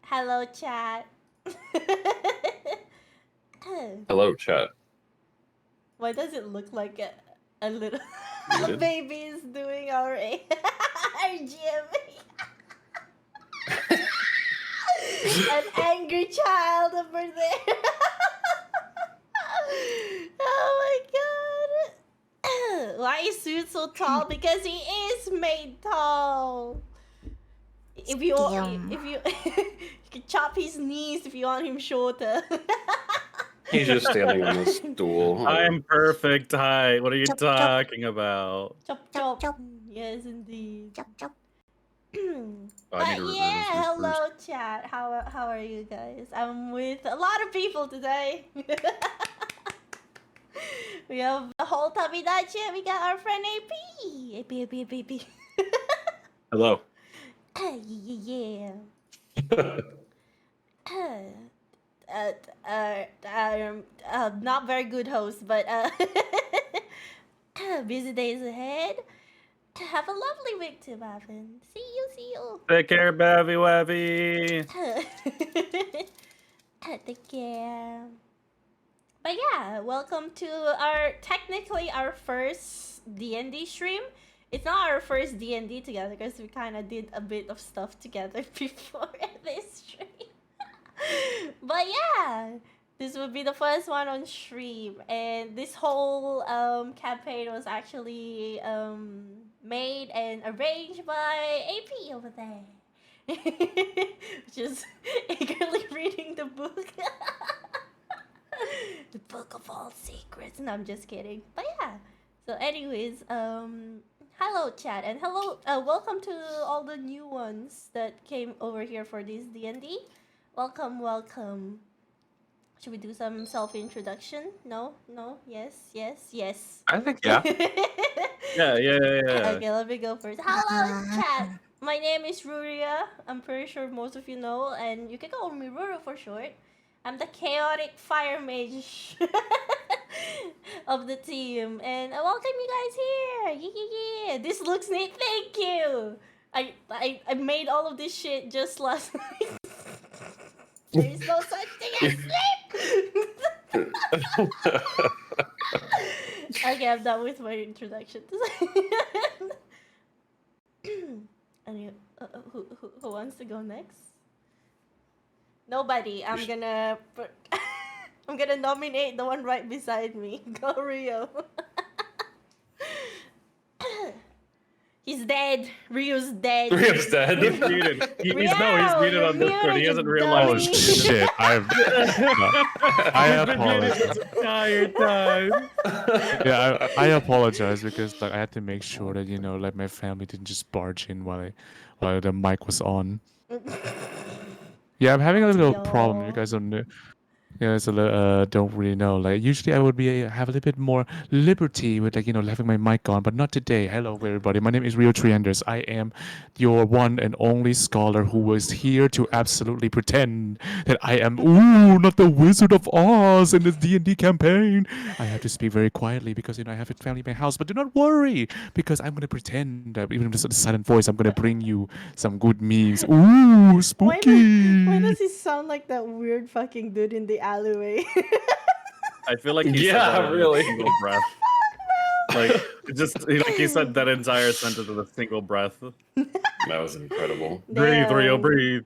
Hello, chat. Hello, chat. Why does it look like a little Muted? baby is doing our GMA? An angry child over there. Oh my god. Why is Suit so tall? Because he is made tall. If you you can chop his knees if you want him shorter. He's just standing on the stool. I'm perfect height. What are you Chop, chop. talking about? Chop Chop, chop. chop. Yes, indeed. Chop, chop. I need to remove this hello chat. How are you guys? I'm with a lot of people today. We have the whole Tabidachi. We got our friend AP. AP. Hello. Yeah. Not very good host, but busy days ahead. Have a lovely week too, Marvin. See you. Take care, Bevy Webby. Take care. But yeah, welcome to technically our first D&D stream. It's not our first D&D together because we kind of did a bit of stuff together before this stream. But yeah, this will be the first one on stream, and this whole campaign was actually made and arranged by AP over there, which is eagerly reading the book. The book of all secrets. No, I'm just kidding. But yeah. So anyways, hello chat, and hello, welcome to all the new ones that came over here for this D&D. Welcome. Should we do some self-introduction? No? Yes. I think yeah. Yeah. Okay, let me go first. Hello chat. My name is Ruria. I'm pretty sure most of you know, and you can call me Ruru for short. I'm the chaotic fire mage of the team, and I welcome you guys here. Yeah. This looks neat. Thank you. I made all of this shit just last night. There is no such thing as sleep. Okay, I'm done with my introduction. Anyway, who wants to go next? Nobody. I'm gonna nominate the one right beside me. Go Rio. He's dead. Rio's dead. Rio's dead. He's muted. He's muted on Discord. muted, He hasn't you realized. dummy. Oh shit! I He's been muted apologize. this entire time. Yeah, I apologize because like I had to make sure that like my family didn't just barge in while the mic was on. Yeah, I'm having a little problem. You guys don't know. Yeah, it's a little, don't really know. Like usually I would have a little bit more liberty with having my mic on, but not today. Hello everybody. My name is Rio Trianders. I am your one and only scholar who was here to absolutely pretend that I am not the Wizard of Oz in this D&D campaign. I have to speak very quietly because I have a family in my house, but do not worry because I'm gonna pretend that even with a silent voice I'm gonna bring you some good memes. Ooh, spooky. Why does he sound like that weird fucking dude in the alleyway? I feel like he said Yeah, that in really. a single breath. Like he said that entire sentence in a single breath. That was incredible. Breathe, Rio, breathe.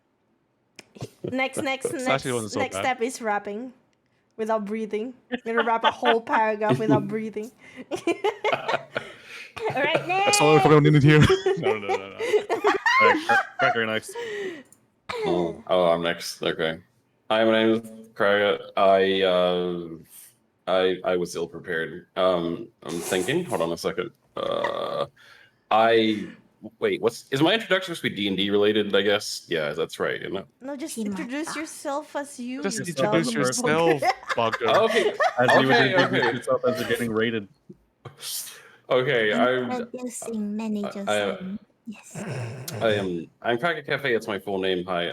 Next actually wasn't so bad. step is rapping without breathing. I'm gonna rap a whole paragraph without breathing. Alright, next. That's all everyone in here. No. Alright, Cracker next. Oh, I'm next. Okay. Hi, my name is Craig. I was ill prepared. I'm thinking. Hold on a second. Wait. Is my introduction supposed to be D&D related? I guess. Yeah, that's right. Isn't it? No, just He might introduce not. yourself as you. Just you introduce dumb yourself, fucker. bugger. Okay. As you would Okay, introduce okay. yourself as you're getting rated. Okay. I'm Introducing manager. Yes. I'm Cracker Cafe. It's my full name. Hi.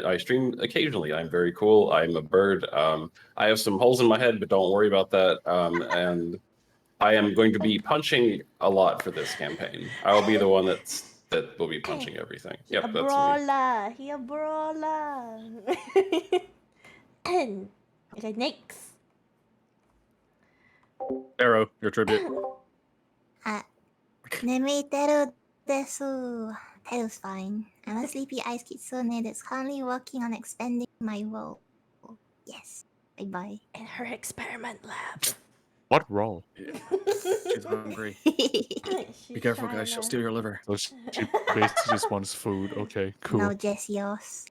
I stream occasionally. I'm very cool. I'm a bird. I have some holes in my head, but don't worry about that. And I am going to be punching a lot for this campaign. I will be the one that that will be punching everything. Yep, a that's me. brawler. He a brawler. Okay, next. Arrow, your tribute. 眠いてるdesu. Teru's fine. I'm a sleepy ice kitsune that's currently working on expanding my role. Yes. Bye bye. In her experiment lab. What role? She's hungry. Be careful, guys. She'll steal your liver. So she basically just wants food. Okay, cool. No, just yours.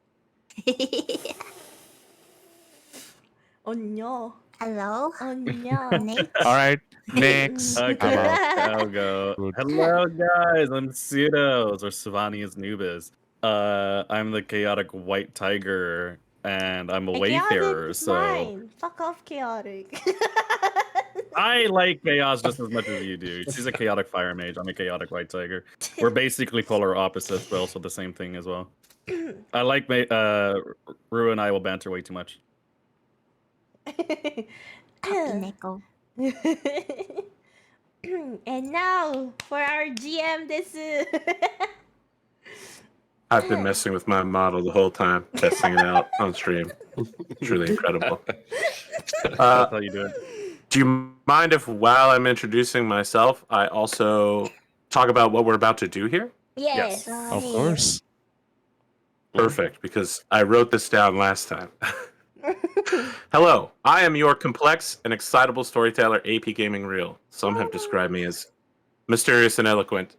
Oh no. Hello? Oh no. Nate? All right, next. Okay, I'm out. I'll go. Good. Hello, guys. I'm Pseudos, or Savanius Nubis. I'm the chaotic white tiger, and I'm a Hey, wayfarer. chaotic is So mine. Fuck off, chaotic. I like chaos just as much as you do. She's a chaotic fire mage. I'm a chaotic white tiger. We're basically polar opposites, but also the same thing as well. I like Rue and I will banter way too much. Neko. And now for our GM, this is I've been messing with my model the whole time, testing it out on stream. Truly incredible. That's how you do it. Do you mind if, while I'm introducing myself, I also talk about what we're about to do here? yes. Of course. Perfect, because I wrote this down last time. Hello, I am your complex and excitable storyteller, AP Gaming Real. Some have described me as mysterious and eloquent.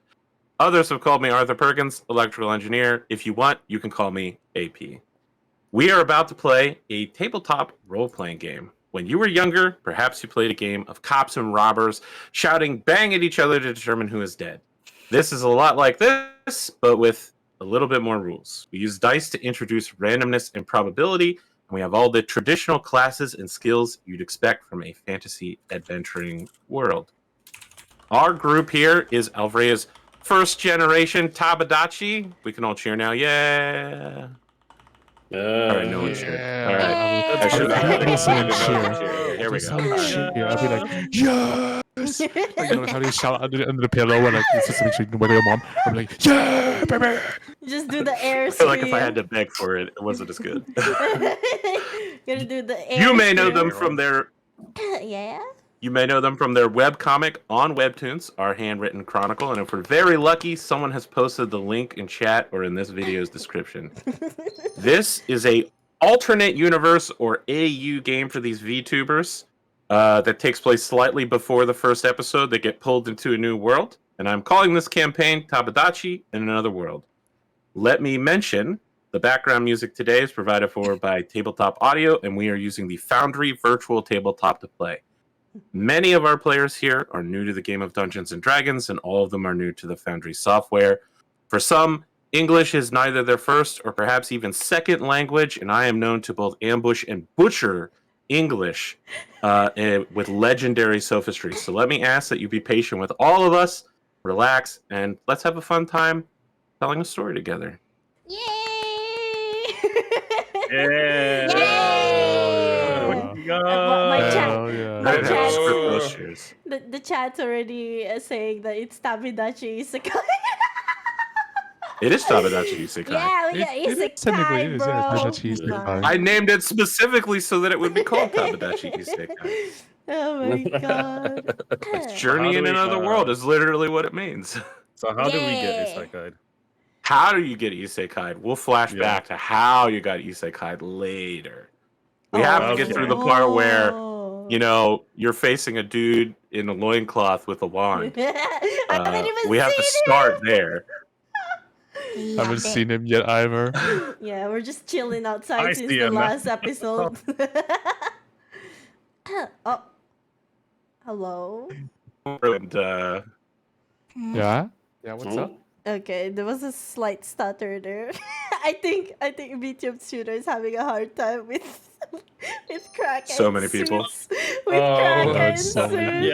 Others have called me Arthur Perkins, electrical engineer. If you want, you can call me AP. We are about to play a tabletop role-playing game. When you were younger, perhaps you played a game of cops and robbers shouting bang at each other to determine who is dead. This is a lot like this, but with a little bit more rules. We use dice to introduce randomness and probability, and we have all the traditional classes and skills you'd expect from a fantasy adventuring world. Our group here is Alvrea's first generation Tabidachi. We can all cheer now. Yeah. All right, no one cheered. All right. I should- would listen and cheer. Here we Just go. how you All right. cheer. I'd be like, yes! Like, you know, how do you shout under the pillow when like it's just make sure you can wake up your mom? I'm like, yeah, baby! Just do the air I feel like if I scream. had to beg for it, it wasn't as good. Gotta do the air You may know scream. them from their Yeah. You may know them from their webcomic on Webtoons, our handwritten chronicle, and if we're very lucky, someone has posted the link in chat or in this video's description. This is a alternate universe or AU game for these VTubers that takes place slightly before the first episode. They get pulled into a new world, and I'm calling this campaign Tabidachi in Another World. Let me mention the background music today is provided for by Tabletop Audio, and we are using the Foundry Virtual Tabletop to play. Many of our players here are new to the game of Dungeons and Dragons, and all of them are new to the Foundry software. For some, English is neither their first or perhaps even second language, and I am known to both ambush and butcher English with legendary sophistry. So let me ask that you be patient with all of us, relax, and let's have a fun time telling a story together. Yay! Yeah. Yay! We go. My chat- Hell yeah. my I didn't have a chat- script those cheers. The chat's already saying that it's Tabidachi Isekai. It is Tabidachi Isekai. Yeah, we got It is technically it Isekai, is, bro. yeah, Tabidachi Isekai. I named it specifically so that it would be called Tabidachi Isekai. Oh my god. Journey How in do we, Another World is literally what it means. So how do we get Yeah. isekai? How do you get isekai? We'll flash Yeah. back to how you got isekai later. We Oh, have to get through the part where, oh. you know, you're facing a dude in a loincloth with a wand. I haven't even We have to seen start there. Yeah, Haven't seen him yet either. it. Yeah, we're just chilling outside I since see the him. last episode. Oh. Hello. And Yeah? Yeah, what's up? Okay, there was a slight stutter there. I think VTube Shooter is having a hard time with crack. So and many people. suits. With crack no, and it's so many. suits.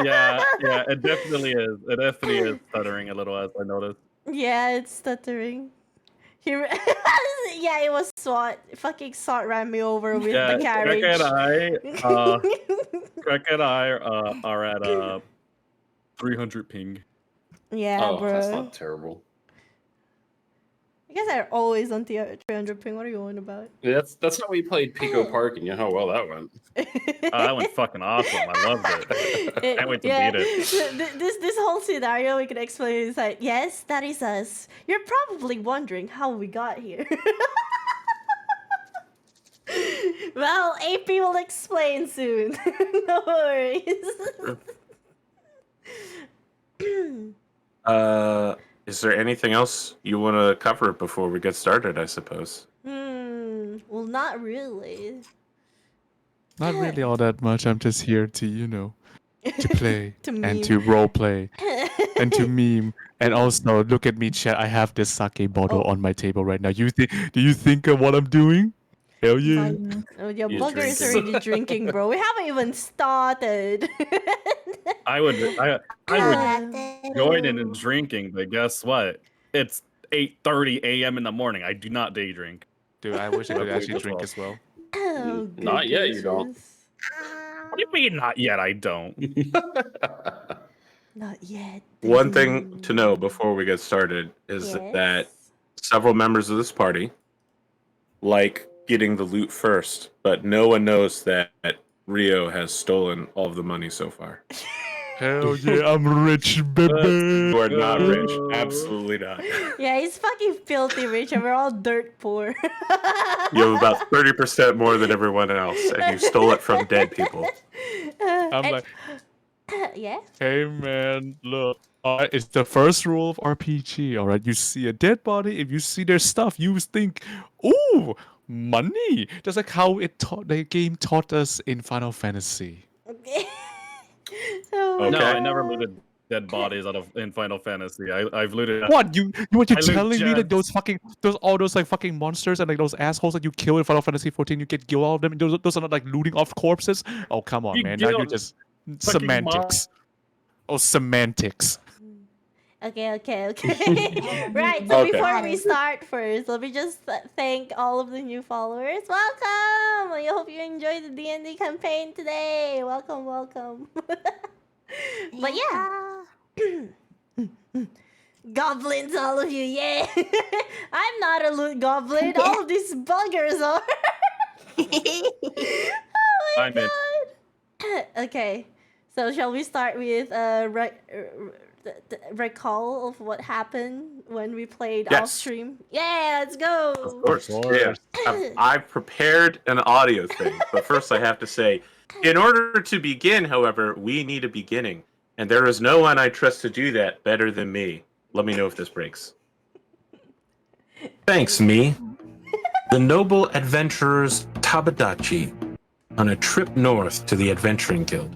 Yeah. It definitely is. It definitely is stuttering a little, as I noticed. Yeah, it's stuttering. Yeah, it was SWAT. Fucking SWAT ran me over with the carriage. Crack and I are at 300 ping. Yeah, Oh, bro. that's not terrible. You guys are always on 300 ping. What are you on about? That's how we played Pico Park, and you know how well that went. That went fucking awesome. I loved it. Can't wait to beat it. This whole scenario we can explain is like, yes, that is us. You're probably wondering how we got here. Well, AP will explain soon. No worries. Is there anything else you want to cover before we get started, I suppose? Well, not really. Not really all that much. I'm just here to, to play To and meme. to role play and to meme. And also, look at me, chat. I have this sake bottle Oh. on my table right now. Do you think of what I'm doing? Hell yeah. Oh, your He's bugger is drinking. already drinking, bro. We haven't even started. I would join in and drinking, but guess what? It's 8:30 a.m. in the morning. I do not day drink. Dude, I wish I could Okay, actually that's drink all. as well. Oh, Not yet, you don't. goodness. What do you mean not yet? I don't. Not yet. One thing to know before we get started is that several members of this party like getting the loot first, but no one knows that Rio has stolen all of the money so far. Hell yeah, I'm rich, baby. You are not rich. Absolutely not. Yeah, he's fucking filthy rich and we're all dirt poor. You have about 30% more than everyone else, and you stole it from dead people. I'm like, yeah? hey man, look. It's the first rule of RPG, alright? You see a dead body, if you see their stuff, you think, ooh, money. Just like how the game taught us in Final Fantasy. Okay. Okay. No, I never looted dead bodies in Final Fantasy. I've looted. What you I loot telling me that gems. those like fucking monsters and like those assholes that you kill in Final Fantasy 14, you get kill all of them? Those are not like looting off corpses? Oh come on, You man! Now you're killed just fucking semantics. Oh, semantics. Okay. Right, so Okay. before we start first, let me just thank all of the new followers. Welcome! I hope you enjoyed the D&D campaign today. Welcome. But yeah. Goblins, all of you, yeah! I'm not a loot goblin, all of these buggers are! Oh my I'm in. god! Okay, so shall we start with recall of what happened when we played Yes. off stream? Yeah, let's go! Of course. Of course. Yeah. I've prepared an audio thing, but first I have to say, in order to begin, however, we need a beginning. And there is no one I trust to do that better than me. Let me know if this breaks. Thanks, me. The noble adventurers Tabidachi, on a trip north to the Adventuring Guild,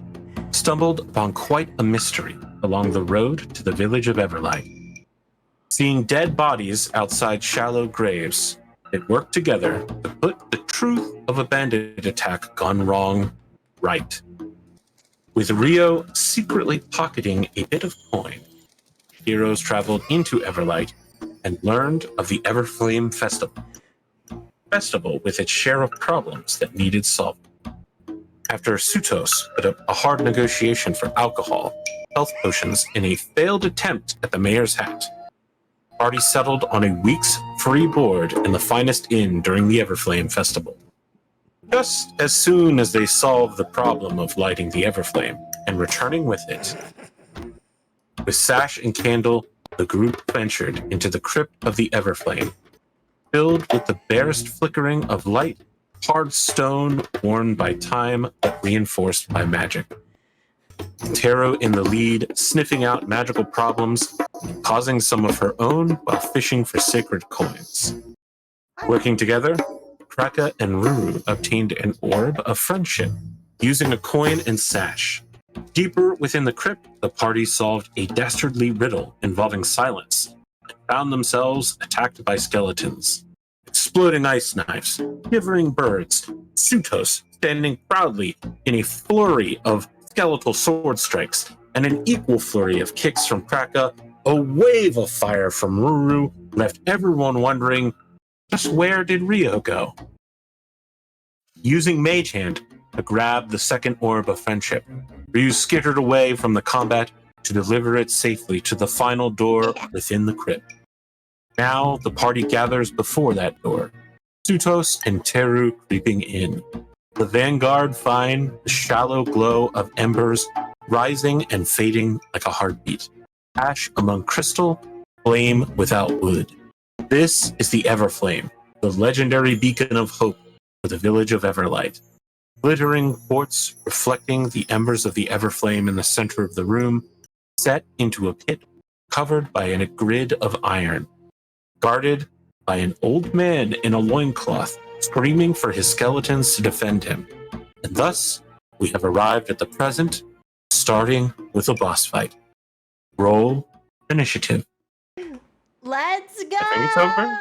stumbled upon quite a mystery along the road to the village of Everlight. Seeing dead bodies outside shallow graves, they worked together to put the truth of a bandit attack gone wrong right. With Rio secretly pocketing a bit of coin, heroes traveled into Everlight and learned of the Everflame Festival. Festival with its share of problems that needed solving. After Sutos put up a hard negotiation for alcohol, health potions in a failed attempt at the mayor's hat, the party settled on a week's free board in the finest inn during the Everflame Festival. Just as soon as they solved the problem of lighting the Everflame and returning with it, with sash and candle, the group ventured into the crypt of the Everflame, filled with the barest flickering of light, hard stone worn by time but reinforced by magic. Taro in the lead, sniffing out magical problems and causing some of her own while fishing for sacred coins. Working together, Kraka and Ruru obtained an orb of friendship using a coin and sash. Deeper within the crypt, the party solved a dastardly riddle involving silence and found themselves attacked by skeletons. Exploding ice knives, quivering birds, Sutos standing proudly in a flurry of skeletal sword strikes, and an equal flurry of kicks from Kraka, a wave of fire from Ruru left everyone wondering, just where did Rio go? Using Mage Hand to grab the second orb of friendship, Ryu skittered away from the combat to deliver it safely to the final door within the crypt. Now the party gathers before that door, Sutos and Teru creeping in. The vanguard find the shallow glow of embers rising and fading like a heartbeat. Ash among crystal, flame without wood. This is the Everflame, the legendary beacon of hope for the village of Everlight. Glittering quartz reflecting the embers of the Everflame in the center of the room, set into a pit covered by a grid of iron, guarded by an old man in a loincloth, screaming for his skeletons to defend him. And thus, we have arrived at the present, starting with a boss fight. Roll initiative. Let's go! think it's over.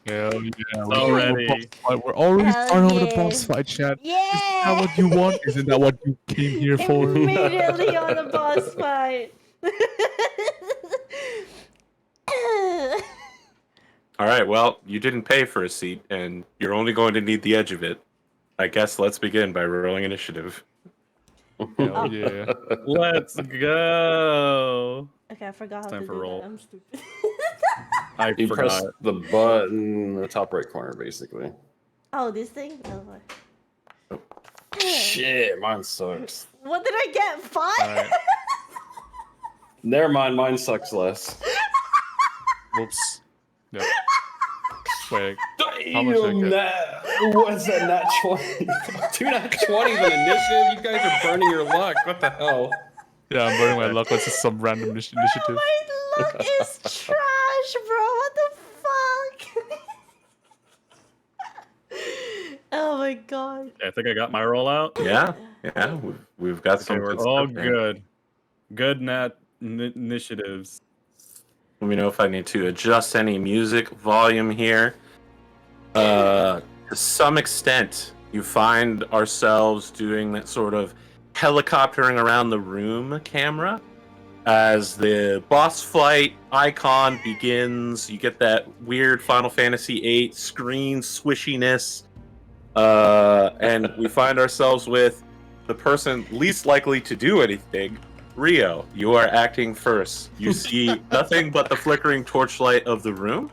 Hell yeah. Already. We're already Hell starting over the yeah. boss fight, chat. Yeah! Isn't that what you want? Isn't that what you came here for? Immediately on the boss fight. All right, well, you didn't pay for a seat, and you're only going to need the edge of it. I guess let's begin by rolling initiative. Hell yeah. Let's go. Okay, I forgot how Time to for do roll. that. I'm stupid. I You forgot. press the button in the top right corner, basically. Oh, this thing? Oh, Shit, mine sucks. what did I get? 5? Alright. Never mind, mine sucks less. Whoops. Yep. Wait. How much did I get? What's that, nat 20? 2 nat 20s an initiative? You guys are burning your luck. What the hell? Yeah, I'm burning my luck. That's just some random initiative. My luck is trash, bro. What the fuck? Oh my god. I think I got my roll out. Yeah, we've got Okay, some. we're good all stuff here. good. Good initiatives. Let me know if I need to adjust any music volume here. To some extent, you find ourselves doing that sort of helicoptering around the room camera. As the boss fight icon begins, you get that weird Final Fantasy VIII screen swishiness. And we find ourselves with the person least likely to do anything. Rio, you are acting first. You see nothing but the flickering torchlight of the room,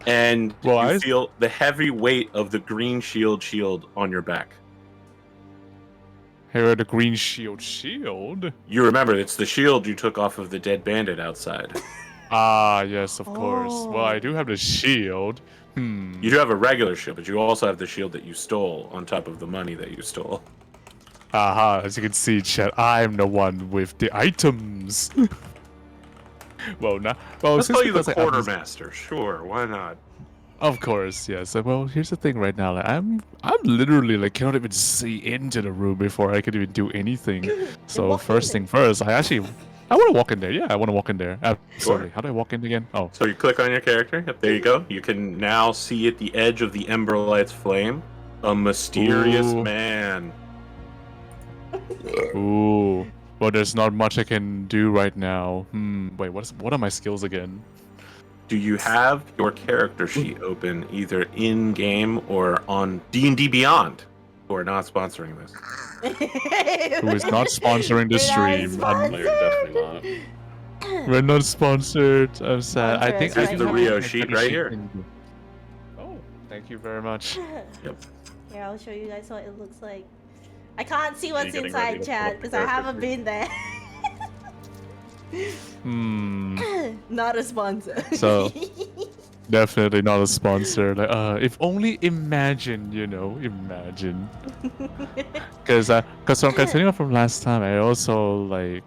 and Well, you feel the heavy weight of the green shield on your back. Here are the green shield. You remember, it's the shield you took off of the dead bandit outside. Ah, yes, of course. Well, I do have the shield. You do have a regular shield, but you also have the shield that you stole on top of the money that you stole. Aha, as you can see, chat, I'm the one with the items. Well, Let's since call you the because, like, I'm just- quartermaster. Sure, why not? Of course, yes. Well, here's the thing right now. Like, I'm literally like cannot even see into the room before I can even do anything. So walk in first there. thing first, I want to walk in there. Yeah, I want to walk in there. Absolutely. Sure. How do I walk in again? Oh, So you click on your character. Yep, there you go. You can now see at the edge of the Emberlight's flame a mysterious Ooh. man. ooh. Well, there's not much I can do right now. Wait, what are my skills again? Do you have your character sheet open either in game or on D&D Beyond, who are not sponsoring this? Who is not sponsoring the You're not stream? No, you're definitely not. We're not sponsored. I'm sad. I think Sponsor us Here's the right Rio now. sheet right here. Oh, thank you very much. Yep. Here, I'll show you guys what it looks like. I can't see what's getting ready inside, to pull chat, up because your I character haven't sheet? been there. Not a sponsor. So- Definitely not a sponsor. Like, if only imagine. Because from continuing from last time, I also like,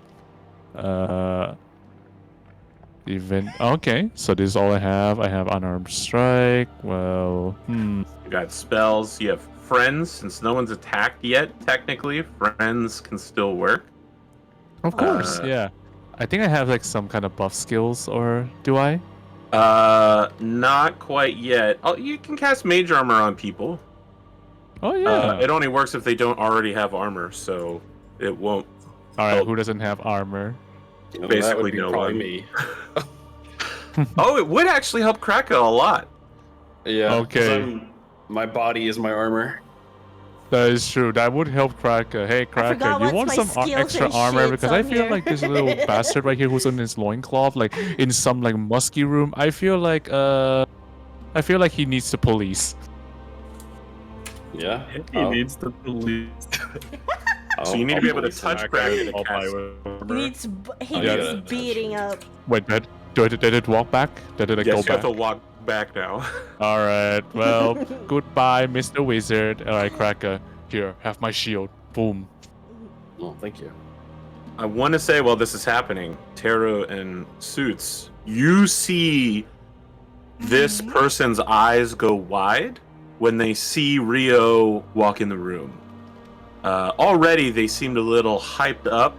event. Okay, so this is all I have. I have unarmed strike. Well, You got spells. You have friends. Since no one's attacked yet, technically, friends can still work. of course, Uh, yeah. I think I have like some kind of buff skills, or do I? Not quite yet. Oh, you can cast mage armor on people. Oh yeah. It only works if they don't already have armor, so it won't. All right. oh. Who doesn't have armor? You know, Basically that would be no probably one. me. Oh, it would actually help Kraka a lot. Yeah. 'cause Okay. my body is my armor. That is true. That would help Cracker. Hey, Cracker, forgot you what's want my some skills extra and armor? shits Because on I feel here. like this little bastard right here who's in his loincloth, like in some like musky room. I feel like he needs the police. Yeah. He needs the police. So you need to be able to touch Cracker Kraken is to all by cast. with- He needs yeah. beating up. Wait, did it walk back? Did it Yes, go you have back? to walk back now. All right. Well, goodbye, Mr. Wizard. All right, Cracker. Here, have my shield. Boom. Oh, thank you. I want to say while this is happening, Taro and Suits, you see this person's eyes go wide when they see Rio walk in the room. Already they seemed a little hyped up,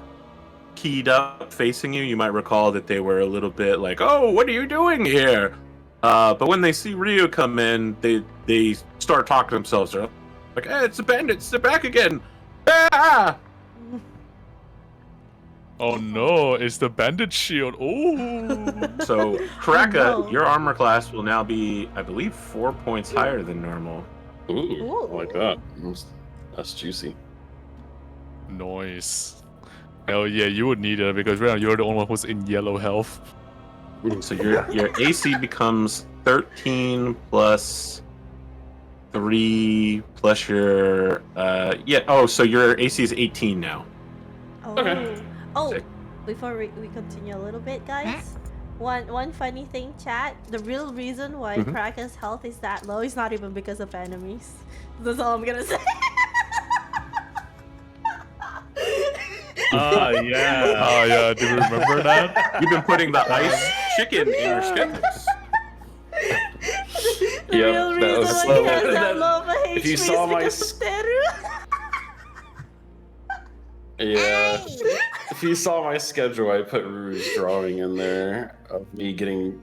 keyed up, facing you. You might recall that they were a little bit like, "Oh, what are you doing here?" But when they see Rio come in, they start talking to themselves. They're like, "Hey, it's the bandits! They're back again!" Ah! Oh no, it's the bandit shield. Oh. So, Karaka, Oh, no. your armor class will now be, I believe, 4 points higher than normal. Ooh, I like that. That's juicy. Nice. Hell yeah, you would need it because right now you're the only one who's in yellow health. So your AC becomes 13 plus 3 plus your so your AC is 18 now. Oh. Okay. Oh, Sick. before we continue a little bit, guys. One funny thing, chat. The real reason why Mhm. Kraka's health is that low is not even because of enemies. That's all I'm gonna say. Yeah. Oh yeah, do you remember that? You've been putting the ice chicken in your skittles. The Yep, real that reason was why so he has bad. that low of a HP If you is saw my because of Teru. Yeah. If you saw my schedule, I put Rue's drawing in there of me getting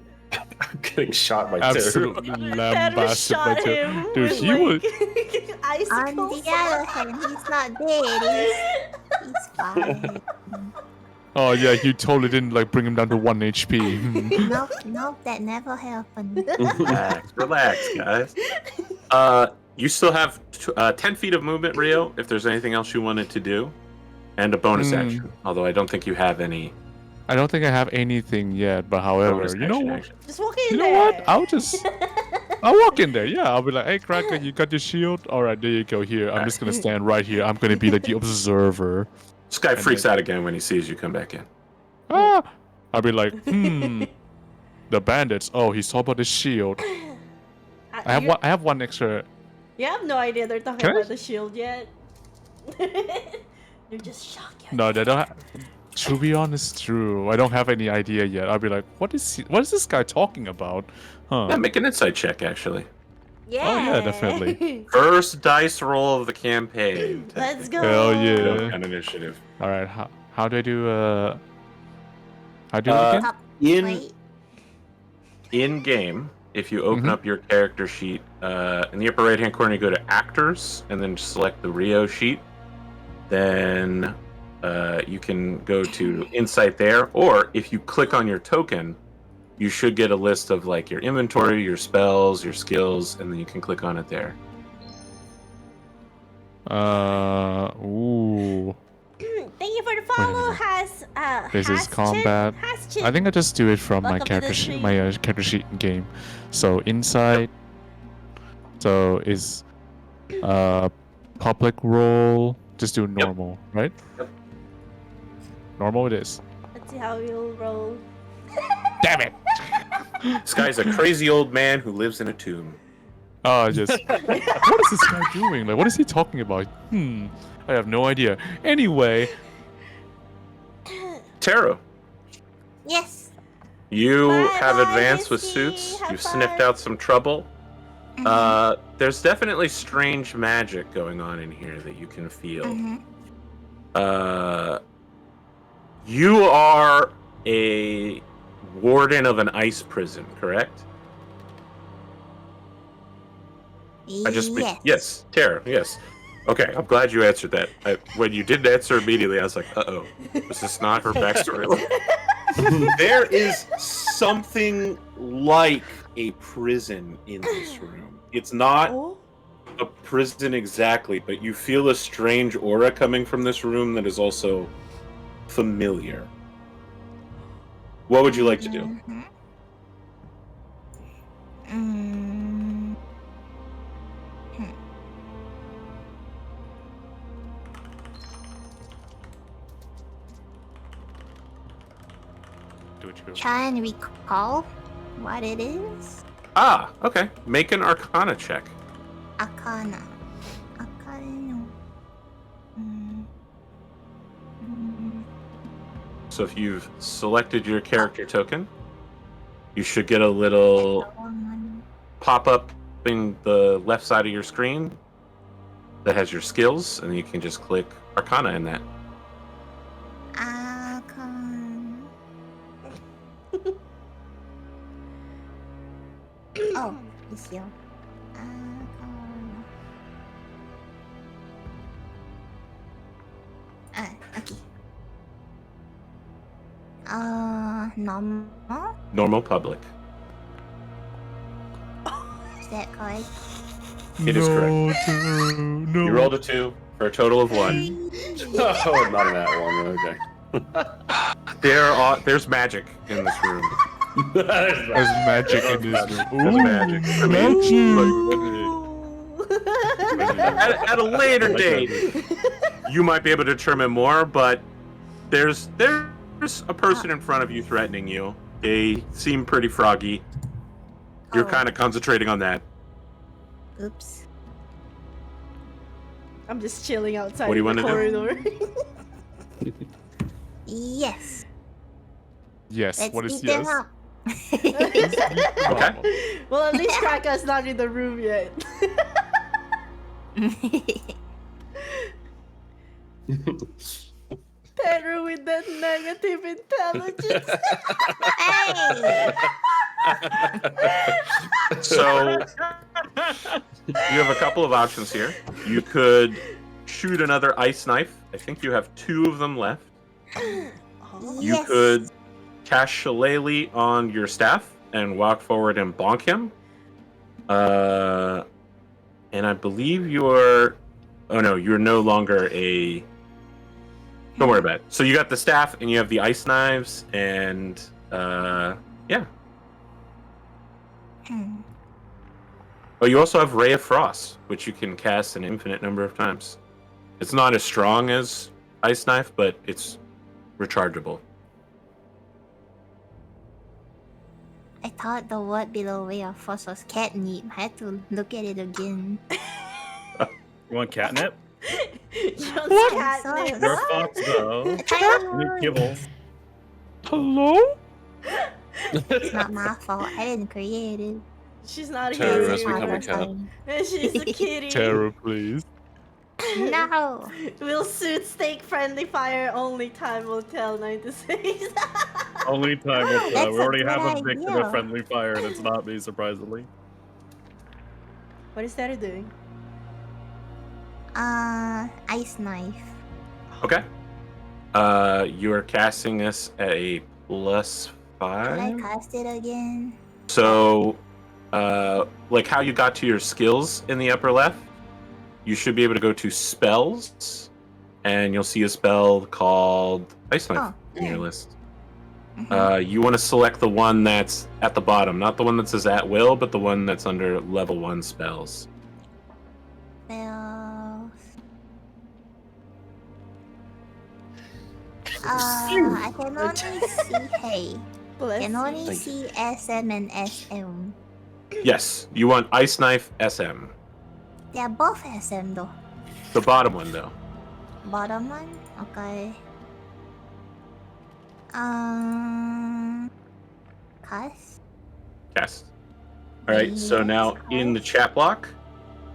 shot by Teru. Absolutely Teru lambasted by shot Teru. him Dude, with, he like, was. On icicles. the other hand, he's not dead. He's fine. Oh yeah, you totally didn't like bring him down to 1 HP. Hmm. Nope, that never happened. Relax, guys. You still have 10 feet of movement, Rio, if there's anything else you wanted to do. And a bonus action, although I don't think you have any I don't think I have anything yet, but however, bonus you know, action. Just walk in you know there. what? I'll walk in there. Yeah, I'll be like, hey, Cracker, you got your shield? All right, there you go. Here, I'm just gonna stand right here. I'm gonna be like the observer. This guy And freaks then- out again when he sees you come back in. Ah! I'll be like, the bandits. Oh, he's talking about the shield. I have one extra. You have no idea they're talking Can I- about the shield yet. You're just shocked. No, they don't. To be honest, true. I don't have any idea yet. I'll be like, what is this guy talking about? Yeah, Huh? make an insight check, actually. Yeah. Oh, yeah, definitely. First dice roll of the campaign. Let's go. Hell yeah. An initiative. All right. How do I do? How do it again? Top In right. in game, if you open Mhm. up your character sheet, in the upper right hand corner, you go to actors and then select the Rio sheet. Then you can go to insight there, or if you click on your token, you should get a list of like your inventory, your spells, your skills, and then you can click on it there. Ooh. Thank you for the follow. This is combat. I think I just do it from my Welcome to character the sheet, stream. my character sheet in game. So inside. So is public role. Just do normal, right? Yep. Normal it is. Let's see how you'll roll. Damn it! This guy's a crazy old man who lives in a tomb. Oh, just what is this guy doing? Like, what is he talking about? I have no idea. Anyway, Taro, Yes. you have Bye-bye, advanced with Missy. suits. Have You've sniffed fun. out some trouble. Mhm, There's definitely strange magic going on in here that you can feel. mhm. You are a warden of an ice prison, correct? Yes. Yes, Tara, yes. Okay, I'm glad you answered that. When you didn't answer immediately, I was like, uh-oh. Was this not her backstory? There is something like a prison in this room. It's not Oh, a prison exactly, but you feel a strange aura coming from this room that is also familiar. What would you like to do? Mm. Do what you go. Try and recall what it is. Ah, okay. Make an Arcana check. Arcana. Arcana. Mm. Mm. So if you've selected your character token, you should get a little pop up in the left side of your screen that has your skills, and you can just click Arcana in that. Arcana. Oh, it's here. Arcana. Okay. Normal? Normal public. Is that correct? It is correct. No. You rolled a 2 for a total of 1. Oh, not in that one. Okay. There's magic in this room. There's magic in this room. There's Ooh, magic. I mean, Ooh. at a later date, you might be able to determine more, but there's a person in front of you threatening you. They seem pretty froggy. You're Oh. kind of concentrating on that. Oops. I'm just chilling outside What do you in the wanna do? corridor. Yes. Yes. Let's What is beat them yes? up. Okay. Well, at least Kraka's not in the room yet. Terror with that negative intelligence. Hey! So you have a couple of options here. You could shoot another ice knife. I think you have 2 of them left. You Yes. could cast Shillelagh on your staff and walk forward and bonk him. And I believe you're... Oh no, you're no longer a... Don't worry about it. So you got the staff and you have the ice knives and... yeah. Hmm. Oh, you also have Ray of Frost, which you can cast an infinite number of times. It's not as strong as Ice Knife, but it's rechargeable. I thought the word below Ray of Frost was catnip. I had to look at it again. You want catnip? What? Catnip. Your fox though. Tiny Need kibble. Hello? It's not my fault. I didn't create it. She's not Terror here. has become a Father's cat. time. She's a kitty. Terror, please. No. Will suit stake friendly fire. Only time will tell. 96. Only time will tell. That's We a already good have a victim idea. of friendly fire, and it's not me, surprisingly. What is that doing? Ice knife. Okay. You are casting this at a +5. Could I cast it again? So, like how you got to your skills in the upper left, you should be able to go to spells, and you'll see a spell called Ice Knife in your yeah. list. Mhm. You want to select the one that's at the bottom, not the one that says at will, but the one that's under level 1 spells. Spells. I can only see hey. Bless Can only Thank see SM and SM. Yes, you want Ice Knife SM. They're both SM though. The bottom one, though. Bottom one? Okay. Cast? Cast. All right, so now in the chat block,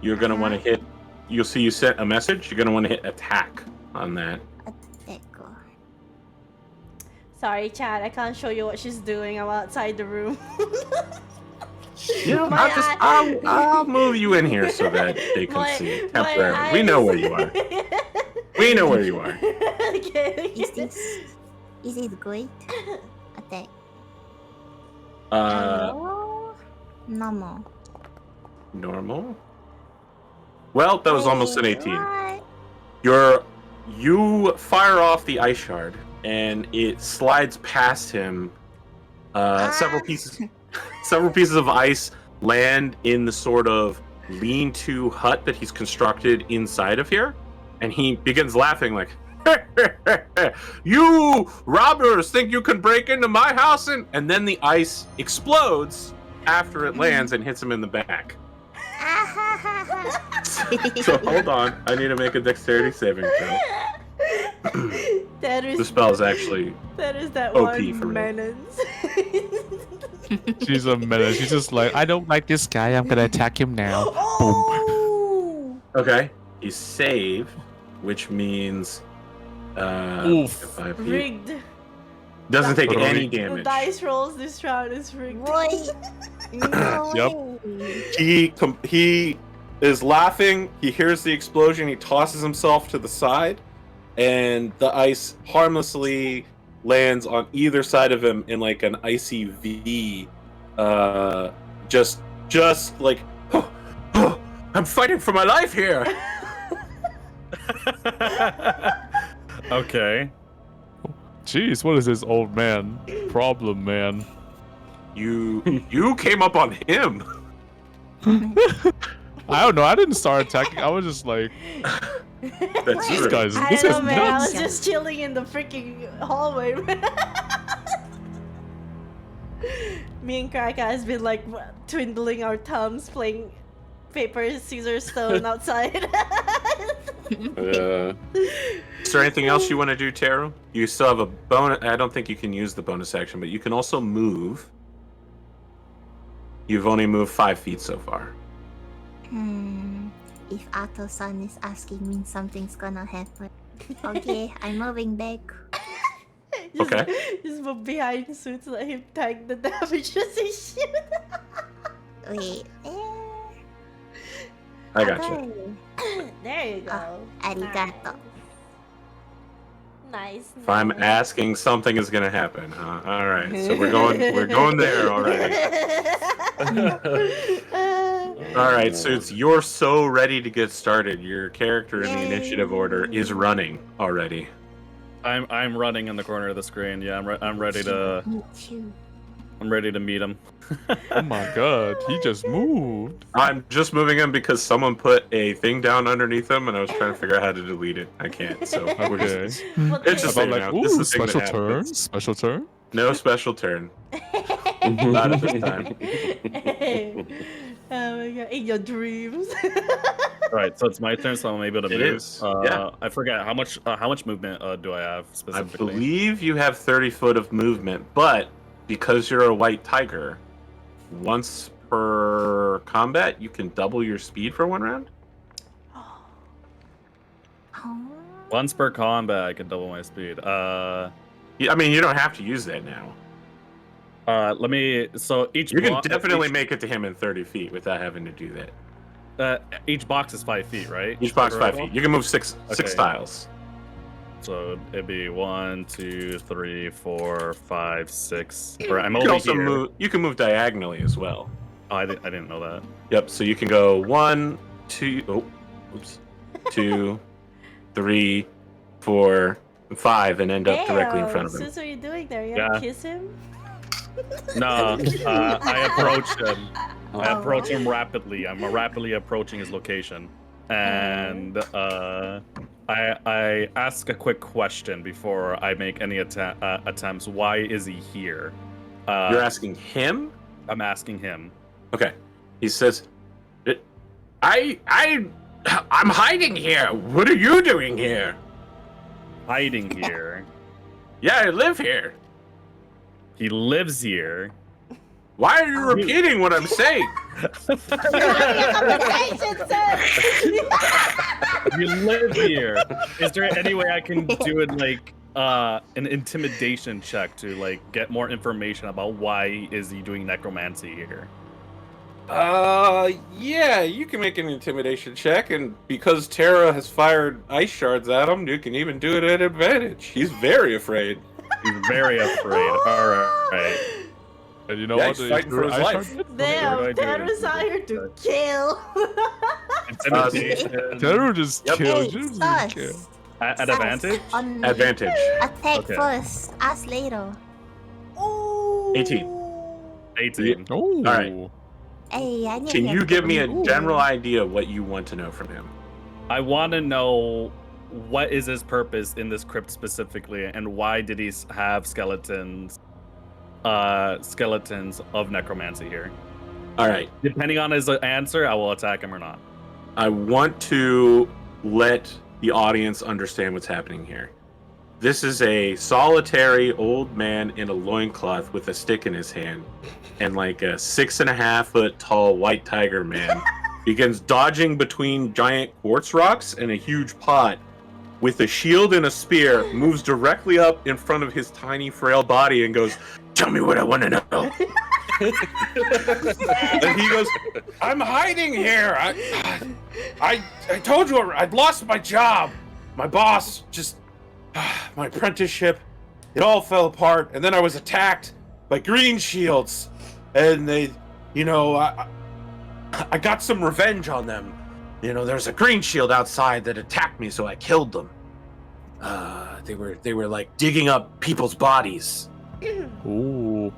you're going to want to hit, you'll see you sent a message. You're going to want to hit attack on that. Echo. Sorry, Chad. I can't show you what she's doing. I'm outside the room. You know, My I'll move you in here so that they can see temporarily. We know where you are. We know where you are. Okay. Is it great? Attack. Uh, Hello? Normal. normal. Well, that was almost an Wait, 18. what? You fire off the ice shard, and it slides past him. Several pieces of ice land in the sort of lean-to hut that he's constructed inside of here, and he begins laughing like, "You robbers think you can break into my house?" And then the ice explodes after it lands and hits him in the back. So hold on, I need to make a dexterity saving throw. That is The spell is actually that is that OP one for real. menace. She's a menace. She's just like, I don't like this guy. I'm gonna attack him now. Boom. Oh! okay. He's saved, which means Oof. 5 feet. Rigged. Doesn't take any The damage. dice rolls this round is rigged. Wait. No Yep. way. He is laughing. He hears the explosion. He tosses himself to the side, and the ice harmlessly lands on either side of him in like an icy V. Just like, I'm fighting for my life here. Okay. Jeez, what is this old man problem, man? You came up on him. I don't know. I didn't start attacking. I was just like, That's this true. guy's I this don't is know, man. I nuts. was just chilling in the freaking hallway, man. Me and Kraka has been like twiddling our thumbs, playing paper, scissors, stone outside. Is there anything else you want to do, Taro? You still have a bonus. I don't think you can use the bonus action, but you can also move. You've only moved 5 feet so far. If Ato-san is asking, means something's gonna happen. Okay, I'm moving back. Just, Okay. Just move behind Suits, let him tank the damage as he shoot. Wait. I got you. Okay. There you go. Arigato. Nice. If I'm nice. asking, something is gonna happen, huh? All right, so we're going there already. All right, Suits, you're so ready to get started. Your character in the initiative order is running already. I'm running in the corner of the screen. Yeah, I'm ready to Me too. meet him. Oh my god, he just moved. I'm just moving him because someone put a thing down underneath him, and I was trying to figure out how to delete it. I can't, so we're Okay. just, What it's the- just I'm there like, now. This is ooh, the thing that special turn, happens. special turn. No special turn. Not at this time. Oh my god, in your dreams. Right, so it's my turn, so I'm able to It move. is, yeah. I forget how much movement do I have I specifically? believe you have 30 foot of movement, but because you're a white tiger, once per combat, you can double your speed for 1 round. Oh. Once per combat, I can double my speed. Yeah, I mean, you don't have to use that now. Let me. So each You can block- definitely each, make it to him in 30 feet without having to do that. each box is 5 feet, right? Each box 5 Total? feet. You can move six Okay. tiles. So it'd be 1, 2, 3, 4, 5, 6. Or I'm You can over also here. move. You can move diagonally as well. Oh, I didn't know that. Yep. So you can go 1, 2. Oh, oops. 2, 3, 4, 5, and end up directly in front of him. Sis, what are you doing there? You Yeah. gonna kiss him? No, I approach him. I Oh. approach him rapidly. I'm rapidly approaching his location, and I ask a quick question before I make any attempts. Why is he here? You're asking him. I'm asking him. Okay. He says, I'm hiding here. What are you doing here? Hiding here. Yeah, I live here. He lives here. Why are you repeating what I'm saying? You live here. Is there any way I can do it like an intimidation check to like get more information about why is he doing necromancy here? Yeah, you can make an intimidation check, and because Tara has fired ice shards at him, you can even do it at advantage. He's very afraid. He's very afraid. All right. And you know Yeah, what? he's fighting for his life. Where do I Damn, do Tara's it? out here to kill. Intimidation. Teru just Yep. killed. Hey, She doesn't even care. sus. At Sus. advantage? On me. Advantage. Attack Okay. first, ask later. Ooh. 18. 18. Oh. Alright. Hey, I knew Can he you had give me a Ooh. general idea of what you want to know from him? I want to know what is his purpose in this crypt specifically, and why did he have skeletons of necromancy here? All right. Depending on his answer, I will attack him or not. I want to let the audience understand what's happening here. This is a solitary old man in a loincloth with a stick in his hand, and like a 6.5 foot tall white tiger man begins dodging between giant quartz rocks and a huge pot with a shield and a spear, moves directly up in front of his tiny frail body and goes, "Tell me what I want to know." And he goes, "I'm hiding here. I told you I'd lost my job. My boss just, my apprenticeship, it all fell apart. And then I was attacked by green shields. And they, I got some revenge on them. There's a green shield outside that attacked me, so I killed them. They were like digging up people's bodies." Ooh.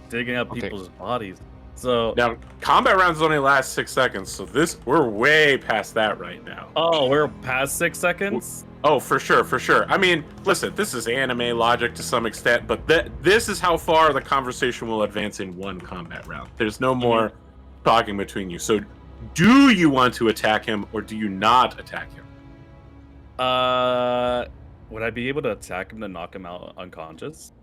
Digging up Okay. people's bodies. So, Now, combat rounds only last 6 seconds, so we're way past that right now. oh, we're past 6 seconds? Oh, for sure, for sure. I mean, listen, this is anime logic to some extent, but this is how far the conversation will advance in one combat round. There's no more talking between you. So, do you want to attack him or do you not attack him? Would I be able to attack him to knock him out unconscious?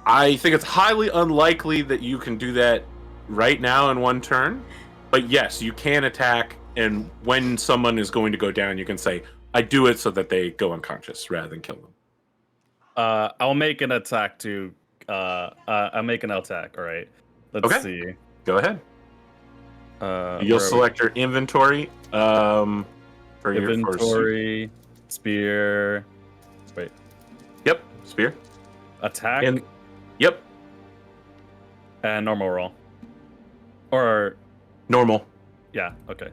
I think it's highly unlikely that you can do that right now in one turn. But yes, you can attack, and when someone is going to go down, you can say, "I do it so that they go unconscious," rather than kill them. I'll make an attack to. I'll make an attack. All right. Let's see. Go ahead. Where You'll are we? select your inventory. For your first. Inventory, spear. Wait. Yep, spear. Attack And yep, and normal roll. Or normal. yeah. Okay.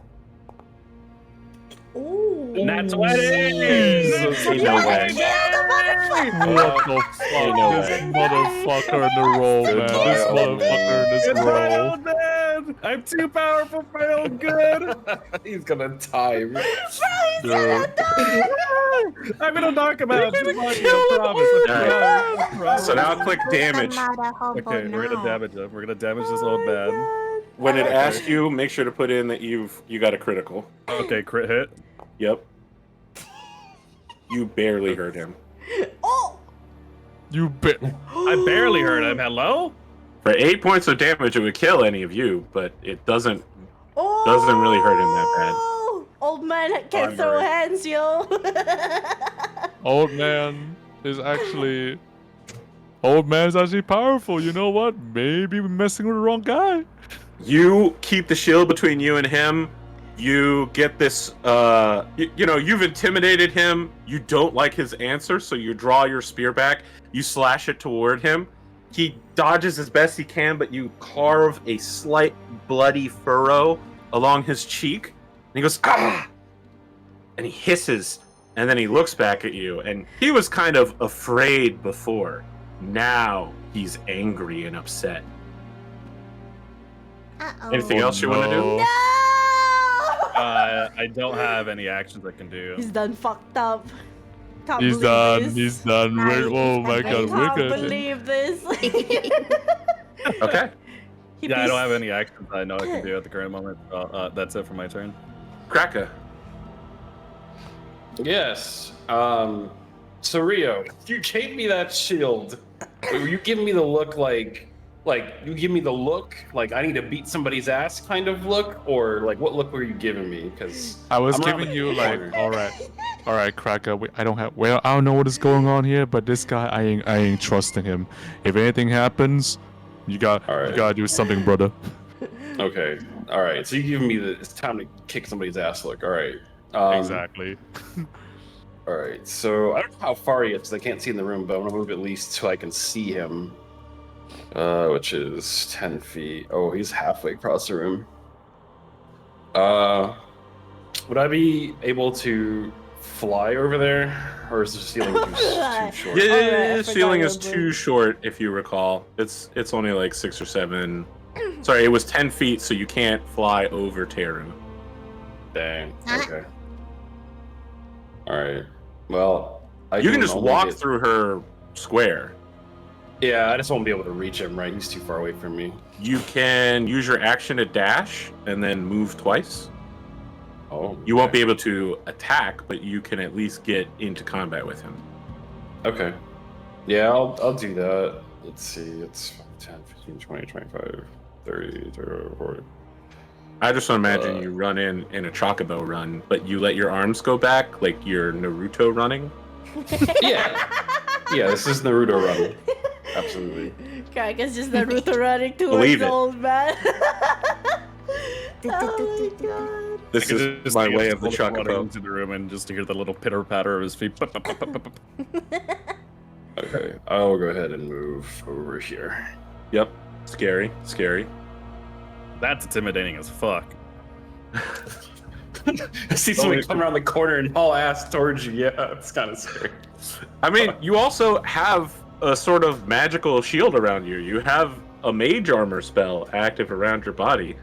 Ooh. Nat 20! Jesus. Ain't no way. What the fuck? Ain't no This way. motherfucker in the roll, man. Goodbye, This old motherfucker in this It's my roll. old man! I'm too powerful for my own good! He's gonna time. Dude. I'm gonna knock him out. Just knock him, kill I him. promise, I promise. So now click damage. Okay, we're gonna damage him. We're gonna damage this old man. When it asks you, make sure to put in that you got a critical. Okay, crit hit. Yep. You barely hurt him. Oh. You bit. I barely hurt him. Hello? For 8 points of damage, it would kill any of you, but it doesn't Oh. really hurt him that bad. Old man can I'm throw worried. hands, yo. Old man is actually. Old man's actually powerful. You know what? Maybe we're messing with the wrong guy. You keep the shield between you and him. You get this, you've intimidated him. You don't like his answer, so you draw your spear back. You slash it toward him. He dodges as best he can, but you carve a slight bloody furrow along his cheek. And he goes, "Ah!" And he hisses, and then he looks back at you. And he was kind of afraid before. Now he's angry and upset. Uh-oh. Anything else you want to do? no. No. I don't have any actions I can do. He's done fucked up. Can't He's believe done. this. He's done. Nice. Oh my I god, can't wicked. believe this. Okay. Yeah, I don't have any actions I know I can do at the current moment. That's it for my turn. Kraka. Yes. So Rio, you gave me that shield. Were you giving me the look like you give me the look like I need to beat somebody's ass kind of look, or like what look were you giving me? Because I was I'm around giving the you like, corner. all right, Cracker. I don't know what is going on here, but this guy, I ain't trusting him. If anything happens, you Alright. gotta do something, brother. Okay. All right. So you giving me the it's time to kick somebody's ass look. All right. Exactly. All right. So I don't know how far he is because I can't see in the room, but I'm gonna move at least so I can see him. Which is 10 feet. Oh, he's halfway across the room. Would I be able to fly over there, or is the ceiling too short? Yeah, Alright, I the forgot ceiling your is too boobs. short, if you recall. It's only like 6 or 7. Sorry, it was 10 feet, so you can't fly over Terran. Dang. Ah. Okay. All right. Well, You can just only walk get- through her square. Yeah, I just won't be able to reach him. Right, he's too far away from me. You can use your action to dash and then move twice. Oh. You won't be able to attack, but you can at least get into combat with him. Okay. Yeah, I'll do that. Let's see. It's 10, 15, 20, 25, 30, 40. I just imagine you run in a chocobo run, but you let your arms go back like you're Naruto running. Yeah. Yeah, this is Naruto running. Absolutely. Crack is just Naruto running towards Believe the it. old man. Oh my god. This I could is just my see way him of the running chocobo. into the room and just to hear the little pitter patter of his feet. Okay, I'll go ahead and move over here. Yep. Scary. That's intimidating as fuck. I see somebody come around the corner and haul ass towards you. Yeah, it's kind of scary. I mean, you also have a sort of magical shield around you. You have a mage armor spell active around your body.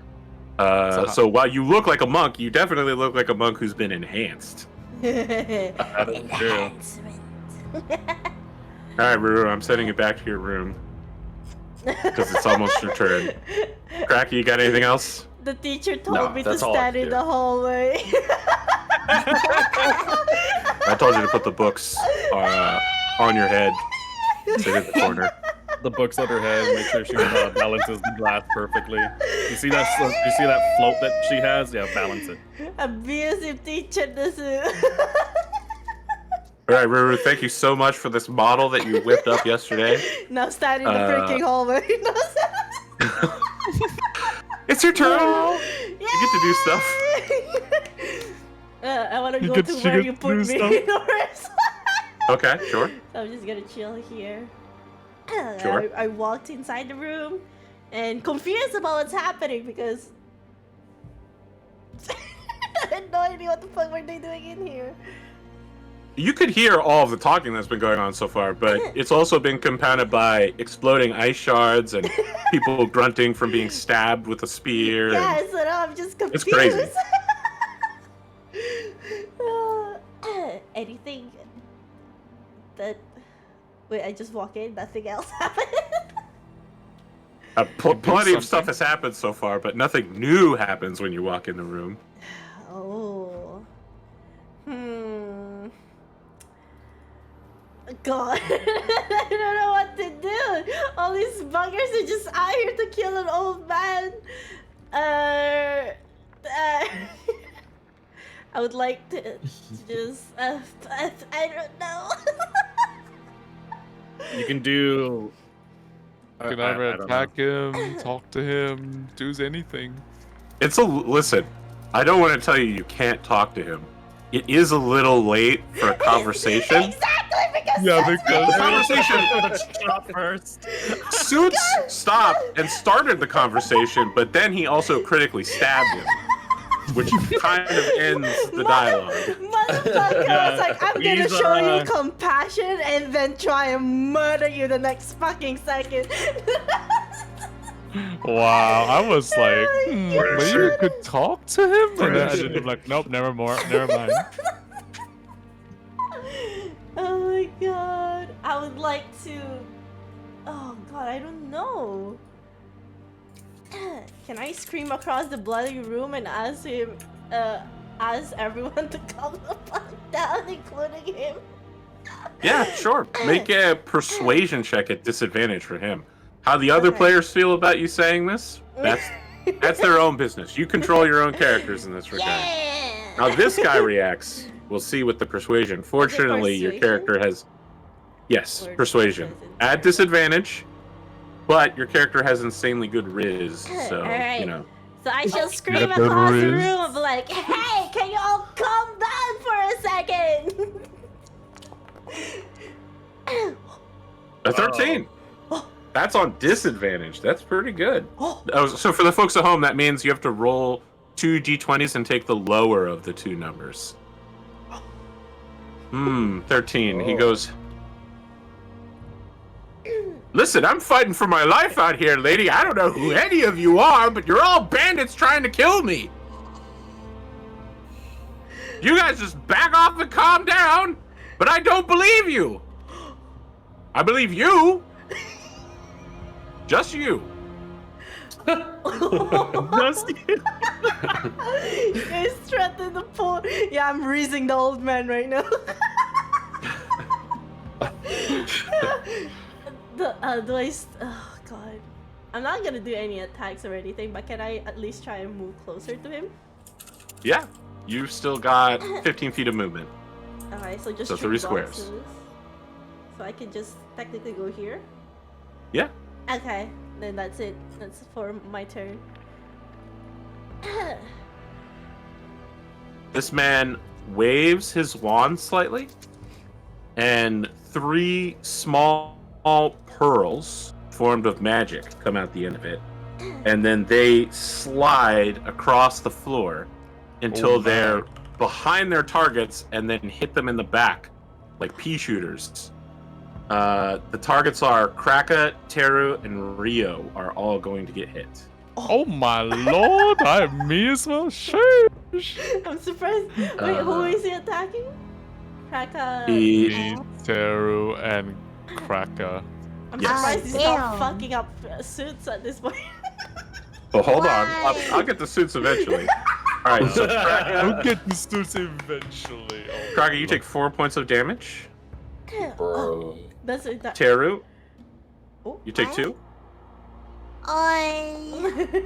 So while you look like a monk, you definitely look like a monk who's been enhanced. That is true. All right, Ruru, I'm sending it back to your room because it's almost your turn. Cracky, you got anything else? The teacher told No, me to that's all I stand in do. the hallway. I told you to put the books on your head. So hit the corner. The book's on her head. Make sure she balances the glass perfectly. You see that? You see that float that she has? Yeah, balance it. Abusive teacher, this is. All right, Ruru, thank you so much for this model that you whipped up yesterday. Now stand in the freaking hallway. It's your turn. You get to do stuff. I want to You go get- to you where get you to put do me. stuff? Okay, sure. So I'm just gonna chill here. Sure. I walked inside the room and confused about what's happening because I had no idea what the fuck were they doing in here. You could hear all of the talking that's been going on so far, but it's also been compounded by exploding ice shards and people grunting from being stabbed with a spear. and- Yeah, so now I'm just confused. It's crazy. Anything that... Wait, I just walk in, nothing else happened? Plenty of stuff has happened so far, but nothing new happens when you walk in the room. Oh. God. I don't know what to do. All these buggers are just out here to kill an old man. I would like to just... I don't know. You can do. You can I either don't know. attack him, talk to him, do anything. Listen, I don't want to tell you can't talk to him. It is a little late for a conversation. Exactly, because Yeah, that's because- The conversation Shot first. Suits stopped and started the conversation, but then he also critically stabbed him, which kind of ends the dialogue. Motherfucker, I was like, I'm gonna He's, show you compassion and then try and murder you the next fucking second. Wow, I was like, For but sure. you could talk to him? For And then I sure. did like, nope, never mind. Oh my god. I would like to... Oh god, I don't know. Can I scream across the bloody room and ask him, ask everyone to calm the fuck down, including him? Yeah, sure. Make a persuasion check at disadvantage for him. How the other Okay. players feel about you saying this, that's their own business. You control your own characters in this regard. Yeah! Now this guy reacts. We'll see with the persuasion. Fortunately, your persuasion? character has... Yes, Or persuasion. doesn't? At disadvantage, but your character has insanely good riz, so, Alright. you know. So I shall scream Get the across the riz. room and be like, hey, can you all calm down for a second? A 13! Oh. That's on disadvantage. That's pretty good. Oh. So for the folks at home, that means you have to roll two D20s and take the lower of the two numbers. 13. He goes, listen, I'm fighting for my life out here, lady. I don't know who any of you are, but you're all bandits trying to kill me. You guys just back off and calm down, but I don't believe you. I believe you. Just you. Just you. You guys threatened the poor. Yeah, I'm raising the old man right now. Oh god. I'm not gonna do any attacks or anything, but can I at least try and move closer to him? Yeah, you've still got 15 feet of movement. Alright, so just So 3 squares. boxes. So I can just technically go here? Yeah. Okay, then that's it. That's for my turn. This man waves his wand slightly, and 3 small pearls formed of magic come out the end of it, and then they slide across the floor until they're behind their targets and then hit them in the back like pea shooters. The targets are Kraka, Teru, and Rio are all going to get hit. Oh my lord, I am me as well. Sheesh. I'm surprised. Wait, who is he attacking? Kraka. Me, Teru, and Kraka. I'm Yes. surprised he's Damn. not fucking up suits at this point. Well, hold on. Why? I'll get the suits eventually. All right, so I'll get the suits eventually. Oh, Kraka, you take 4 points of damage. Oh, that's it. That. Teru, Oh. you take 2. Oi.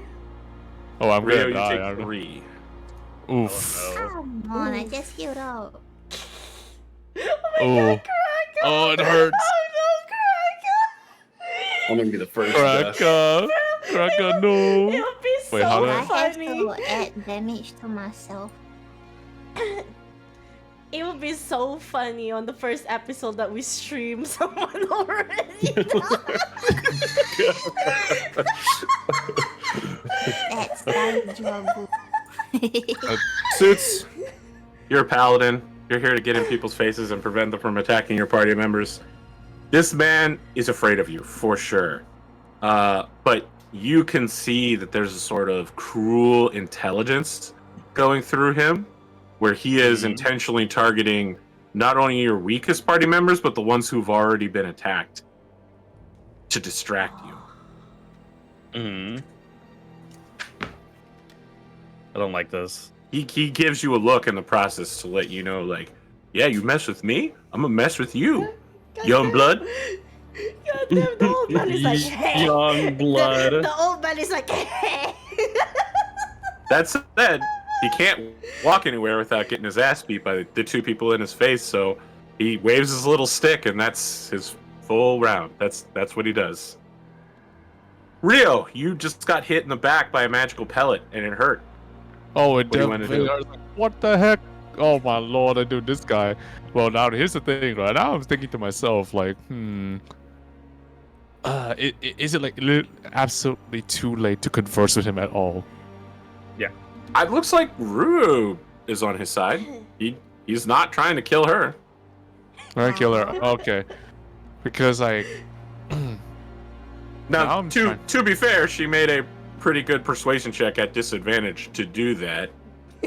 Oh, I'm Rio, gonna you die. I take don't know. 3. Oof. Come on, I just healed up. Oh. Oh, it hurts. I'm gonna be the first. to death. Kraka. Kraka, no. It would be Wait, so how do I have funny. to add damage to myself. It would be so funny on the first episode that we stream someone already. That's adorable. Suits, you're a paladin. You're here to get in people's faces and prevent them from attacking your party members. This man is afraid of you, for sure. But you can see that there's a sort of cruel intelligence going through him, where he is intentionally targeting not only your weakest party members, but the ones who've already been attacked to distract you. Mhm. I don't like this. He gives you a look in the process to let you know, like, yeah, you mess with me, I'm gonna mess with you, young blood. God damn, the old man is like, hey. Young blood. The old man is like, hey. That said, he can't walk anywhere without getting his ass beat by the 2 people in his face, so he waves his little stick, and that's his full round. That's what he does. Rio, you just got hit in the back by a magical pellet, and it hurt. Oh, it do you wanna definitely. do? I was like, what the heck? Oh my lord, I do this guy. Well, now here's the thing, right? Now I'm thinking to myself, like, is it like absolutely too late to converse with him at all? It looks like Ruru is on his side. He's not trying to kill her. Right, killer. Okay, because like, Now, I'm trying- to be fair, she made a pretty good persuasion check at disadvantage to do that.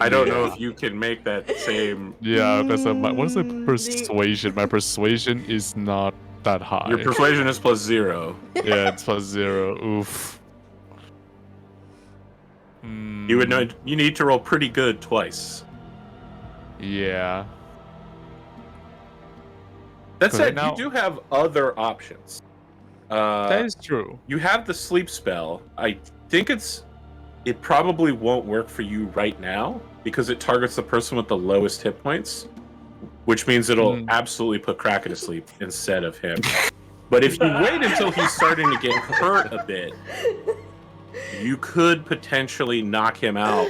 I don't know if you can make that same. yeah, because what's the Mm, persuasion? My persuasion is not that high. Your persuasion is +0. Yeah, it's +0. Oof. You would know. You need to roll pretty good twice. Yeah. That But said, now- you do have other options. That is true. You have the sleep spell. I think it probably won't work for you right now because it targets the person with the lowest hit points, which means it'll absolutely put Kraka to sleep instead of him. But if you wait until he's starting to get hurt a bit, you could potentially knock him out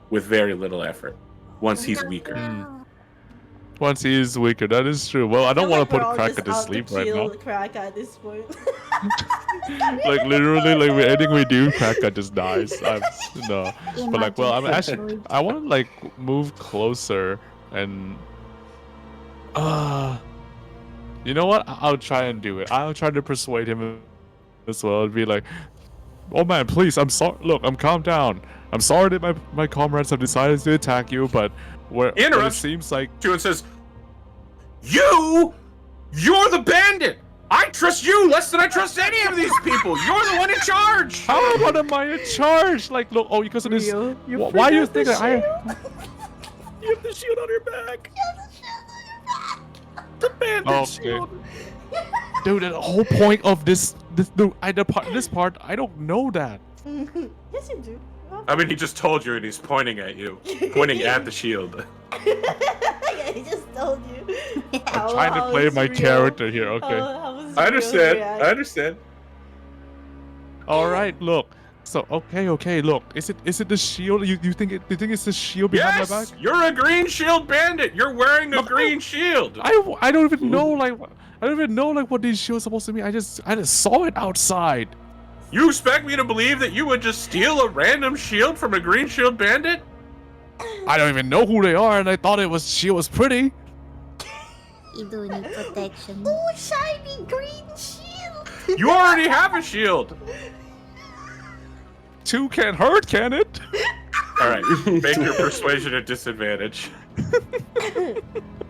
with very little effort once he's weaker. Once he is weaker, that is true. Well, I don't want to put Cracker to sleep right now. Cracker at this point. Like literally, like anything we do, Cracker just dies. No, but like, well, I'm actually, I want to like move closer and. You know what? I'll try and do it. I'll try to persuade him as well. And be like, "Oh man, please, I'm sorry. Look, I'm calm down. I'm sorry that my comrades have decided to attack you, but it seems like you and says, you're the bandit. I trust you less than I trust any of these people. You're the one in charge. What am I in charge? Like, look, oh, because of this. Why do you think that I? You have the shield on your back. The bandit shield. Dude, the whole point of this part, I don't know that. Yes, you do. I mean, he just told you and he's pointing at you. Pointing at the shield. Yeah, he just told you. I'm trying to play my character here, okay. I understand. Alright, look. So, okay, look. Is it the shield? You think it's the shield behind my back? Yes! You're a green shield bandit! You're wearing a green shield! I don't even know, what these shields are supposed to mean. I just saw it outside. You expect me to believe that you would just steal a random shield from a green shield bandit? I don't even know who they are, and I thought she was pretty. You do need protection. Oh, shiny green shield! You already have a shield! 2 can't hurt, can it? Alright, make your persuasion a disadvantage.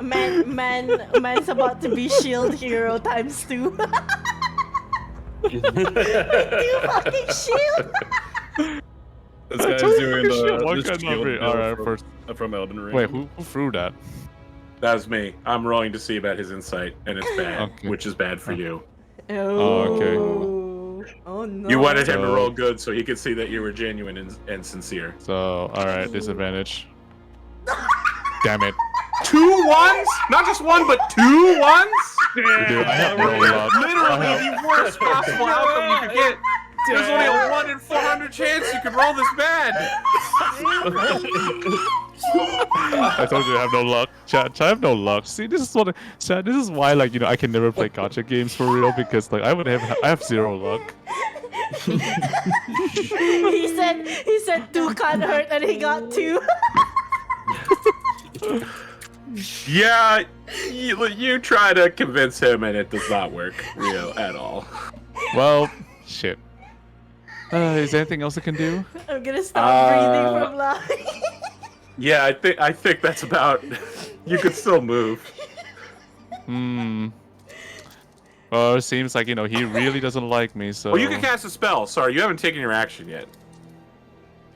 Man's about to be shield hero times 2. 2 fucking shield! This guy's doing the shield. Alright, first from Elden Ring. Wait, who threw that? That was me. I'm rolling to see about his insight, and it's bad, Okay. which is bad for you. Okay. Oh no. You wanted him to roll good so he could see that you were genuine and sincere. So, alright, disadvantage. Damn it. 2 ones? Not just 1, but 2 ones? Dude, I have no luck. Literally the worst possible outcome you could get. There's only a 1 in 400 chance you could roll this bad. I told you I have no luck. Chat, I have no luck. See, this is why, like, I can never play gacha games for real, because like I have 0 luck. he said 2 can't hurt and he got 2. Yeah, you try to convince him and it does not work, Rio, at all. Well, shit. Is there anything else I can do? I'm gonna stop breathing from laughing. Yeah, I think that's about. You could still move. Well, it seems like, he really doesn't like me, so... Well, you can cast a spell. Sorry, you haven't taken your action yet.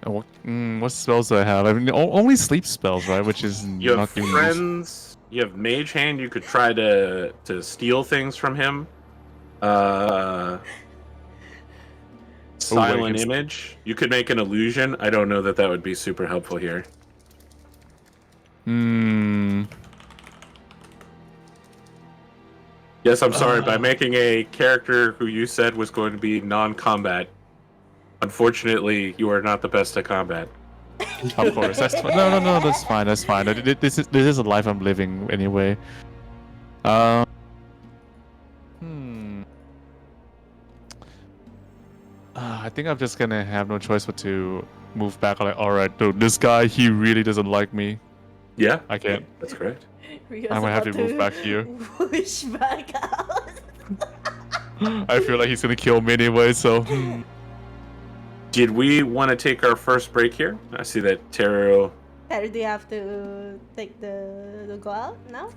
What spells do I have? I mean, only sleep spells, right? Which is You not have giving friends. You have Mage Hand. You could try to steal things from him. Silent Image. You could make an illusion. I don't know that would be super helpful here. Yes, I'm sorry. By making a character who you said was going to be non-combat, unfortunately, you are not the best at combat. Of course, that's fine. No, that's fine. That's fine. This is a life I'm living anyway. I think I'm just gonna have no choice but to move back. Like, all right, dude, this guy, he really doesn't like me. Yeah, I can't. That's correct. Rio's I'm gonna have to about move back here. Push back out. I feel like he's gonna kill me anyway, so. Did we want to take our first break here? I see that Taro. Taro, do you have to take the go out now?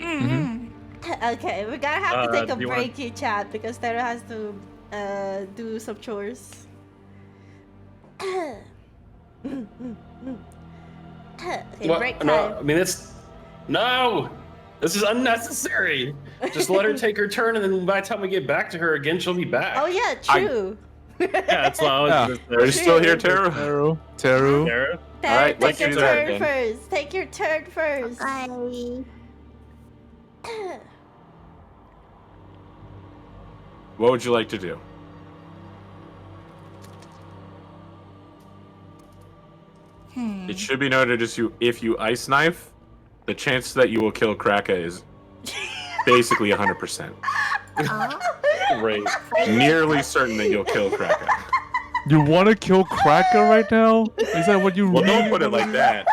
Okay, we're gonna have to take a break here, chat, because Taro has to do some chores. Okay, break time. No, I mean, no! This is unnecessary! Just let her take her turn, and then by the time we get back to her again, she'll be back. Oh yeah, true. Yeah, that's what I was gonna say. Are you still here, Taro? Taru. Tara? Alright, Take your let's do that turn then. first. Take your turn first. Bye. What would you like to do? It should be noted if you ice knife, the chance that you will kill Kraka is basically 100%. Oh, Great. Nearly certain that you'll kill Kraka. You want to kill Cracker right now? Is that what you Well, really don't put it like that.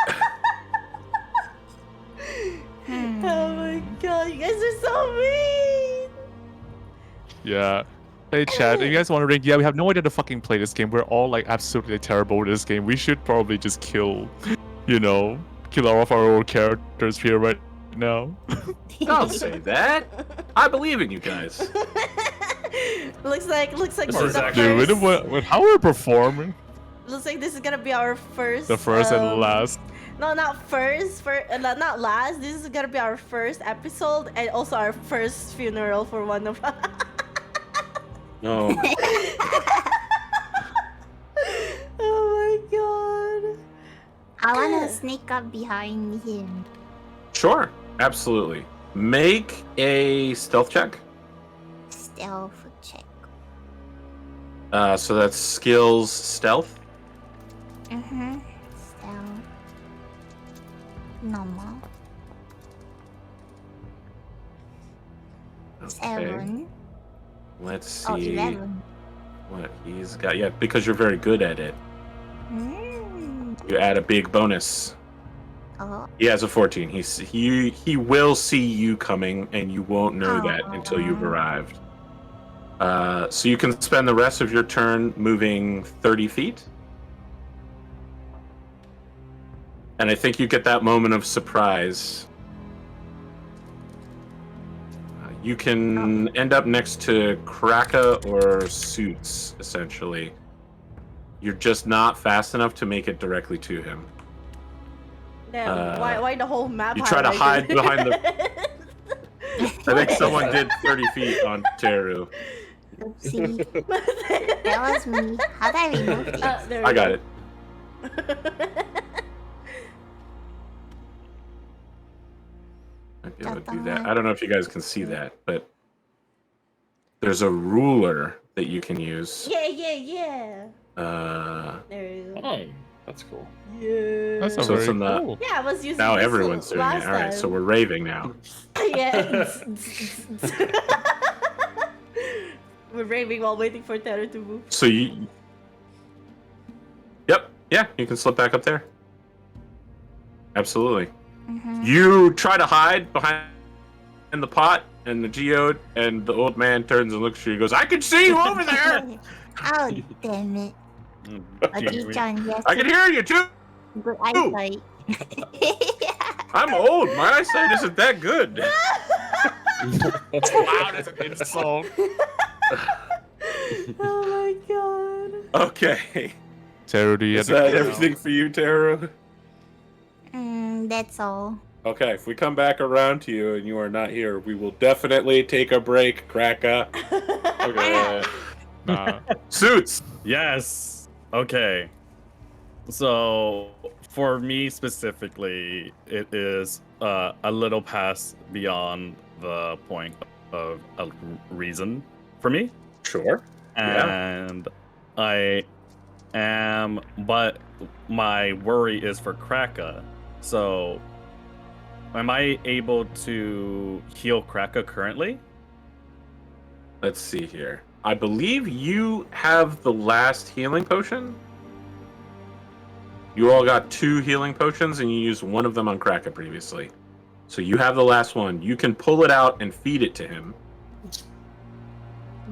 Oh my god, you guys are so mean! Yeah. Hey chat, if you guys wondering, yeah, we have no idea to fucking play this game. We're all like absolutely terrible with this game. We should probably just kill all of our old characters here right now. Don't say that. I believe in you guys. looks like This this is is the actually- first. How we're performing? Looks like this is gonna be our first. The first and last. No, not first. Not last. This is gonna be our first episode and also our first funeral for one of us. No. Oh my god. I wanna sneak up behind him. Sure, absolutely. Make a stealth check. Stealth check. So that's skills stealth. Mm-hmm. Stealth. Normal. Okay. 7. Let's see Oh, 11. what he's got. Yeah, because you're very good at it. Mm. You add a big bonus. Oh. He has a 14. He will see you coming, and you won't know that until you've Aw. arrived. So you can spend the rest of your turn moving 30 feet. And I think you get that moment of surprise. You can end up next to Kraka or Suits, essentially. You're just not fast enough to make it directly to him. Damn, why the whole map? You try to hide highlighted? behind the. I think someone did 30 feet on Teru. Oopsie. That was me. How did I remove it? There we I got go. it. Okay, I'll do that. I don't know if you guys can see that, but there's a ruler that you can use. Yeah. There you go. Oh, that's cool. Yeah. That's not So it's very in the- cool. Yeah, I was using Now this everyone's doing last it. All right, so time. we're raving now. Yeah. We're raving while waiting for Terra to move. So you. Yep. Yeah, you can slip back up there. Absolutely. Mm-hmm. You try to hide behind the pot and the geode, and the old man turns and looks at you and goes, "I can see you over there! Oh, damn it. Oji-chan, yes. I can hear you too! Good eyesight. I'm old. My eyesight isn't that good." Wow, that's an insult. Oh my god. Okay. Teru, do you Is have to that everything for you, Tara? That's all. Okay, if we come back around to you and you are not here, we will definitely take a break, Kraka. Okay. Nah. Suits! Yes. Okay. So for me specifically, it is a little past beyond the point of a reason for me, Sure. Yeah. and I am. But my worry is for Kraka. So, am I able to heal Kraka currently? Let's see here. I believe you have the last healing potion. You all got 2 healing potions, and you used one of them on Kraka previously. So you have the last one. You can pull it out and feed it to him.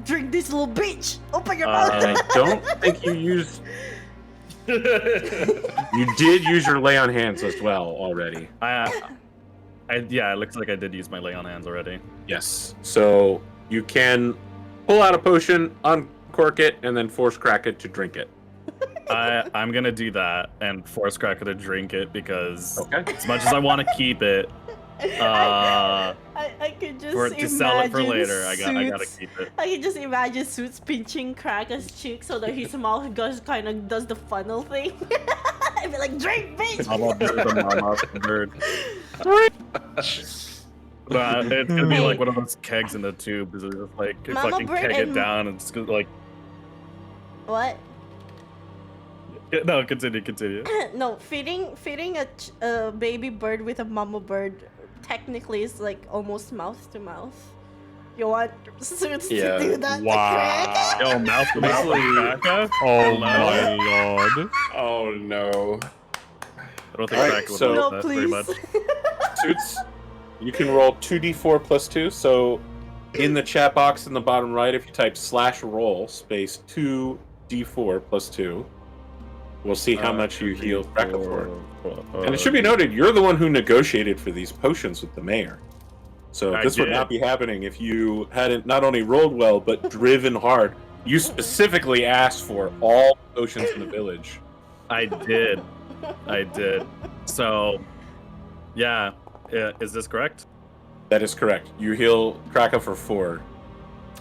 Drink this little bitch. Open your And I mouth. don't think you used. You did use your lay on hands as well already. Yeah, it looks like I did use my lay on hands already. Yes. So you can pull out a potion, uncork it, and then force Kraka to drink it. I'm gonna do that and force Kraka to drink it because Okay. as much as I want to keep it, I could just to sell it for imagine later, I gotta Suits- keep it. I can just imagine Suits pinching Kraka's cheek so that his mouth kind of does the funnel thing. I'd be like, drink, bitch! I'm a bird, the mama bird. But it's gonna be like one of those kegs in the tube. Is it just like Mama fucking bird keg and- it down and it's gonna, like What? No, continue. No, feeding a baby bird with a mama bird technically is like almost mouth to mouth. You want Suits Yeah. to do that to Wow. Yo, mouth to mouth. Basically- Oh my lord. Oh no. I don't think Alright, Crack would so- know No, that very much. please. Suits, you can roll 2d4 plus 2. So in the chat box in the bottom right, if you type /roll space 2d4 plus 2, we'll see how much you heal Kraka for. And it should be noted, you're the one who negotiated for these potions with the mayor. So I this would did. not be happening if you hadn't not only rolled well, but driven hard. You specifically asked for all potions in the village. I did. So, yeah. Is this correct? That is correct. You heal Kraka for 4.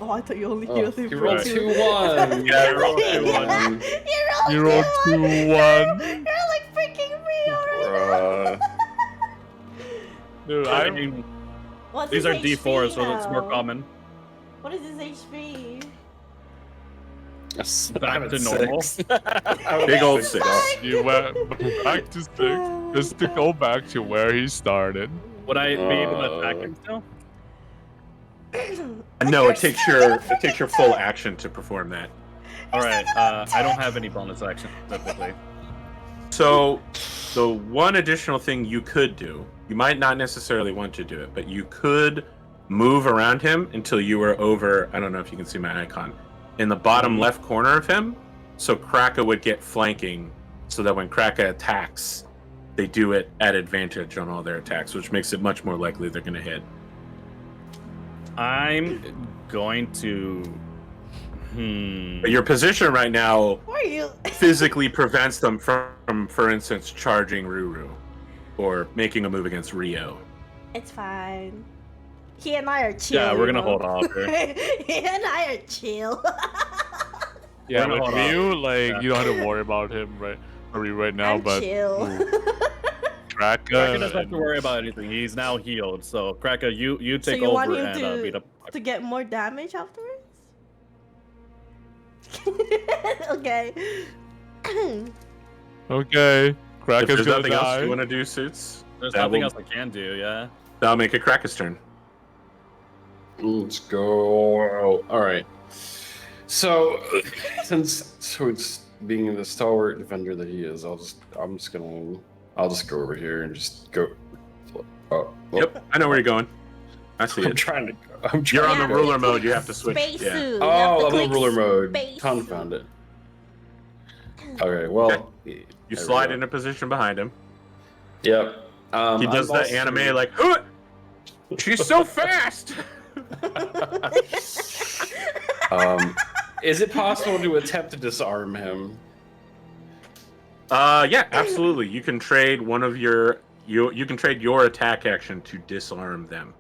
Oh, I thought you only Oh, healed him you for rolled 2. 2-1. Yeah, I rolled 2-1. You rolled 2-1. You're like freaking Rio right now. Dude, I I'm mean, What's these his are HP D4s, so it's more now? common. What is his HP? Back to normal. Big old 6. you went back to 6. Just to go back to where he started. Would I be able to attack him still? No, it takes your full action to perform that. Alright, I don't have any bonus action typically. So, the one additional thing you could do, you might not necessarily want to do it, but you could move around him until you were over, I don't know if you can see my icon, in the bottom left corner of him, so Kraka would get flanking, so that when Kraka attacks, they do it at advantage on all their attacks, which makes it much more likely they're going to hit. I'm going to... But your position right now Who are you? physically prevents them from, for instance, charging Ruru or making a move against Rio. It's fine. He and I are chill. Yeah, we're gonna you know? hold off here. He and I are chill. Yeah, Hold with on. Ryu, like, Yeah. you don't have to worry about him right now, I'm but chill. Kraka Kraka doesn't have to worry about anything. He's now healed. So, Kraka, you So take you want over him and beat up. to get more damage afterwards? Okay. okay, If Kraka's there's gonna nothing else die. you want to do, Suits, There's that nothing will- else I can do, yeah. that'll make it Kraka's turn. Let's go. All right. So, since Sweet's being the stalwart defender that he is, I'll just go over here and just go. Oh, Yep, I know where you're going. I see I'm it. trying to. You're on Yeah, the ruler click mode. You have to switch. Space Yeah. suit. You have to Oh, I'm in click ruler mode. space Confound suit. it. Okay, well, You there slide we go. into position behind him. Yep. He does I'm the also- anime like, "Huh! She's so fast. Is it possible to attempt to disarm him? Yeah, absolutely. You can trade one of your you can trade your attack action to disarm them.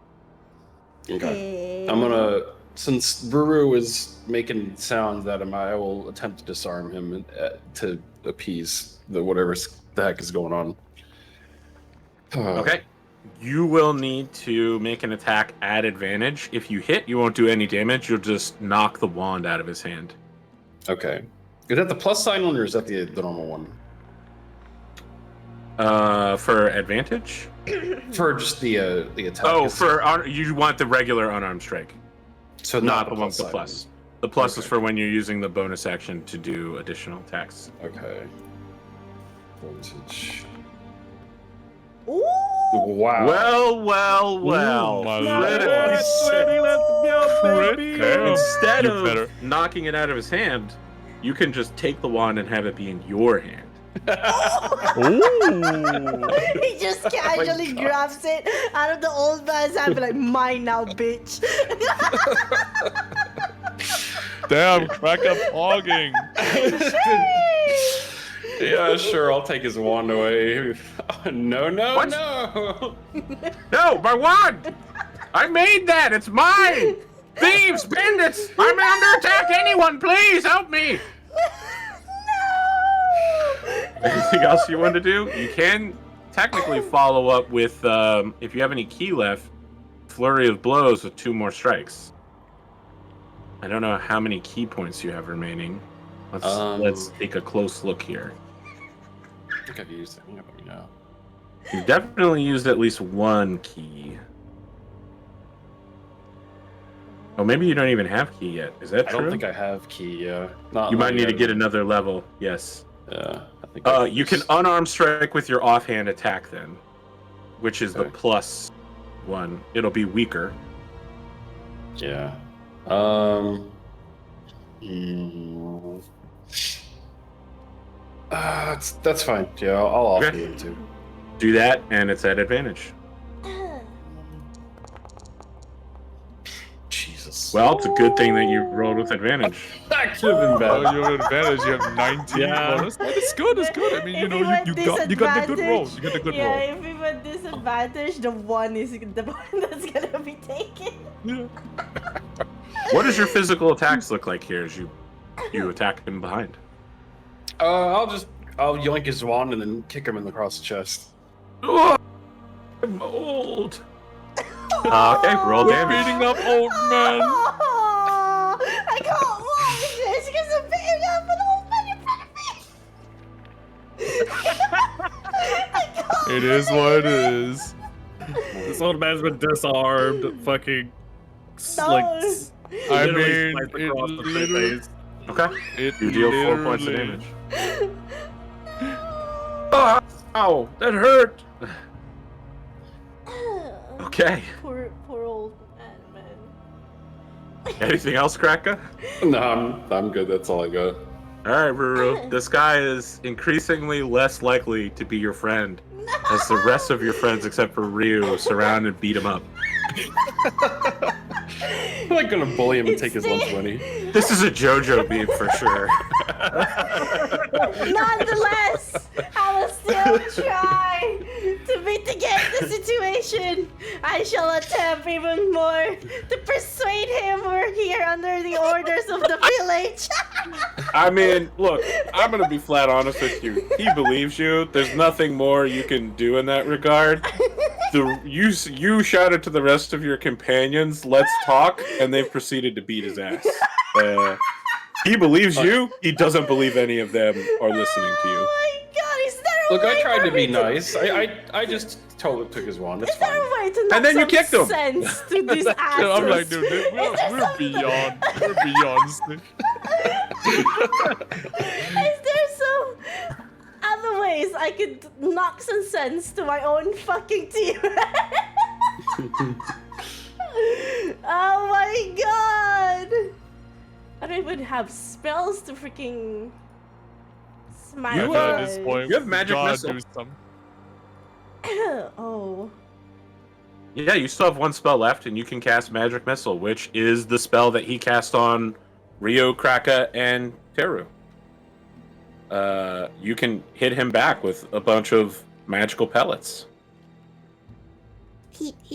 Okay. I'm gonna, since Ruru is making sounds at him, I will attempt to disarm him to appease the whatever the heck is going on. Okay. You will need to make an attack at advantage. If you hit, you won't do any damage. You'll just knock the wand out of his hand. Okay. Is that the plus sign one or is that the normal one? For advantage? For just the attack. Oh, is- you want the regular unarmed strike, so not the one with the sign plus. The plus is Okay. for when you're using the bonus action to do additional attacks. one. Okay. Voltage. Ooh. Wow. Well. my Critical. lord. Let's go, baby. Critical. Instead You of better- knocking it out of his hand, you can just take the wand and have it be in your hand. Ooh. He just casually God. grabs it out of the old man's hand, be like, mine now, bitch. Damn, Kraka hogging. Yeah, sure. I'll take his wand away. No. What? No. No, my wand! I made that! It's mine! Thieves, bandits! I'm under attack! Anyone, please help me! Anything else you want to do? You can technically follow up with, if you have any key left, Flurry of Blows with 2 more strikes. I don't know how many key points you have remaining. Let's take a close look here. think I've used any of them, yeah. You've definitely used at least one key. Oh, maybe you don't even have key yet. Is that I true? don't think I have key, yeah. You might need to get another level. Yes. Yeah, I think You can unarmed strike with your offhand attack then, which is the Okay. +1. It'll be weaker. Yeah. That's fine. Yeah, I'll offer Okay. it too. Do that, and it's at advantage. Jesus. Well, it's a good thing that you rolled with advantage. That could have been Oh, bad. you have advantage. You have 19 Yeah. bonus. That is good. It's good. I mean, you If know, we went you got the good roll. disadvantage- You got the good yeah, roll. if we went disadvantage, the one is the one that's gonna be taken. Yeah. What does your physical attacks look like here as you attack him behind? I'll yoink his wand and then kick him across the chest. Oh, I'm old. Okay, roll We're damage. beating up old man. Oh, I can't watch this because I'm beating up an old man in front of me. I can't. It is what it is. This old man's been disarmed. Fucking. No. I literally mean, sliced it across the literally- face. Okay. It You deal 4 points of literally- damage. Oh, ow, that hurt. Okay. Poor old man. Anything else, Kraka? No, I'm good. That's all I got. All right, Ruru. This guy is increasingly less likely to be your friend, as the rest of your friends, except for Ryu, surround and beat him up. I'm like gonna bully him and take his lunch money. This is a JoJo meme for sure. Nonetheless, I will still try to mitigate the situation. I shall attempt even more to persuade him we're here under the orders of the village. I mean, look, I'm gonna be flat honest with you. He believes you. There's nothing more you can do in that regard. You shouted to the rest of your companions, "Let's talk," and they've proceeded to beat his ass. He believes you. He doesn't believe any of them are listening to you. Oh my god, is there a Look, way I tried for to be me nice. I just took his wand. It's Is there fine. a way to knock And then you some kicked him. sense to this ass? Yeah, I'm like, dude, we're beyond. We're beyond. Is there some other ways I could knock some sense to my own fucking team? Oh my god! I don't even have spells to freaking smite You guys. at this point, You have magic gotta missile. do something. Oh. Yeah, you still have one spell left, and you can cast Magic Missile, which is the spell that he cast on Ryo, Kraka, and Teru. You can hit him back with a bunch of magical pellets.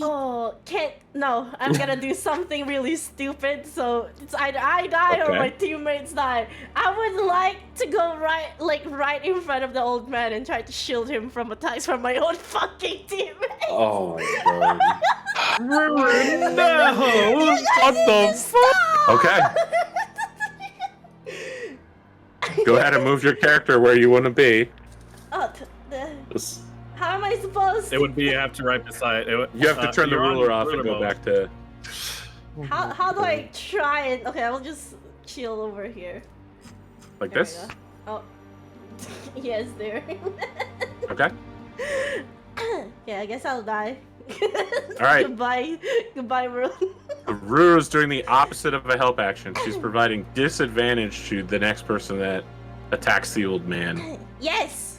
Oh, can't. No, I'm gonna do something really stupid, so it's either I die or Okay. my teammates die. I would like to go right in front of the old man and try to shield him from attacks from my own fucking teammates. Oh my god. No! What the fuck? Okay. Go ahead and move your character where you want to be. Oh, This- how am I supposed It to? would be you have to right beside. It would, You have to turn the you're on ruler the off and ruler go mode. back to... How do I try it? Okay, I will just chill over here. Like There we this? go. Oh. Yes, there. Okay. Yeah, I guess I'll die. Alright. Goodbye, Rune. Ruru is doing the opposite of a help action. She's providing disadvantage to the next person that attacks the old man. Yes.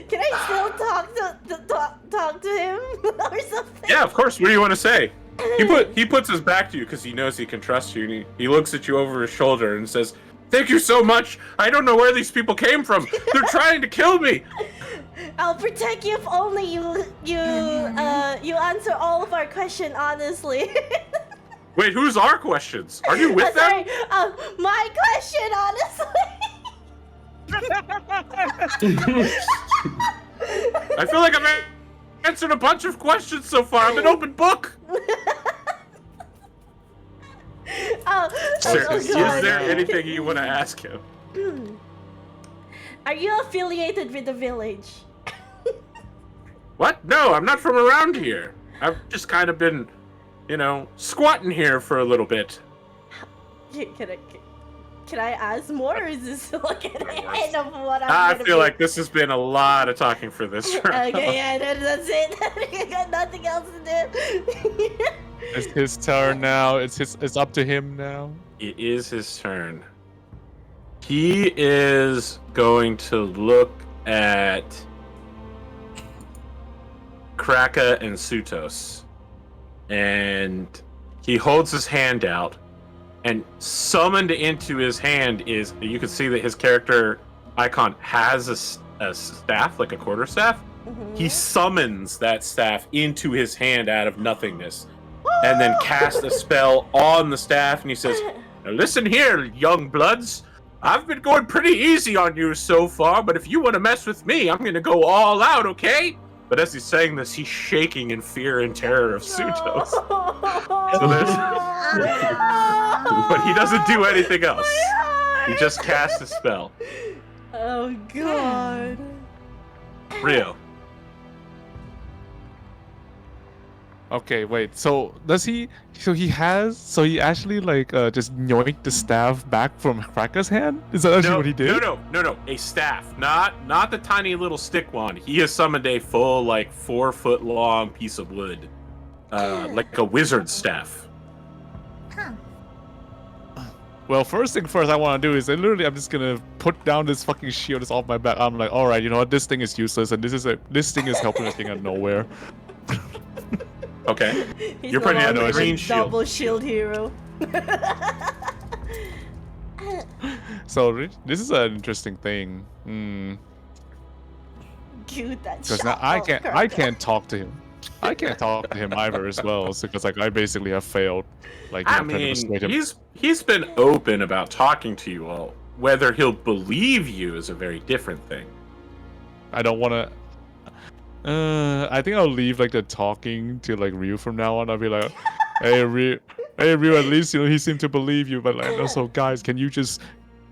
Can I still talk to him or something? Yeah, of course. What do you want to say? He puts his back to you because he knows he can trust you, and he looks at you over his shoulder and says, "Thank you so much. I don't know where these people came from. They're trying to kill me." I'll protect you if only you answer all of our questions honestly. Wait, who's our questions? Are you with them? Sorry, my question honestly. I feel like I've answered a bunch of questions so far. I'm an open book. Oh, Sir, oh is God. there anything you want to ask him? Are you affiliated with the village? What? No, I'm not from around here. I've just kind of been, squatting here for a little bit. Can I ask more, or is this like an end of what I'm I gonna feel be? like this has been a lot of talking for this round. Okay, yeah, that's it. I got nothing else to do. It's his turn now. It's up to him now. It is his turn. He is going to look at Kraka and Sutos. And he holds his hand out. And summoned into his hand is, you can see that his character icon has a staff, like a quarterstaff. He summons that staff into his hand out of nothingness. And then casts a spell on the staff, and he says, "Now listen here, young bloods. I've been going pretty easy on you so far, but if you want to mess with me, I'm going to go all out, okay?" But as he's saying this, he's shaking in fear and terror of Sutos. So but he doesn't do anything else. He just casts a spell. Oh god. Rio. Okay, wait. So does he? So he actually like just yoinked the staff back from Kraka's hand? Is that actually what he did? No. A staff, not the tiny little stick one. He has summoned a full, like 4 foot long piece of wood, like a wizard staff. Huh. Well, first thing first, I want to do is I'm just gonna put down this fucking shield that's off my back. I'm like, all right, you know what? This thing is useless, and this thing is helping us get out of nowhere. Okay. He's You're putting no out a longer green the shield. double shield hero. So this is an interesting thing. Cute that Because shot. now I can't talk to him. I can't talk to him either as well, because like I basically have failed. Like I trying to mean, persuade him. he's been open about talking to you all. Whether he'll believe you is a very different thing. I don't want to. I think I'll leave like the talking to like Ryu from now on. I'll be like, hey Ryu, at least he seemed to believe you, but like also guys, can you just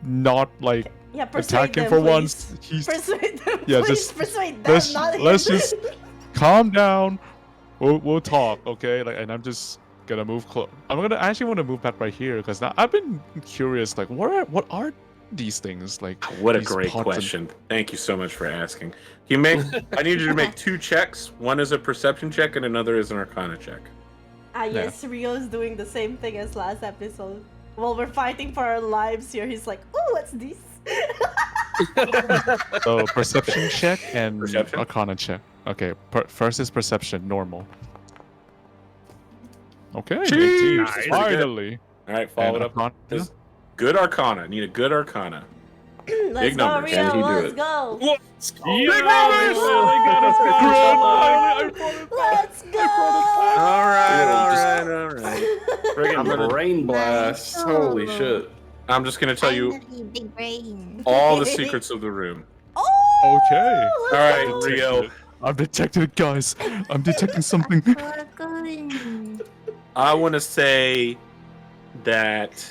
not like persuade attack him them, for please. once? Persuade them, Yeah, please. just- Persuade them, not let's him. just calm down. We'll talk, okay? Like, and I'm just gonna move close. I actually want to move back right here because now I've been curious. Like, what are these things? Like, What a these great pots and- question. Thank you so much for asking. I need you to make 2 checks. One is a perception check and another is an arcana check. Yes, Rio's doing the same thing as last episode. While we're fighting for our lives here, he's like, "Ooh, what's this?" So perception check and Perception? arcana check. Okay, first is perception, normal. Okay, 18. Nice. Finally. All right, follow And it up. arcana? This good arcana. Need a good arcana. Let's Big go, numbers. Rio. Can he do Let's it? go. Let's go. Let's go. All Yeah, right. Friggin' brain blast. Nice. Holy shit. I'm just gonna tell you Finally, big brain. all the secrets of the room. Oh, Okay. let's All right, go. Rio. I'm detecting it, guys. I'm detecting something. Gorgon. I want to say that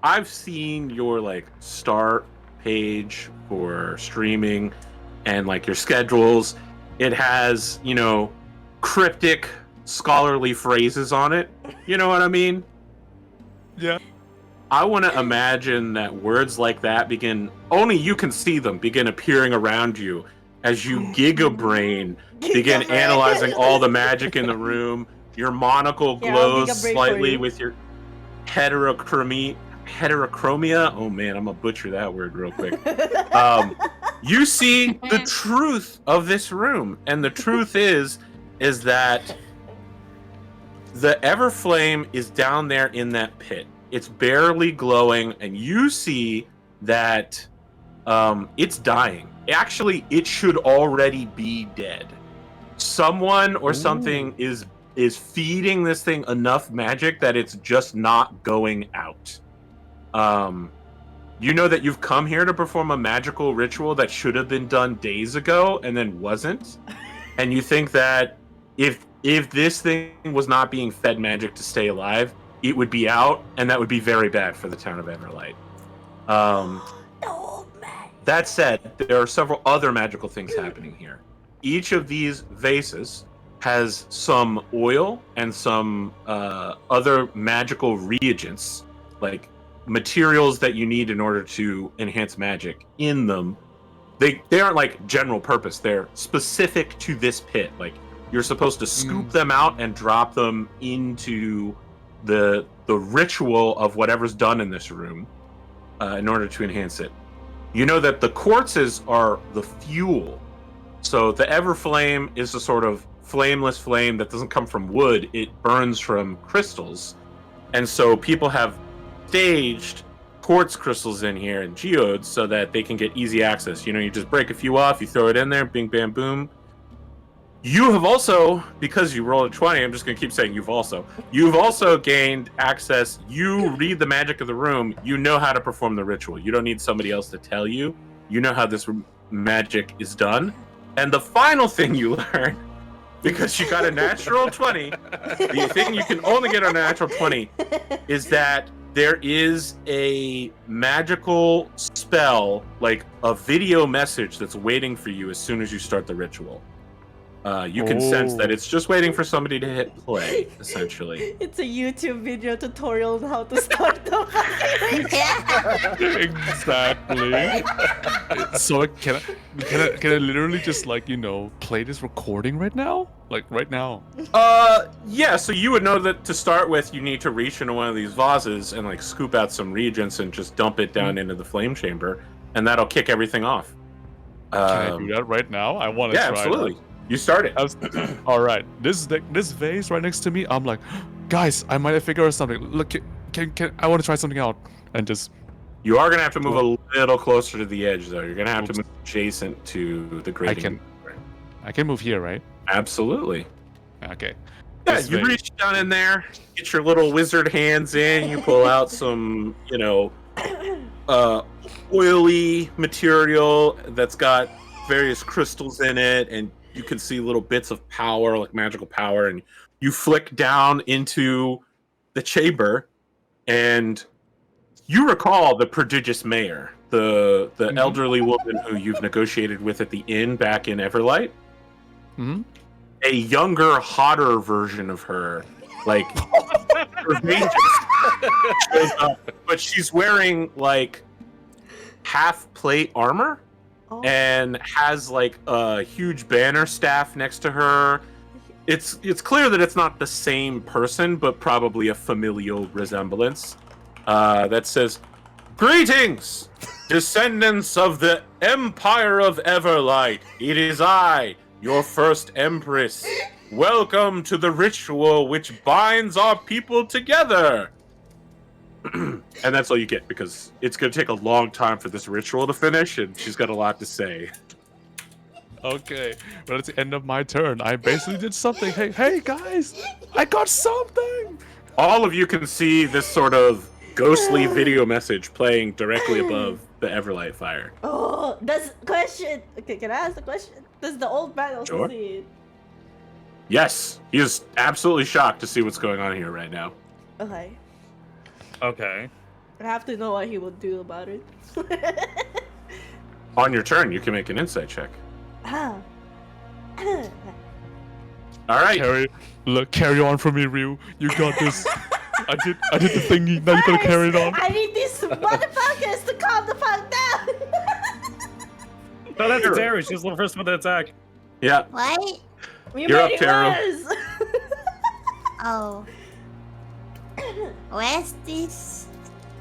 I've seen your like start page for streaming and like your schedules. It has, cryptic scholarly phrases on it. You know what I mean? Yeah. I want to imagine that words like that only you can see them, begin appearing around you as you giga-brain begin Giga-brain. analyzing all the magic in the room. Your monocle Here, I'll glows giga-brain for slightly you. with your heterochromia. Oh man, I'm gonna butcher that word real quick. You see the truth of this room, and the truth is that the Everflame is down there in that pit. It's barely glowing, and you see that it's dying. Actually, it should already be dead. Someone or something is feeding this thing enough magic that it's just not going out. You know that you've come here to perform a magical ritual that should have been done days ago and then wasn't. And you think that if this thing was not being fed magic to stay alive, it would be out, and that would be very bad for the town of Everlight. The old man. That said, there are several other magical things happening here. Each of these vases has some oil and some other magical reagents, like materials that you need in order to enhance magic in them. They aren't like general purpose. They're specific to this pit. Like you're supposed to scoop them out and drop them into the ritual of whatever's done in this room in order to enhance it. You know that the quartzes are the fuel. So the Everflame is a sort of flameless flame that doesn't come from wood. It burns from crystals. And so people have staged quartz crystals in here and geodes so that they can get easy access. You know, you just break a few off, you throw it in there, bing, bam, boom. You have also, because you rolled a 20, I'm just going to keep saying you've also gained access. You read the magic of the room. You know how to perform the ritual. You don't need somebody else to tell you. You know how this magic is done. And the final thing you learn, because you got a natural 20, the thing you can only get on a natural 20 is that there is a magical spell, like a video message that's waiting for you as soon as you start the ritual. You can sense that it's just waiting for somebody to hit play, essentially. It's a YouTube video tutorial on how to start the Exactly. So can I literally just like, you know, play this recording right now? Like right now? Yeah, so you would know that to start with, you need to reach into one of these vases and like scoop out some reagents and just dump it down into the flame chamber, and that'll kick everything off. Can I do that right now? I want to try. Yeah, absolutely. You start it. All right. This vase right next to me. I'm like, guys, I might have figured out something. Look, can I want to try something out and just. You are gonna have to move a little closer to the edge, though. You're gonna have to move adjacent to the grating. I can move here, right? Absolutely. Okay. Yeah, This you vase. reach down in there, get your little wizard hands in. You pull out some, you know, oily material that's got various crystals in it, and you can see little bits of power, like magical power, and you flick down into the chamber, and you recall the prodigious mayor, the elderly woman who you've negotiated with at the inn back in Everlight. Mm-hmm. A younger, hotter version of her, like courageous, shows up, but she's wearing like half plate armor. And has like a huge banner staff next to her. It's clear that it's not the same person, but probably a familial resemblance. That says, "Greetings, descendants of the Empire of Everlight. It is I, your first Empress. Welcome to the ritual which binds our people together." And that's all you get, because it's going to take a long time for this ritual to finish, and she's got a lot to say. Okay, but it's the end of my turn. I basically did something. Hey guys, I got something. All of you can see this sort of ghostly video message playing directly above the Everlight fire. Oh, question. Okay, can I ask the question? Does the old man also Sure. see it? Yes, he is absolutely shocked to see what's going on here right now. Okay. Okay. I have to know what he would do about it. On your turn, you can make an insight check. Ah. All right. Carry on for me, Ryu. You got this. I did the thingy. Now you gotta carry it on. I need these motherfuckers to calm the fuck down. No, that's Terry. She's the first one to attack. Yeah. What? You're up, Taro. Oh. Where's this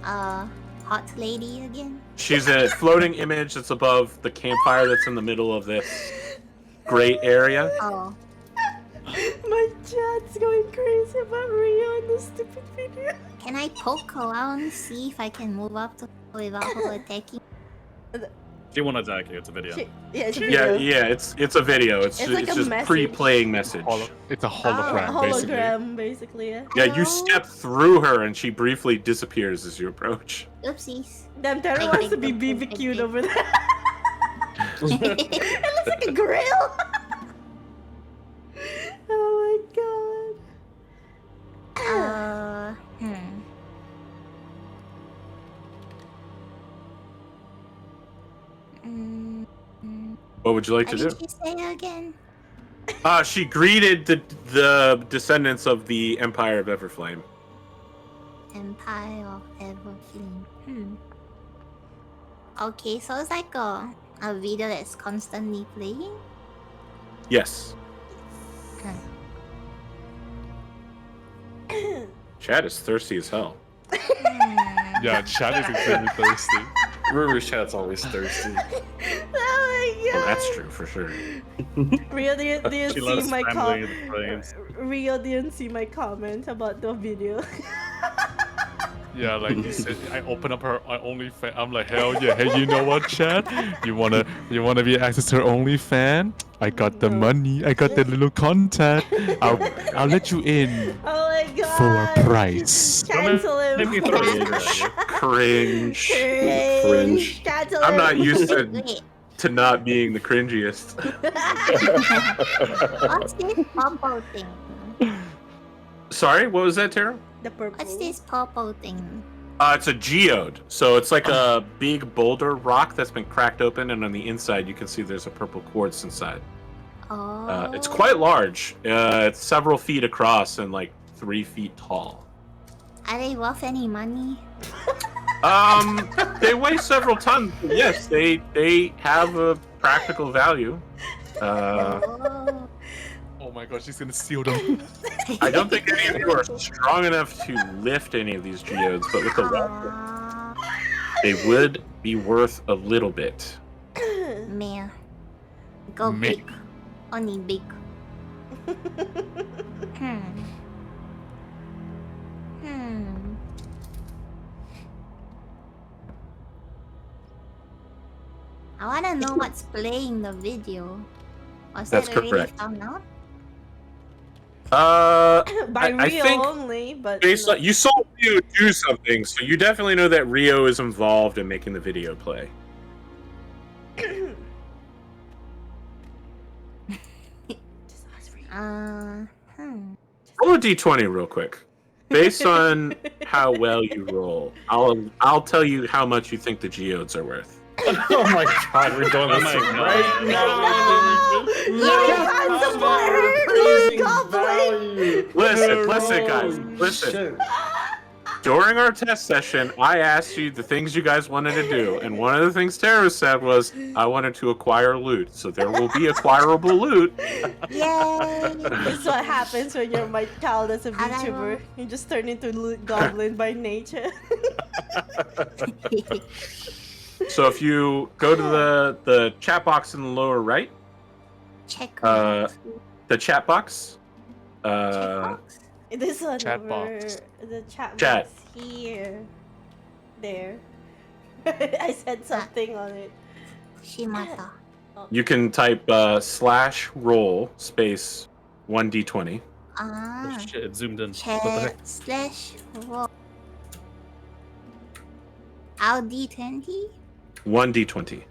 hot lady again? She's a floating image that's above the campfire that's in the middle of this great area. Oh. My chat's going crazy about Rio in this stupid video. Can I poke around, see if I can move up to without her attacking? She won't attack you. It's a video. Yeah, it's a Yeah, video. yeah, it's a video. It's like a just message. pre-playing message. It's a hologram, Hologram, basically. Yeah. Yeah, you step through her and she briefly disappears as you approach. Oopsies. Damn, Tara wants to be BBQ'd over there. It looks like a grill. Oh my god. What would you like What to did do? she say again? She greeted the descendants of the Empire of Everflame. Empire of Everflame. Okay, so it's like a video that's constantly playing. Yes. Chad is thirsty as hell. Yeah, Chad is extremely thirsty. River's chat's always thirsty. Oh my Well, god. that's true for sure. Rio didn't She see let us my scrambling in the flames. Rio didn't see my comment about the video. Yeah, like you said, I open up her OnlyFans. I'm like, hell yeah! Hey, you know what, Chad? You wanna be access to her OnlyFans? I got the money. I got the little contact. I'll let you in Oh my god. for a price. Cancel him. Maybe throw a secret at you. Cringe. Cringe. Cancel I'm him. not used Wait, to not being the cringiest. what's this purple thing? Sorry, what was that, Tara? The purple. What's this purple thing? It's a geode. So it's like a big boulder rock that's been cracked open, and on the inside you can see there's a purple quartz inside. Oh. It's quite large. It's several feet across and like 3 feet tall. Are they worth any money? They weigh several tons. Yes, they have a practical value. Oh. Oh my god, she's gonna steal them. I don't think any of you are strong enough to lift any of these geodes, but with the water, Aw, they would be worth a little bit. meh. Go Meh. big. Only big. I wanna know what's playing the video. Was That's that already correct. found out? By I Rio think only, but based on, you saw Rio do something, so you definitely know that Rio is involved in making the video play. Just ask Rio. Roll a d20 real quick. Based on how well you roll, I'll tell you how much you think the geodes are worth. Oh my god, we're doing this my right God. now. No! You support her, little goblin! Listen, guys, listen. During our test session, I asked you the things you guys wanted to do, and one of the things Tara said was, I wanted to acquire loot, so there will be acquirable loot. Yay! This is what happens when you're my child as a How'd I roll? VTuber. You just turn into loot goblin by nature. So if you go to the chat box in the lower right, Check. the chat box, This one Chat over box. the chat Chat. box here. There. I said something on it. Shimata. you can type /roll space 1d20. Ah. Oh, shit, it zoomed in. What the Chat heck? slash roll. Our D20? 1d20.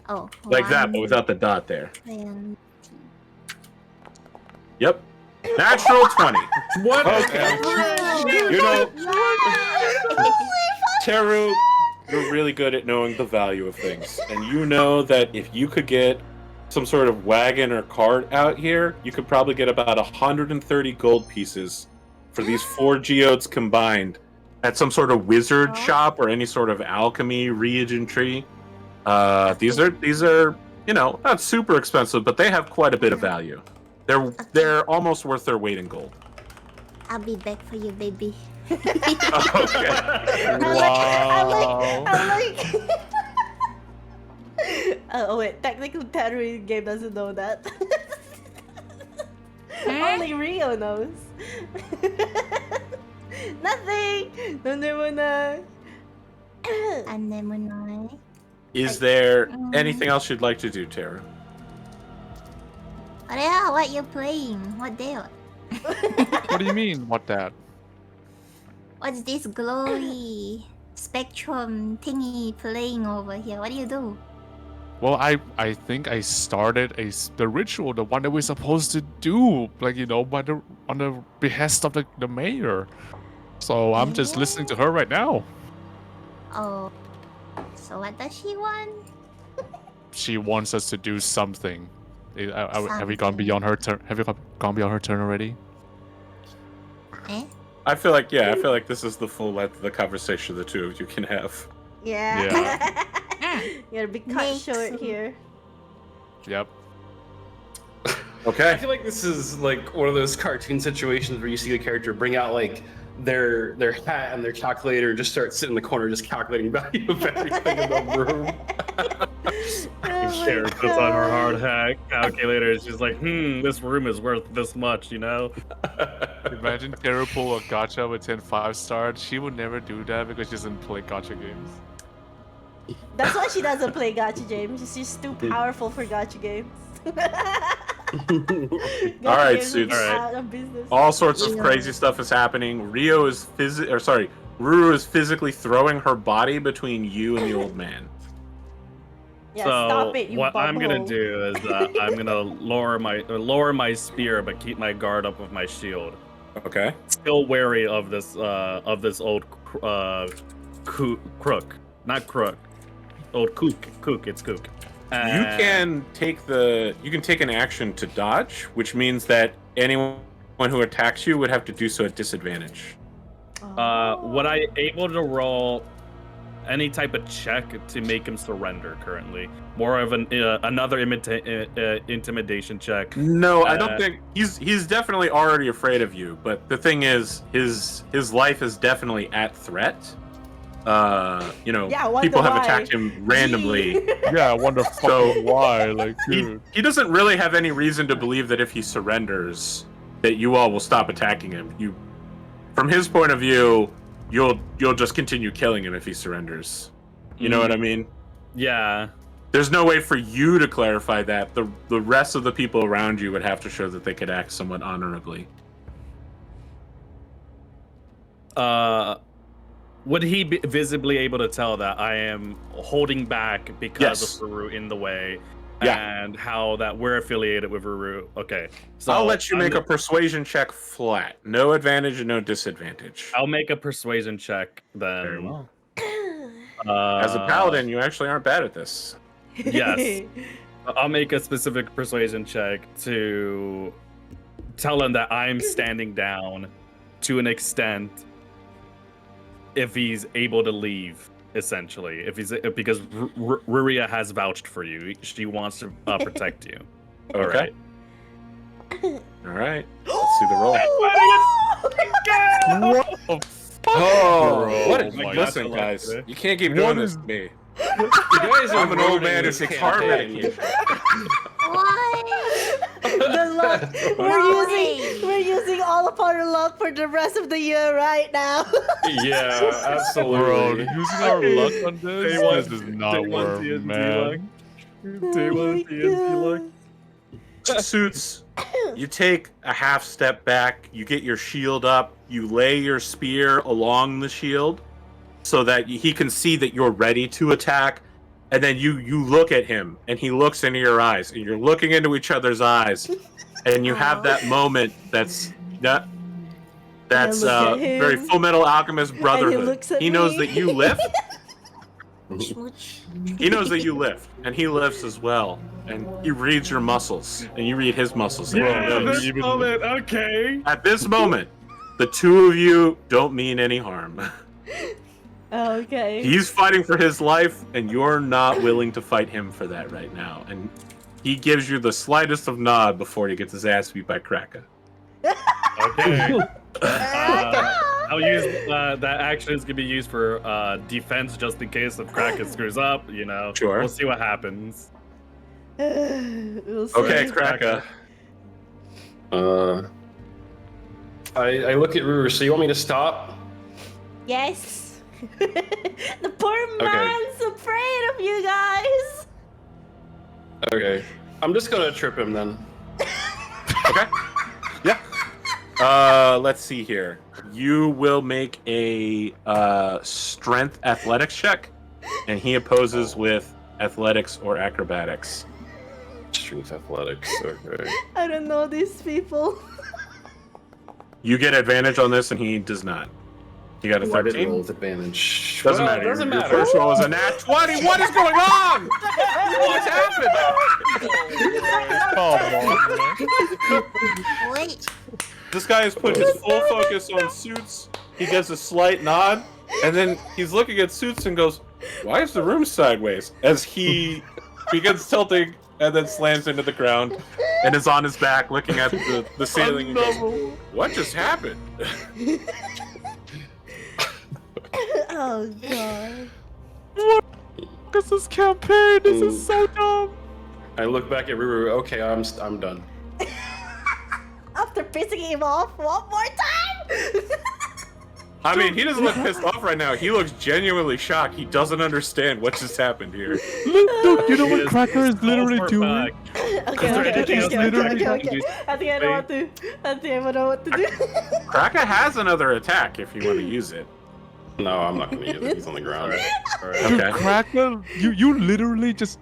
Oh. Like that, but without the dot there. 1. Yep. Natural 20. What? Okay. You know, Teru, you're really good at knowing the value of things. And you know that if you could get some sort of wagon or cart out here, you could probably get about 130 gold pieces for these 4 geodes combined at some sort of wizard shop or any sort of alchemy reagent tree. These are, you know, not super expensive, but they have quite a bit of value. They're almost worth their weight in gold. I'll be back for you, baby. Okay. I like oh wait, technically Terry game doesn't know that. Only Rio knows. Nothing! Anemone. Anemone. Is there anything else you'd like to do, Tara? Alvrea, what you playing? What deal? What do you mean? What that? What's this glowy spectrum thingy playing over here? What do you do? Well, I think I started the ritual, the one that we're supposed to do, like, you know, on the behest of the mayor. So I'm just listening to her right now. Oh. So what does she want? she wants us to do something. Have we gone beyond her turn? Have we gone beyond her turn already? Eh? I feel like this is the full length of the conversation the two of you can have. Yeah. You gotta be cut Makes short sense. here. Yep. I Okay. feel like this is like one of those cartoon situations where you see the character bring out like their hat and their calculator and just start sitting in the corner just calculating value of everything in the room. Kara puts on her hard hat calculator. She's like, this room is worth this much, you know? Imagine Kara pull a gacha with 10 5-star. She would never do that because she doesn't play gacha games. That's why she doesn't play gacha games. She's too powerful for gacha games. Gacha All right, games Suits. will be All right. out of business. All sorts of crazy stuff is happening. Ruru is physically throwing her body between you and the old man. Yeah, So stop it, you what I'm gonna bumhole. do is I'm gonna lower my spear, but keep my guard up with my shield. Okay. Still wary of this old crook, not crook, old kook. It's kook. You can take an action to dodge, which means that anyone who attacks you would have to do so at disadvantage. Would I able to roll any type of check to make him surrender currently? More of another intimidation check. No, I don't think he's definitely already afraid of you. But the thing is, his life is definitely at threat. Yeah, I wonder people have why. attacked him randomly. Yeah, I wonder fucking why. Like, dude. He doesn't really have any reason to believe that if he surrenders, that you all will stop attacking him. From his point of view, you'll just continue killing him if he surrenders. You know what I mean? Yeah. There's no way for you to clarify that. The rest of the people around you would have to show that they could act somewhat honorably. Would he be visibly able to tell that I am holding back because of Ruru in the way, and how that we're affiliated with Ruru? Okay, so I'll let you make a persuasion check flat. No advantage and no disadvantage. I'll make a persuasion check then. Very well. As a paladin, you actually aren't bad at this. Yes. I'll make a specific persuasion check to tell him that I'm standing down to an extent if he's able to leave, essentially. If he's because Ruria has vouched for you. She wants to protect you. Okay. All right. Let's see the roll. Oh, what? my Listen, God. guys, you can't keep doing this to me. You guys are I'm an old ruining man this who takes campaign. heart medication. What? The luck. We're using all of our luck for the rest of the year right now. Yeah, Bro, absolutely. using our luck on this? Day one- This does not day one work, TNT man. Day one TNT luck. Suits, you take a half step back, you get your shield up, you lay your spear along the shield so that he can see that you're ready to attack, and then you look at him and he looks into your eyes and you're looking into each other's eyes and you have that moment that's look at him, very Full Metal Alchemist Brotherhood. looks at He knows me. that you lift. Smooch. He knows that you lift, and he lifts as well. And he reads your muscles, and you read his muscles. and he Yeah, knows. this moment, okay. At this moment, the two of you don't mean any harm. Okay. He's fighting for his life, and you're not willing to fight him for that right now. And he gives you the slightest of nod before he gets his ass beat by Kraka. Okay. I'll use that action is gonna be used for defense just in case if Kraken screws up. You know. Sure. We'll see what happens. We'll see. Okay, Kraka. I look at Ruru. So you want me to stop? Yes. The poor man's afraid of you guys. Okay. I'm just gonna trip him then. Okay. Yeah. Let's see here. You will make a strength athletics check, and he opposes with athletics or acrobatics. Strength athletics. Okay. I don't know these people. You get advantage on this, and he does not. You got a Why did it 13? roll with advantage? Doesn't Well, matter. Doesn't Your matter. first roll is a nat 20. What is going on? What's happened? Wait. This guy has put his full focus on Suits. He gives a slight nod, and then he's looking at Suits and goes, "Why is the room sideways?" As he begins tilting and then slams into the ground and is on his back looking at the ceiling and goes, "What just happened?" Oh god. What is this campaign? This is so dumb. I look back at Ruru. Okay, I'm done. After pissing him off one more time. I mean, he doesn't look pissed off right now. He looks genuinely shocked. He doesn't understand what just happened here. Dude, you know what Cracker is literally doing? Okay. I think I know what to. I think I know what to do. Kraka has another attack if you want to use it. No, I'm not gonna use it. He's on the ground. Dude, Okay. Cracker, you literally just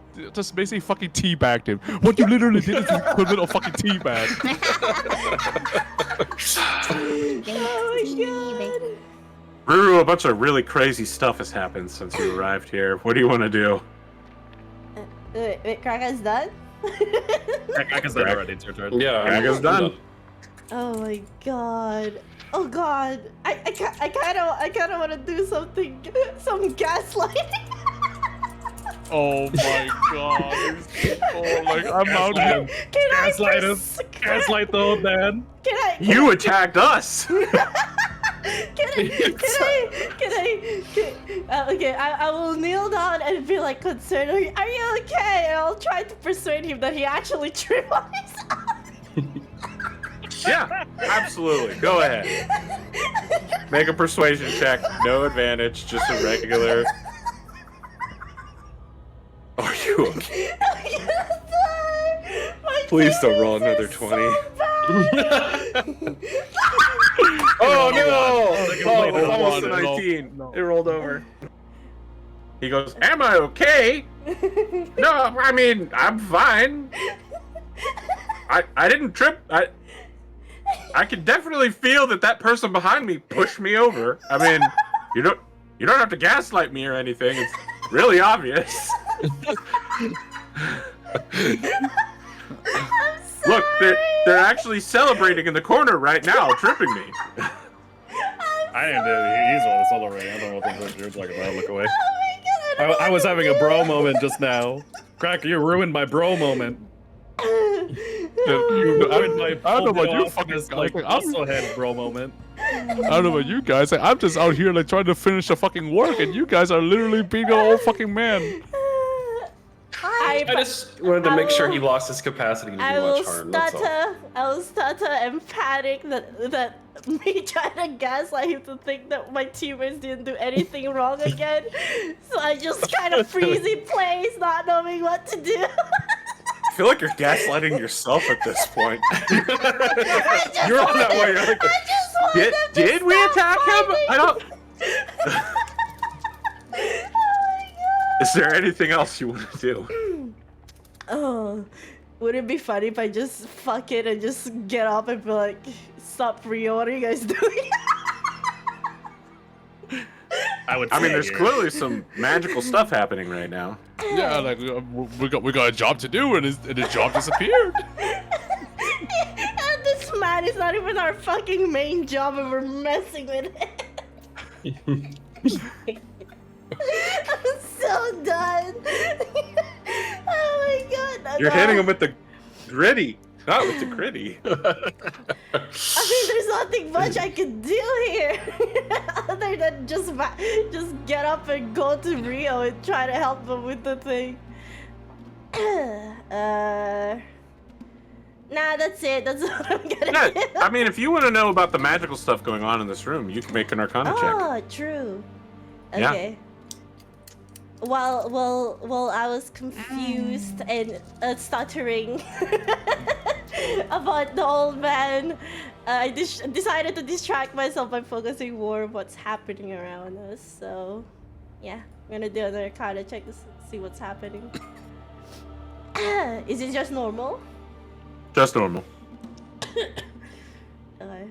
basically fucking teabagged him. What you literally did is the equivalent of fucking teabag. Oh my god. Ruru, a bunch of really crazy stuff has happened since you arrived here. What do you want to do? Wait, Kraka's done? Kraka's done already. It's your turn. Yeah, Kraka's I'm done. Oh my god. Oh god. I kind of want to do something, some gaslighting. Oh my god. Oh, like, I'm out here. Can Gaslight us. Gaslight the old man. Can I? You attacked us! Okay, I will kneel down and be like concerned. Are you okay? And I'll try to persuade him that he actually tripped on his own. Yeah, absolutely. Go ahead. Make a persuasion check. No advantage, just a regular. Are you okay? Please don't roll another 20. Oh no! Oh, it was almost a 19. No. It rolled over. He goes, "Am I okay?" No, I mean, I'm fine. I didn't trip. I can definitely feel that person behind me pushed me over. I mean, you don't have to gaslight me or anything. It's really obvious. Look, they're actually celebrating in the corner right now, tripping me. I didn't do it. He's on the solo ring. I don't know what you're talking about. Look away. Oh my god. I was having a bro moment just now. Cracker, you ruined my bro moment. You ruined my I don't know about you full fucking office, guys. like I'm- muscle head bro moment. I don't know about you guys. Like, I'm just out here like trying to finish the fucking work, and you guys are literally being an old fucking man. I just wanted to make sure he lost his capacity to do I will much harm. That's all. stutter. I will stutter and panic that me trying to gaslight him to think that my teammates didn't do anything wrong again. So I just kind of freeze in place, not knowing what to do. I feel like you're gaslighting yourself at this point. You're on that way. You're like, I just want them to did we stop attack him? fighting. I don't. Oh my god. Is there anything else you want to do? Oh, would it be funny if I just fuck it and just get up and be like, "Stop, Rio! What are you guys doing?" I would. I mean, say, there's yeah. clearly some magical stuff happening right now. Yeah, like we got a job to do, and the job disappeared. And this man is not even our fucking main job, and we're messing with it. I'm so done. Oh my god. You're no. hitting him with the gritty, not with the gritty. I mean, there's nothing much I can do here other than just get up and go to Rio and try to help him with the thing. Nah, that's it. That's what I'm gonna Yeah, do. I mean, if you want to know about the magical stuff going on in this room, you can make an Arcana check. Oh, true. Yeah. Okay. While I was confused and stuttering about the old man, I decided to distract myself by focusing more on what's happening around us. So, yeah, I'm gonna do another Arcana check to see what's happening. Is it just normal? Just normal. Okay.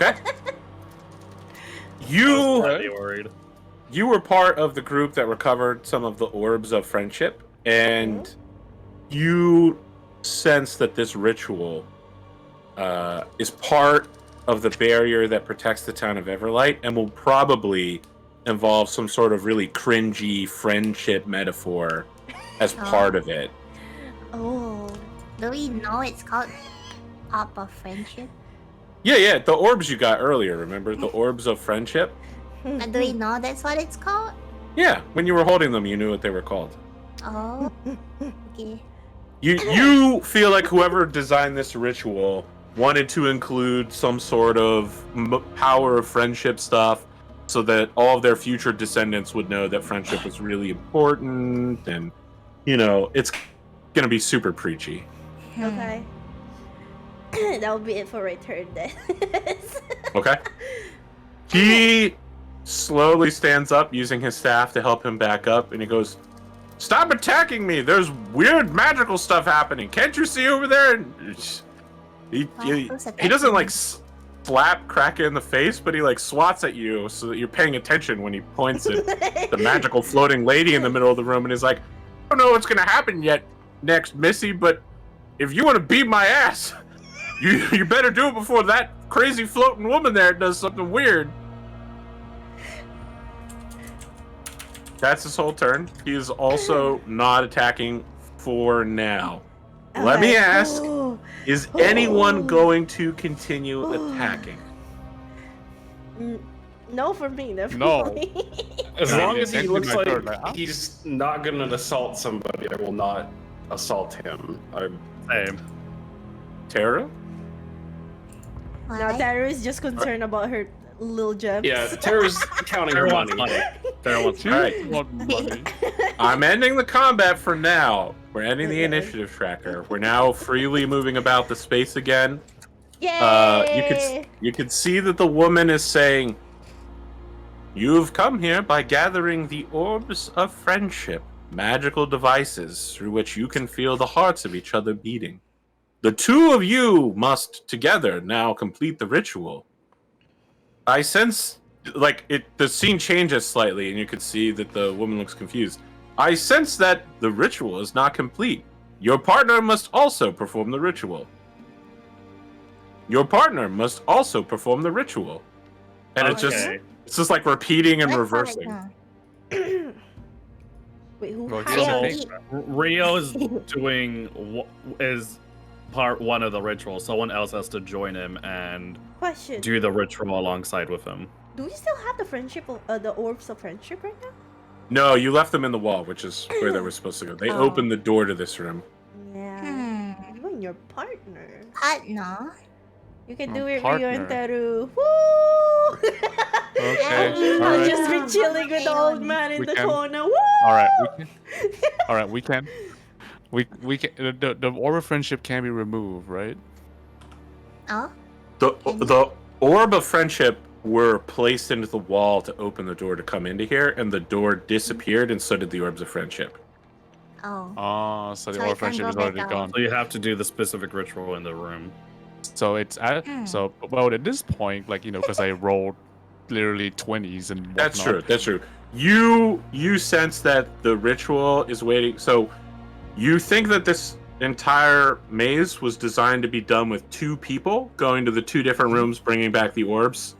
Okay. You Slightly worried. you were part of the group that recovered some of the orbs of friendship, and you sense that this ritual is part of the barrier that protects the town of Everlight, and will probably involve some sort of really cringy friendship metaphor as part of it. Oh. Do we know it's called Pop of Friendship? Yeah, the orbs you got earlier, remember? The orbs of friendship? But do we know that's what it's called? Yeah, when you were holding them, you knew what they were called. Oh. Okay. You feel like whoever designed this ritual wanted to include some sort of power of friendship stuff so that all of their future descendants would know that friendship was really important, and, you know, it's going to be super preachy. Okay. That'll be it for my turn then. Okay? He slowly stands up using his staff to help him back up, and he goes, "Stop attacking me! There's weird magical stuff happening. Can't you see over there?" And he doesn't like slap Kraken in the face, but he like swats at you so that you're paying attention when he points at the magical floating lady in the middle of the room, and he's like, "I don't know what's gonna happen yet next, Missy, but if you want to beat my ass, you better do it before that crazy floating woman there does something weird." That's his whole turn. He is also not attacking for now. Let me ask, is anyone going to continue attacking? No, for me, definitely. As Yeah, long yeah, as he end looks my like turn, like, huh? he's not gonna assault somebody, I will not assault him. Same. Tara? No, Why? Tara is just concerned about her little gems. Yeah, Tara's counting her Tara wants money. money. Tara wants She money. Alright. want money. I'm ending the combat for now. We're ending the Okay. initiative tracker. We're now freely moving about the space again. Yay! You could see that the woman is saying, "You've come here by gathering the orbs of friendship, magical devices through which you can feel the hearts of each other beating. The two of you must together now complete the ritual." I sense, the scene changes slightly, and you could see that the woman looks confused. "I sense that the ritual is not complete. Your partner must also perform the ritual. Your partner must also perform the ritual." And it's just like repeating and That's reversing. what I Wait, who Well, has he's So okay. Rio is part one of the ritual. Someone else has to join him and question? do the ritual alongside with him. Do we still have the friendship of the orbs of friendship right now? No, you left them in the wall, which is where they were supposed to go. They Oh. opened the door to this room. Yeah. Hmm. You and your partner. Partner? You can Oh, do it, Rio partner. and Teru. Woo! Okay, I'll alright. just be chilling with the old man in We the can- corner. Woo! All right, we can. We can. The orb of friendship can be removed, right? Oh? The orb of friendship were placed into the wall to open the door to come into here, and the door disappeared, and so did the orbs of friendship. Oh. Oh, so the So orb it of can friendship go is back already out. gone. So you have to do the specific ritual in the room. So it's at so well at this point, like because I rolled literally 20s and whatnot. That's true. That's true. You sense that the ritual is waiting. So you think that this entire maze was designed to be done with two people going to the two different rooms, bringing back the orbs,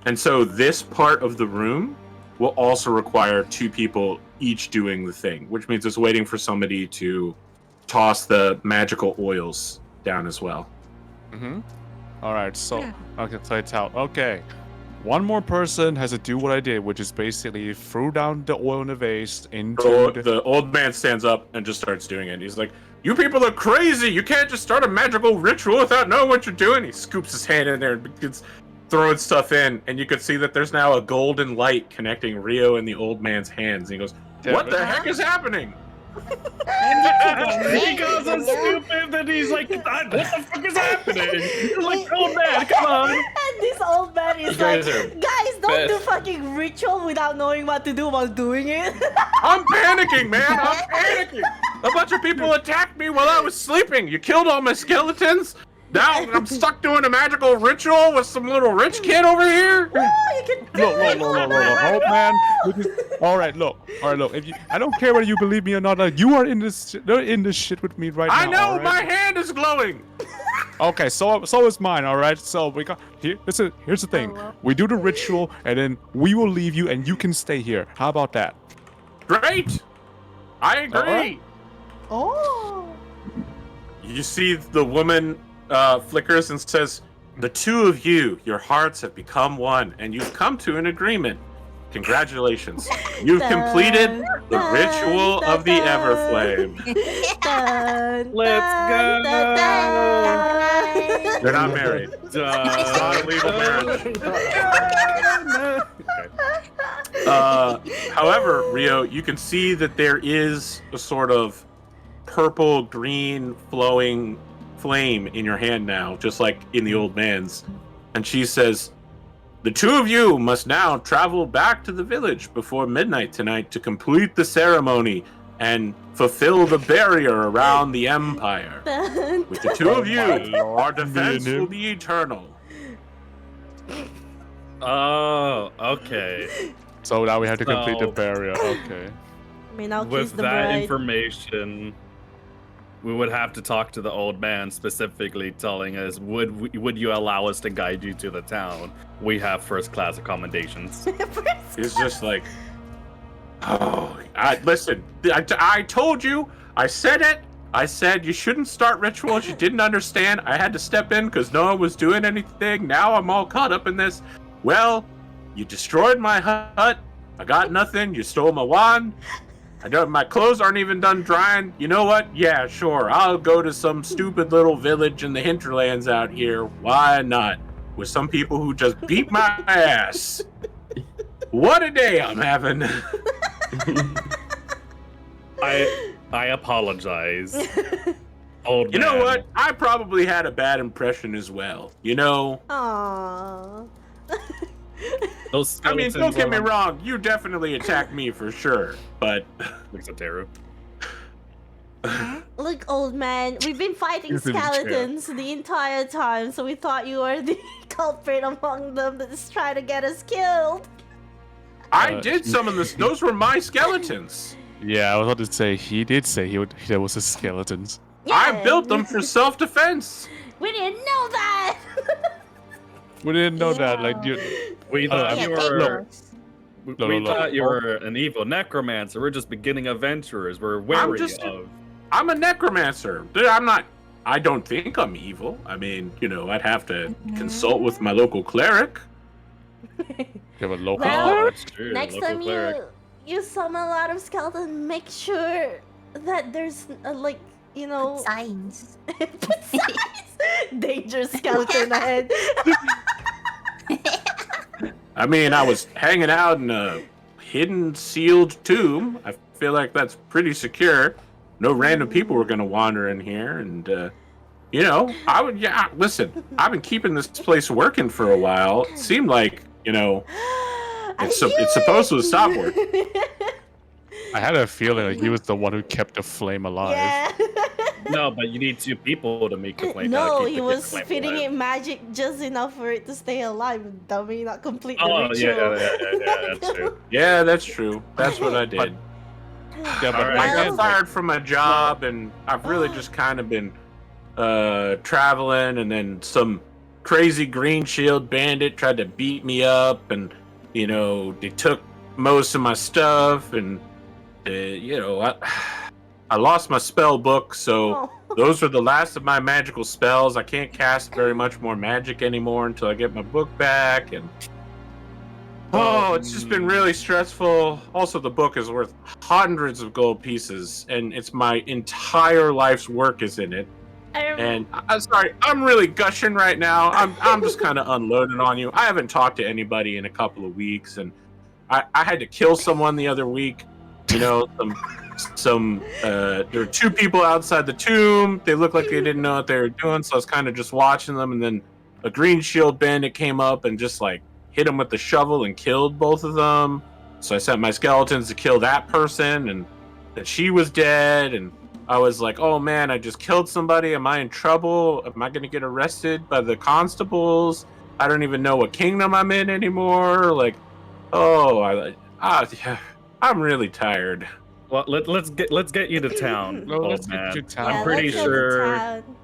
and so this part of the room will also require two people each doing the thing, which means it's waiting for somebody to toss the magical oils down as well. Mm-hmm. All right, so okay, so it's out. Okay, one more person has to do what I did, which is basically threw down the oil in the vase into The old man stands up and just starts doing it. He's like, "You people are crazy! You can't just start a magical ritual without knowing what you're doing." He scoops his hand in there and begins throwing stuff in, and you can see that there's now a golden light connecting Rio and the old man's hands. And he goes, "What the heck is happening?" He goes so stupid that he's like, "What the fuck is happening?" You're like, "Oh man, come on!" And this old man is You like, guys are guys, don't do best. fucking ritual without knowing what to do while doing it. I'm panicking, man! I'm panicking! A bunch of people attacked me while I was sleeping! You killed all my skeletons! Now I'm stuck doing a magical ritual with some little rich kid over here. Oh, you can. Look, old man. All right, look. If you, I don't care whether you believe me or not. Like, you are in this shit with me right I now. know all right? my hand is glowing. Okay, so is mine. All right. So we got here. Here's the thing. well. We do the ritual, and then we will leave you, and you can stay here. How about that? Great. I agree. Alright. Oh. You see the woman flickers and says, "The two of you, your hearts have become one, and you've come to an agreement. Congratulations. You've completed the ritual of the Everflame." Let's go. They're not married. It's not a legal marriage. However, Rio, you can see that there is a sort of purple green flowing flame in your hand now, just like in the old man's. And she says, "The two of you must now travel back to the village before midnight tonight to complete the ceremony and fulfill the barrier around the empire. With the two of you, our defense will be eternal." Oh, okay. So now we have to complete the So- barrier. Okay. May now kiss With the that bride. information, we would have to talk to the old man specifically, telling us, would you allow us to guide you to the town? We have first class accommodations. He's just like, "Oh, listen, I told you, I said it. I said you shouldn't start rituals. You didn't understand. I had to step in because no one was doing anything. Now I'm all caught up in this. Well, you destroyed my hut. I got nothing. You stole my wand. My clothes aren't even done drying. You know what? Yeah, sure. I'll go to some stupid little village in the hinterlands out here. Why not? With some people who just beat my ass. What a day I'm having." I apologize. Old You know man. what? I probably had a bad impression as well. You know? Aww. Those I mean, don't skeletons get me are- wrong. You definitely attacked me for sure. But Looks at Teru. Look, old man, we've been fighting He's in the chair. skeletons the entire time, so we thought you were the culprit among them that's trying to get us killed. I did summon this. Those were my skeletons. Yeah, I was about to say he did say there was a skeletons. I built them for self-defense. We didn't know that. We didn't know that. Like, you. We Oh, thought I you mean, were. look. We Look. thought you were an evil necromancer. We're just beginning adventurers. We're wary just- of. I'm a necromancer. Dude, I'm not. I don't think I'm evil. I mean, I'd have to consult with my local cleric. You have a local. Well, that's true. Next local time cleric. you summon a lot of skeletons, make sure that there's Signs. put signs. Danger skeleton ahead. I mean, I was hanging out in a hidden sealed tomb. I feel like that's pretty secure. No random people were gonna wander in here, and listen, I've been keeping this place working for a while. It seemed like, it's supposed to stop work. I had a feeling like he was the one who kept the flame alive. Yeah. No, but you need two people to make the flame. No, keep he the was flame feeding alive. it magic just enough for it to stay alive, dummy, not complete the Oh ritual. yeah, that's true. Yeah, that's true. That's what I did. Yeah, but Alright. I again, got fired from my job, and I've really just kind of been traveling, and then some crazy green shield bandit tried to beat me up, and they took most of my stuff, and I lost my spell book, so Oh. those are the last of my magical spells. I can't cast very much more magic anymore until I get my book back, and it's just been really stressful. Also, the book is worth hundreds of gold pieces, and it's my entire life's work is in it. And I'm sorry, I'm really gushing right now. I'm just kind of unloading on you. I haven't talked to anybody in a couple of weeks, and I had to kill someone the other week. There were two people outside the tomb. They looked like they didn't know what they were doing, so I was kind of just watching them, and then a green shield bandit came up and just like hit him with the shovel and killed both of them. So I sent my skeletons to kill that person, and that she was dead, and I was like, oh man, I just killed somebody. Am I in trouble? Am I going to get arrested by the constables? I don't even know what kingdom I'm in anymore. Like, yeah, I'm really tired. Well, let's get you to town, Well, old let's get man. you to town. Yeah, pretty let's go to sure- town.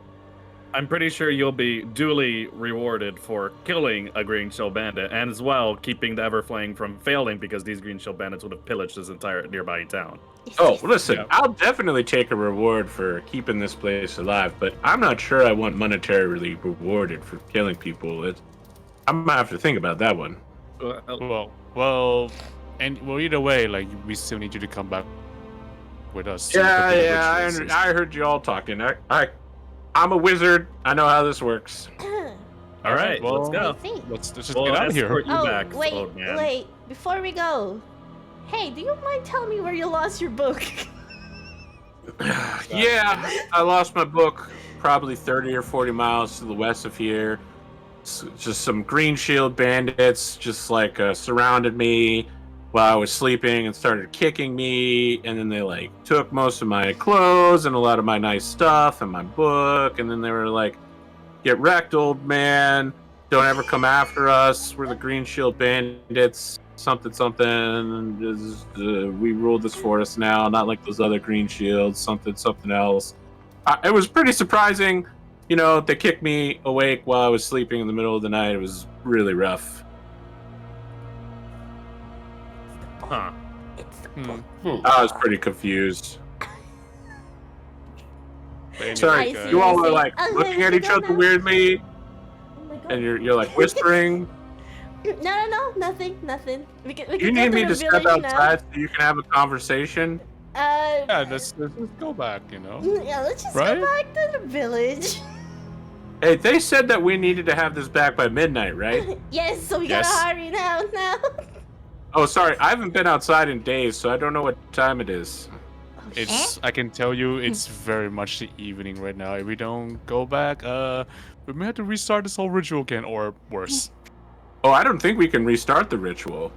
I'm pretty sure you'll be duly rewarded for killing a Green Shell Bandit, and as well keeping the Everflame from failing because these Green Shell Bandits would have pillaged this entire nearby town. Oh, listen, Yeah. I'll definitely take a reward for keeping this place alive, but I'm not sure I want monetarily rewarded for killing people. I'm gonna have to think about that one. Well, either way, like we still need you to come back with us. to Yeah, complete the yeah, rituals. I heard you all talking. I'm a wizard. I know how this works. All right, well, let's go. I see. Let's just We'll get out of here. escort you Oh, back, old man. wait. Before we go, hey, do you mind telling me where you lost your book? Yeah, I lost my book probably 30 or 40 miles to the west of here. Just some green shield bandits just like surrounded me while I was sleeping and started kicking me, and then they like took most of my clothes and a lot of my nice stuff and my book, and then they were like, get wrecked, old man, don't ever come after us, we're the green shield bandits, something we ruled this forest now, not like those other green shields, something else. It was pretty surprising. You know, they kicked me awake while I was sleeping in the middle of the night. It was really rough. Huh. It's the Hmm. book. I was pretty confused. Anyway, Sorry, I see. you all are like Oh, looking wait, at we each go other now. weirdly, Oh my God. and you're like whispering. No, nothing. We can You go need me the to step village outside so you can have a conversation. now. Yeah, let's go back. You know. Yeah, let's just Right? go back to the village. Hey, they said that we needed to have this back by midnight, right? Yes, so we Yes. gotta hurry now. Oh, sorry, I haven't been outside in days, so I don't know what time it is. It's. I can tell you, it's very much the evening right now. If we don't go back, we may have to restart this whole ritual again, or worse. Oh, I don't think we can restart the ritual.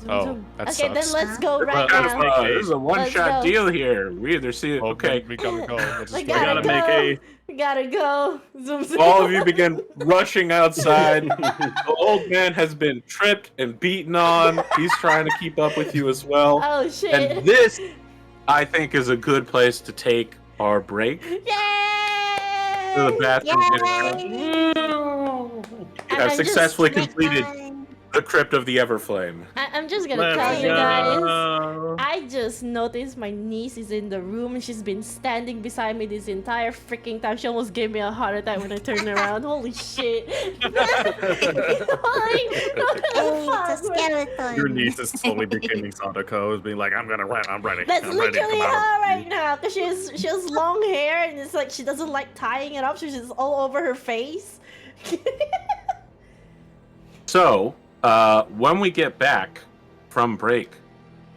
Oh, that okay, then sucks. let's go right Kind now. of, this is a one-shot go. deal here. We either see it. Oh, Okay, then we gotta go. Let's We just We go. gotta make a. We gotta go. Zoom, zoom. all of you begin rushing outside. The old man has been tripped and beaten on. He's trying to keep up with you as well. Oh shit. And this, I think, is a good place to take our break. Yay! To the bathroom. Yay! I've I'm successfully Break completed time. the crypt of the Everflame. I'm just gonna Let's tell you guys. go. I just noticed my niece is in the room and she's been standing beside me this entire freaking time. She almost gave me a heart attack when I turned around. Holy shit. Holy, Hey, it's a skeleton. Your niece is slowly becoming Sadako, being like, I'm ready. That's I'm ready to literally come her out. right now. Cause she has long hair and it's like she doesn't like tying it up. So she's just all over her face. So, when we get back from break,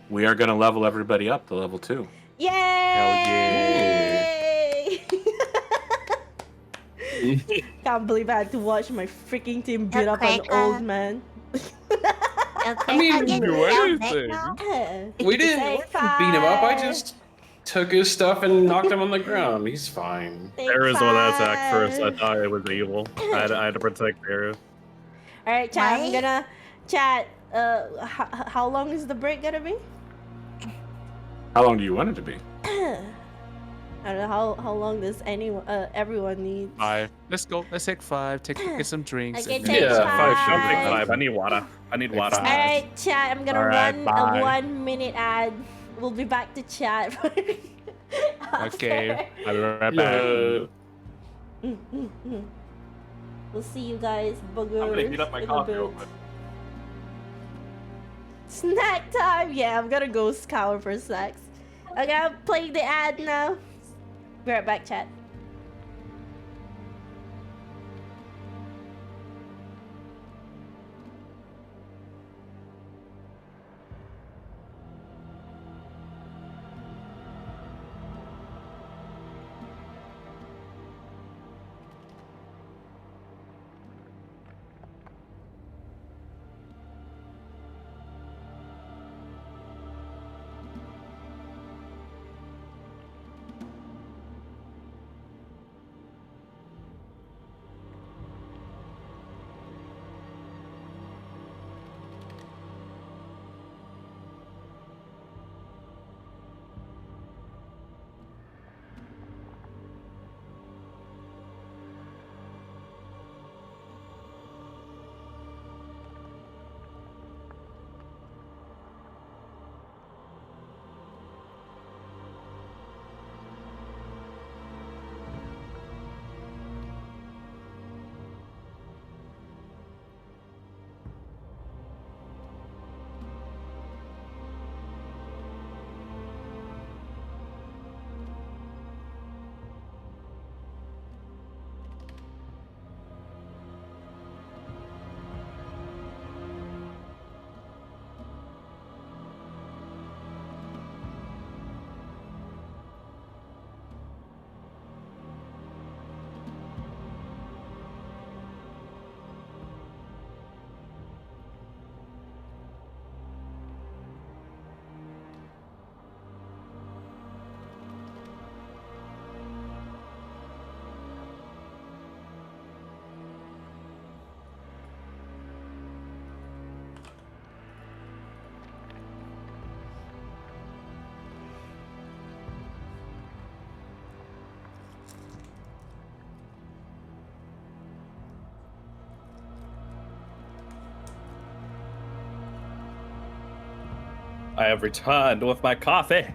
we are going to level everybody up to level 2. Yay! Can't believe I had to watch my freaking team beat up an Okay, old man. Okay, mean, I'll we get do down back anything. now. We didn't Say beat him up. I five. just took his stuff and knocked him on the ground. He's fine. There is what I attacked first. I Five. thought it was evil. I had to protect Aria. All right, chat. I'm Right? gonna chat. How long is the break gonna be? How long do you want it to be? I don't know how long does everyone need. 5. Let's go. Let's take 5. Get some drinks. Okay, and take then- Yeah, five. I'll take 5. I need water. I need water. All right, chat. I'm gonna All right, run bye. a 1 minute ad. We'll be back to chat. Okay, I'll be right back. Yeah. We'll see you guys, boogers. I'm going to heat up my in a coffee bit. real quick. Snack time! Yeah, I'm gonna go scour for snacks. Okay, I'm playing the ad now. Be right back, chat. I have returned with my coffee.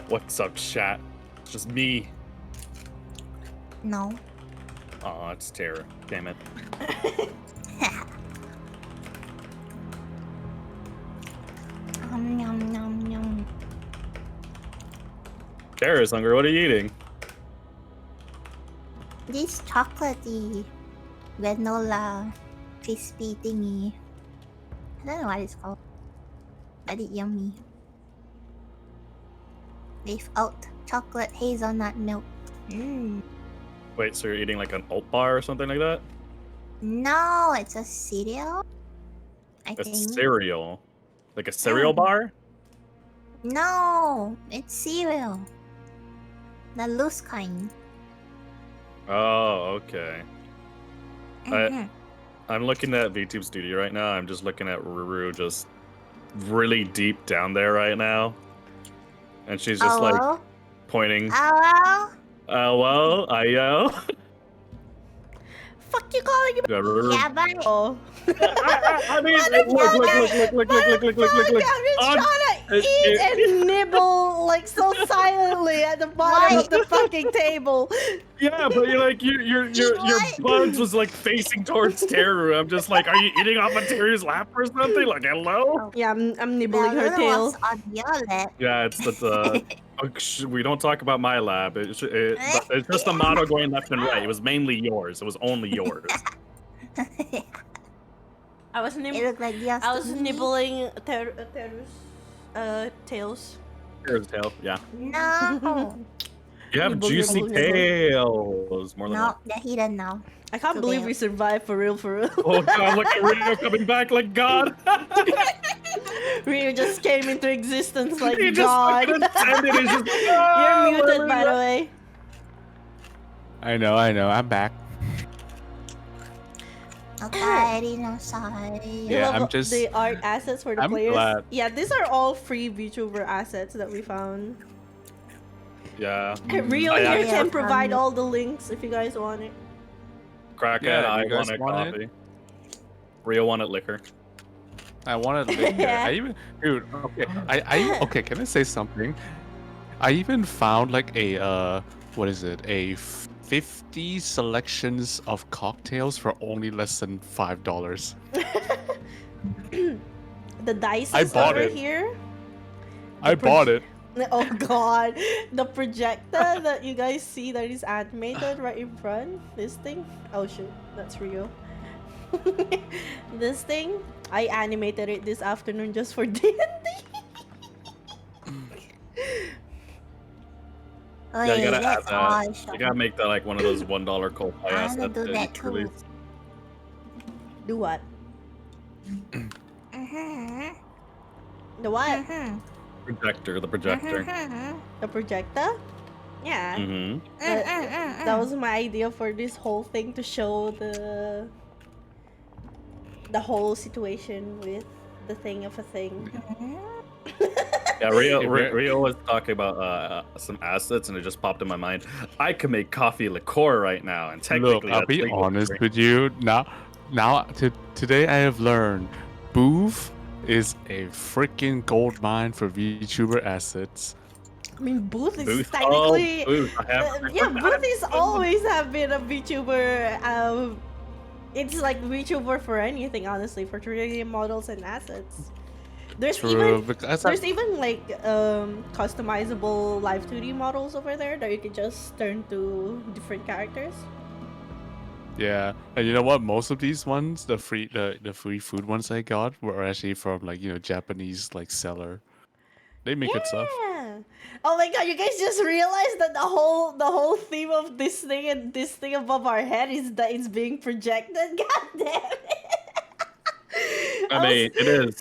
What's up, chat? It's just me. No. Oh, it's Tara. Damn it. Yum, yum, yum. Tara's hungry. What are you eating? This chocolatey granola crispy thingy. I don't know what it's called. But it's yummy. With oat chocolate hazelnut milk. Mmm. Wait, so you're eating like an oat bar or something like that? No, it's a cereal. I A think. cereal? Like a cereal bar? No, it's cereal. The loose kind. Oh, okay. Mhm. I'm looking at VTube Studio right now. I'm just looking at Ruru just really deep down there right now. And she's just like Hello? pointing. Hello? Well, ayo. Fuck you calling him? Yeah, Ruru. Yeah, but Oh. I mean, look. I'm just trying to eat and nibble like so silently at the bottom of the fucking table. Yeah, but you're like your buds was like facing towards Teru. I'm just like, are you eating off of Teru's lap or something? Like, hello? Yeah, I'm nibbling her Luna tail. was on your lap. Yeah, it's the we don't talk about my lab. It's just the motto going left and right. It was mainly yours. It was only yours. I was It looked like yours. I was to me. nibbling Teru's tails. Teru's tail. Yeah. No. You have Nibble, juicy nibble, nibble. tails. More than No, one. they're hidden now. I can't Too believe bad. we survived for real, for real. Oh god, look at Rio coming back like God. Ryu just came into existence like He just God. fucking ascended. He's just, You're muted, by the way. I know. I'm back. Okay, no sorry. Yeah, Love I'm just- the art assets for the I'm players. glad. Yeah, these are all free VTuber assets that we found. Yeah. Rio I here actually- can provide all the links if you guys want it. Crackhead, Yeah, I you guys wanted want it? coffee. Rio wanted liquor. I wanted liquor. I even, dude. Okay, okay. Can I say something? I even found like a what is it? A 50 selections of cocktails for only less than $5. The dice I is bought over it. here. I bought it. Oh god, the projector that you guys see that is animated right in front. This thing. Oh shoot, that's Rio. This thing, I animated it this afternoon just for D&D. Oh, Yeah, you gotta add that's that. awesome. You gotta make that like one of those $1 cold play I wanna assets. do that that each too. release. Do what? Mhm. The what? Mhm. Projector, the projector. Mhm. The projector? Yeah. Mm-hmm. That was my idea for this whole thing, to show the whole situation with the thing of a thing. Yeah, Rio, Yeah, Rio was talking about some assets, and it just popped in my mind. I can make coffee liqueur right now, and Look, technically, I'll that's be legal. honest with you. Today I have learned Booth is a freaking gold mine for VTuber assets. I mean, Booth is Booth. technically... Oh, Booth. I have. yeah, Booth is always have been a VTuber. It's like VTuber for anything, honestly, for 3D models and assets. There's True, even because there's even like customizable live 2D models over there that you can just turn to different characters. yeah, and you know what? Most of these ones, the free food ones I got were actually from like Japanese like seller. They make good stuff. Yeah. Oh my god, you guys just realized that the whole theme of this thing and this thing above our head is that it's being projected? God damn it. I mean, it is.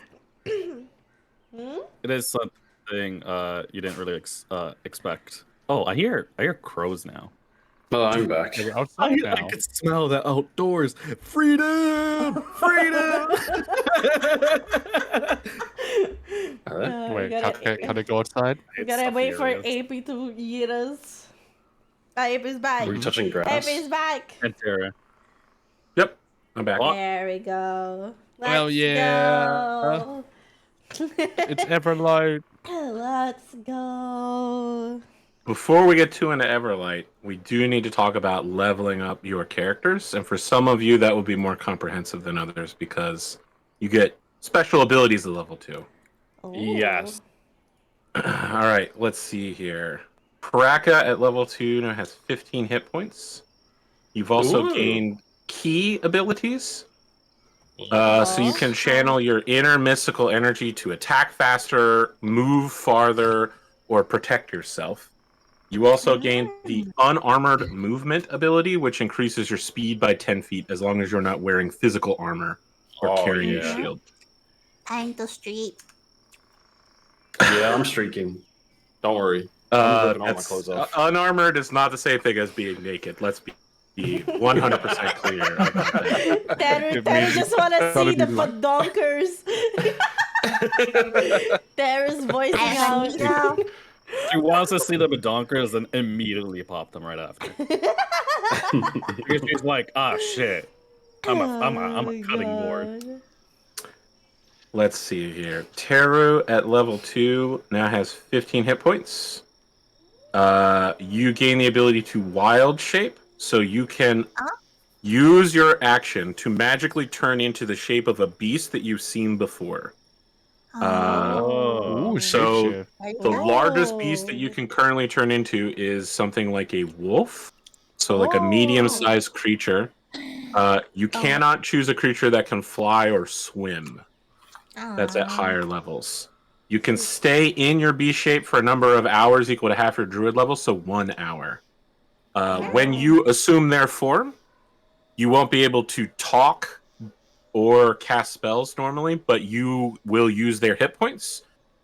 Hmm? It is something you didn't really expect. Oh, I hear crows now. Oh, I'm back. They're outside now. I could smell the outdoors. Freedom! Freedom! Wait, we can I go outside? we gotta wait for AP to eat us. Abe is back. Were you touching Abe grass? is back. And Tara. Yep, I'm back. What? There we go. Let's Well, yeah. go. It's Everlight. Let's go. Before we get too into Everlight, we do need to talk about leveling up your characters. And for some of you, that will be more comprehensive than others because you get special abilities at level 2. Ooh. Yes. All right, let's see here. Paraka at level 2 now has 15 hit points. You've also Ooh. gained key abilities. So you can channel your inner mystical energy to attack faster, move farther, or protect yourself. You also gain the unarmored movement ability, which increases your speed by 10 feet as long as you're not wearing physical armor or Oh, carrying a yeah. shield. Time to streak. Yeah, I'm streaking. Don't worry. I'm ripping all my That's- clothes off. Unarmored is not the same thing as being naked. Let's be 100% clear about that. Tanner just want to Gotta see be the like- badonkers. Tanner's voicing I out. go. She wants to see the badonkers and immediately pop them right after. Because she's like, ah, shit. I'm a cutting board. God. Let's see here. Teru at level 2 now has 15 hit points. You gain the ability to wild shape, so you can use your action to magically turn into the shape of a beast that you've seen before. Oh. Ooh, So- shapeshift. The Oh. largest beast that you can currently turn into is something like a wolf, so like a medium-sized creature. You cannot choose a creature that can fly or swim. That's at higher levels. You can stay in your beast shape for a number of hours equal to half your druid level, so 1 hour. When you assume their form, you won't be able to talk or cast spells normally, but you will use their hit points.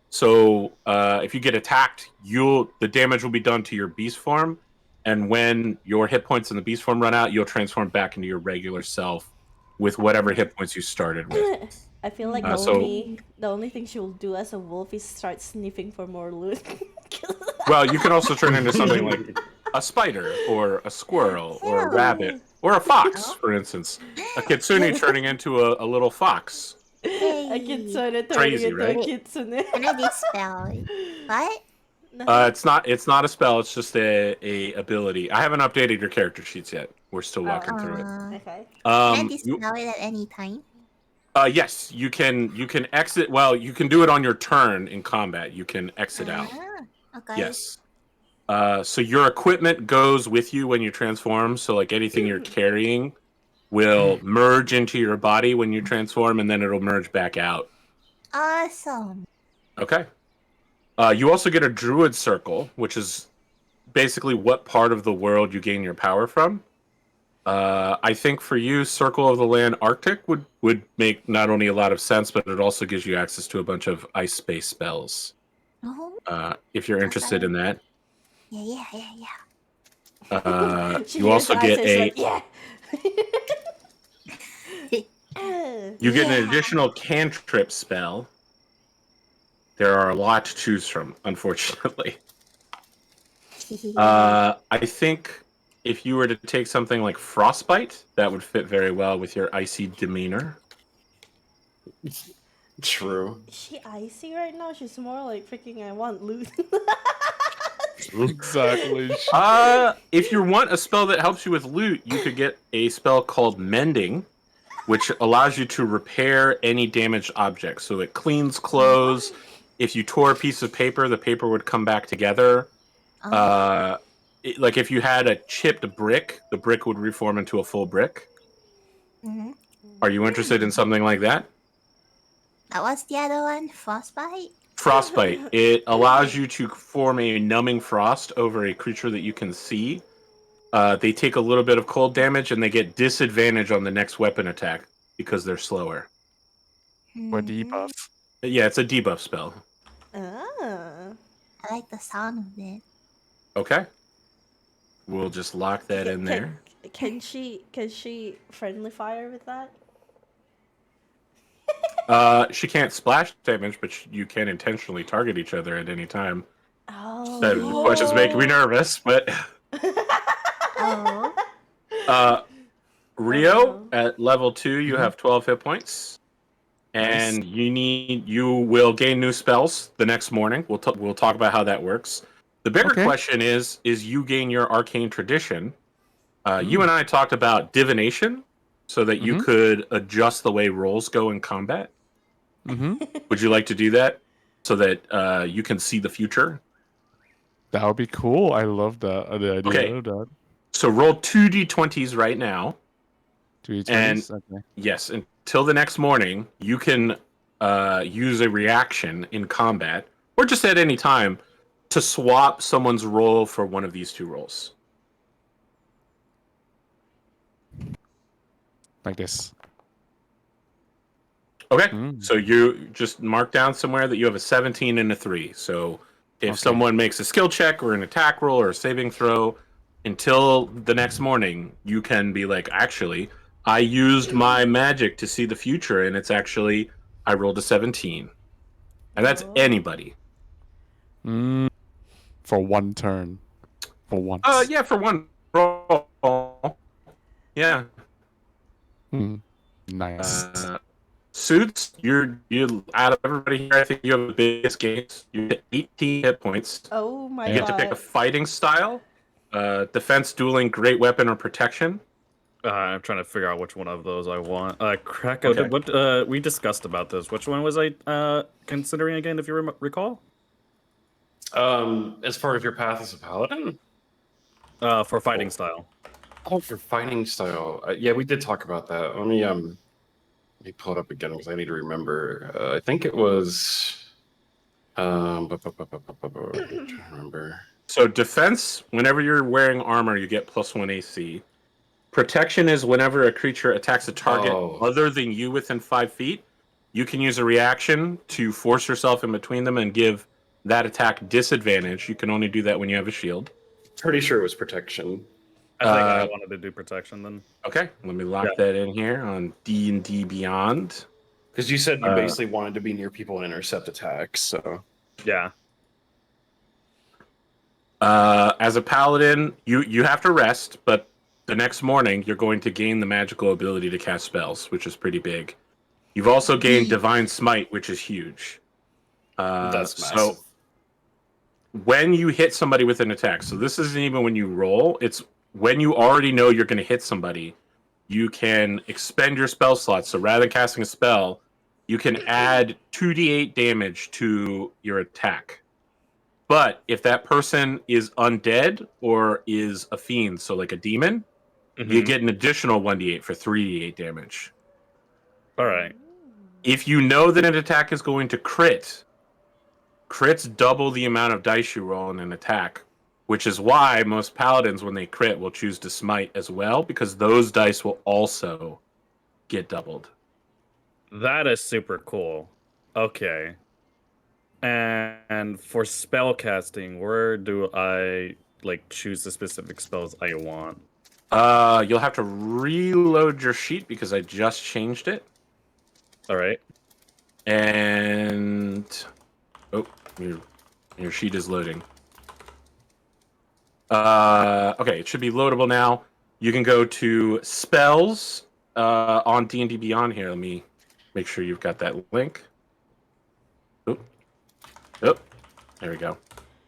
So if you get attacked, the damage will be done to your beast form, and when your hit points in the beast form run out, you'll transform back into your regular self with whatever hit points you started with. I feel like the only thing she will do as a wolf is start sniffing for more loot. Well, you can also turn into something like a spider or a squirrel or a rabbit or a fox, for instance. A kitsune turning into a little fox. A kitsune turning Crazy, into right? a kitsune. Can I dispel it? What? It's not a spell. It's just a ability. I haven't updated your character sheets yet. We're still walking through it. Okay. Can I You, dispel it at any time? yes, you can exit. Well, you can do it on your turn in combat. You can exit out. Okay. Yes. So your equipment goes with you when you transform. So like anything you're carrying will merge into your body when you transform, and then it'll merge back out. Awesome. Okay. You also get a druid circle, which is basically what part of the world you gain your power from. I think for you, Circle of the Land Arctic would make not only a lot of sense, but it also gives you access to a bunch of ice-based spells. Oh, If you're interested in that. yeah. You also get a like, yeah. you get an additional cantrip spell. There are a lot to choose from, unfortunately. I think if you were to take something like Frostbite, that would fit very well with your icy demeanor. True. Is she icy right now? She's more like freaking I want loot. Exactly. If you want a spell that helps you with loot, you could get a spell called Mending, which allows you to repair any damaged objects. So it cleans clothes. If you tore a piece of paper, the paper would come back together. Like if you had a chipped brick, the brick would reform into a full brick. Mm-hmm. Are you interested in something like that? What's the other one? Frostbite? Frostbite. It allows you to form a numbing frost over a creature that you can see. They take a little bit of cold damage and they get disadvantage on the next weapon attack because they're slower. Or debuff. Yeah, it's a debuff spell. Ah. I like the sound of it. Okay. We'll just lock that in there. Can she friendly fire with that? She can't splash damage, but you can intentionally target each other at any time. Oh. That question's making me nervous, but Rio, at level 2, you have 12 hit points. And you will gain new spells the next morning. We'll talk about how that works. The bigger question is you gain your arcane tradition. You and I talked about divination, so that you could adjust the way rolls go in combat. Would you like to do that so that you can see the future? That would be cool. I love the idea of that. So roll 2 d20s right now. 2 d20s? And yes, until the next morning, you can use a reaction in combat, or just at any time, to swap someone's roll for one of these 2 rolls. Like this. Okay, so you just mark down somewhere that you have a 17 and a 3. So if someone makes a skill check or an attack roll or a saving throw, until the next morning, you can be like, actually, I used my magic to see the future, and it's actually, I rolled a 17. And that's anybody. For one turn. For once. Yeah, for one roll. Yeah. Nice. Suits, you out of everybody here, I think you have the biggest gains. You get 18 hit points. Oh my god. You get to pick a fighting style. Defense, dueling, great weapon, or protection. I'm trying to figure out which one of those I want. Krakow, what we discussed about this. Which one was I considering again, if you recall? As far as your path as a paladin? For fighting style. Oh, for fighting style. Yeah, we did talk about that. Let me pull it up again because I need to remember. I think it was. I'm trying to remember. So defense, whenever you're wearing armor, you get +1 AC. Protection is whenever a creature attacks a target other than you within 5 feet, you can use a reaction to force yourself in between them and give that attack disadvantage. You can only do that when you have a shield. Pretty sure it was protection. I think I wanted to do protection then. Okay, let me lock that in here on D&D Beyond. Because you said you basically wanted to be near people and intercept attacks, so... Yeah. As a paladin, you have to rest, but the next morning you're going to gain the magical ability to cast spells, which is pretty big. You've also gained Divine Smite, which is huge. That's massive. So when you hit somebody with an attack, so this isn't even when you roll, it's when you already know you're going to hit somebody, you can expend your spell slots. So rather than casting a spell, you can add 2d8 damage to your attack. But if that person is undead or is a fiend, so like a demon, you get an additional 1d8 for 3d8 damage. All right. If you know that an attack is going to crit, crits double the amount of dice you roll in an attack, which is why most paladins, when they crit, will choose to smite as well, because those dice will also get doubled. That is super cool. Okay. And for spell casting, where do I choose the specific spells I want? You'll have to reload your sheet because I just changed it. All right. And your sheet is loading. Okay, it should be loadable now. You can go to spells on D&D Beyond here. Let me make sure you've got that link. There we go.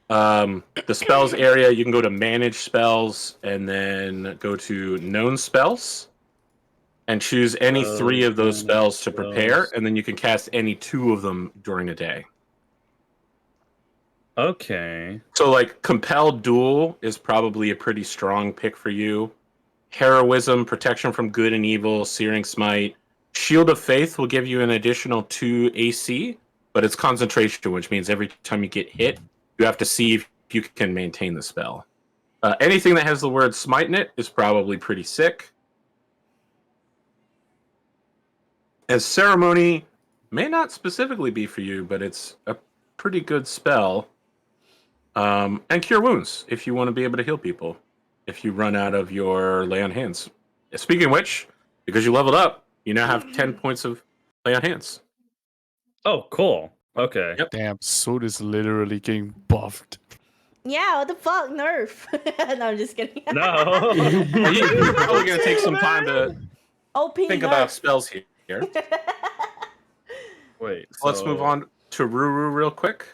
The spells area, you can go to manage spells and then go to known spells and choose any 3 of those spells to prepare, and then you can cast any 2 of them during a day. Okay. So Compelled Duel is probably a pretty strong pick for you. Heroism, Protection from Good and Evil, Searing Smite. Shield of Faith will give you an additional 2 AC, but it's concentration, which means every time you get hit, you have to see if you can maintain the spell. Anything that has the word smite in it is probably pretty sick. As Ceremony may not specifically be for you, but it's a pretty good spell. And Cure Wounds, if you want to be able to heal people, if you run out of your Lay on Hands. Speaking of which, because you leveled up, you now have 10 points of Lay on Hands. Oh, cool. Okay. Yep. Damn, Sword is literally getting buffed. Yeah, what the fuck, Nerf? No, I'm just kidding. No. You're probably gonna take some time to OP think Nerf. about spells here. Wait. Let's move on to Ruru real quick.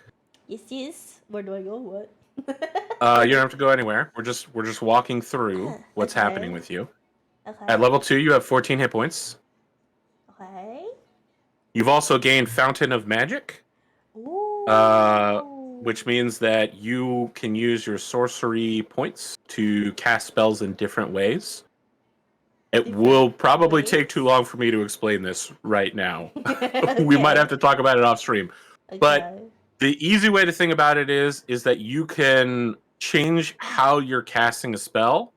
Yes. Where do I go? What? You don't have to go anywhere. We're just walking through what's Okay. happening with you. Okay. At level 2, you have 14 hit points. Okay. You've also gained Fountain of Magic, Ooh. which means that you can use your sorcery points to cast spells in different ways. It Different will probably ways? take too long for me to explain this right now. We Okay. might have to talk about it off stream. But Okay. the easy way to think about it is that you can change how you're casting a spell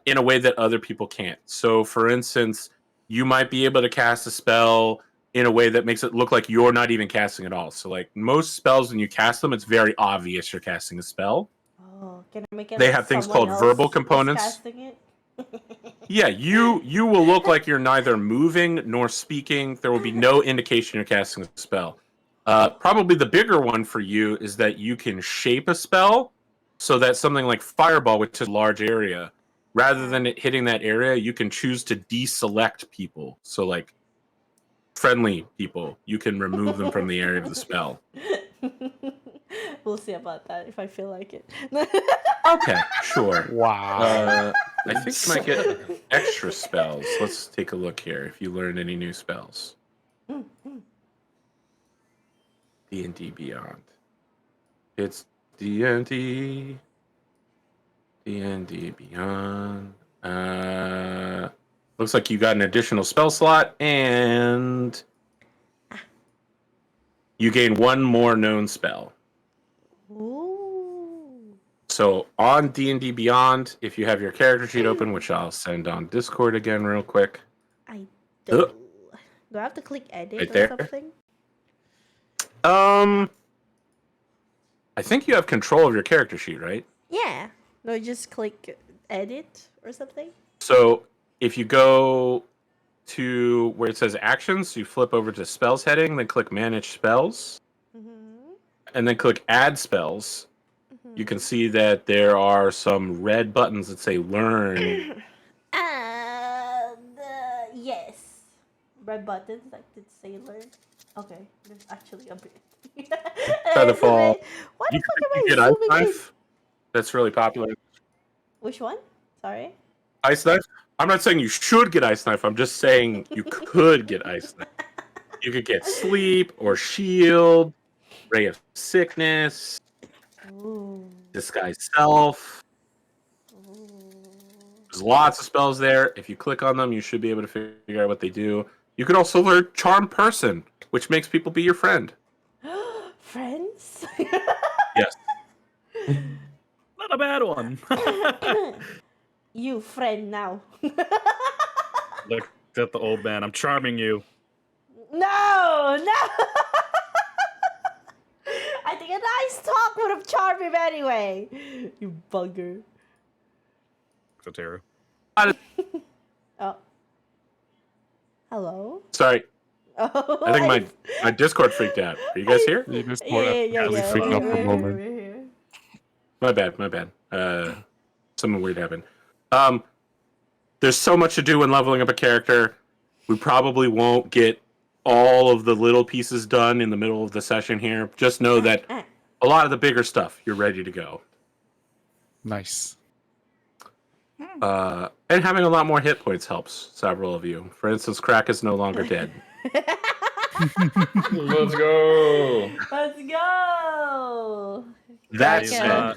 in a way that other people can't. So, for instance, you might be able to cast a spell in a way that makes it look like you're not even casting at all. So, like most spells, when you cast them, it's very obvious you're casting a spell. Oh, can I make it? They like have things someone called verbal else is components. casting it? Yeah, you will look like you're neither moving nor speaking. There will be no indication you're casting a spell. Probably the bigger one for you is that you can shape a spell so that something like Fireball, which is a large area, rather than it hitting that area, you can choose to deselect people. So, like, friendly people, you can remove them from the area of the spell. We'll see about that if I feel like it. Okay, sure. Wow. I think you might get extra spells. Let's take a look here if you learned any new spells. D&D Beyond. It's D&D. D&D Beyond. Looks like you got an additional spell slot, and you gain one more known spell. Ooh. So on D&D Beyond, if you have your character sheet open, which I'll send on Discord again real quick. I do. Do I have to click edit Right or there. something? I think you have control of your character sheet, right? Yeah. No, just click edit or something. So if you go to where it says actions, you flip over to spells heading, then click manage spells, and then click add spells. You can see that there are some red buttons that say learn. Yes. Red buttons that did say learn. Okay, there's actually a bit. Featherfall. What the You fuck can am I get Ice zooming in? Knife. That's really popular. Which one? Sorry. Ice Knife? I'm not saying you should get Ice Knife. I'm just saying you could get Ice Knife. You could get Sleep or Shield, Ray of Sickness, Ooh. Disguise Self. Ooh. There's lots of spells there. If you click on them, you should be able to figure out what they do. You could also learn Charm Person, which makes people be your friend. Friends? Yes. Not a bad one. You friend now. Look at the old man. I'm charming you. No! I think a nice talk would have charmed him anyway. You bugger. Sotero. Oh. Hello? Sorry. Oh, I think my Discord freaked out. Are you guys here? You just yeah. freaked out for a we're moment. here. My bad. Something weird happened. There's so much to do when leveling up a character. We probably won't get all of the little pieces done in the middle of the session here. Just know that a lot of the bigger stuff, you're ready to go. Nice. And having a lot more hit points helps several of you. For instance, Crack is no longer dead. Let's go. Let's go! That He's said,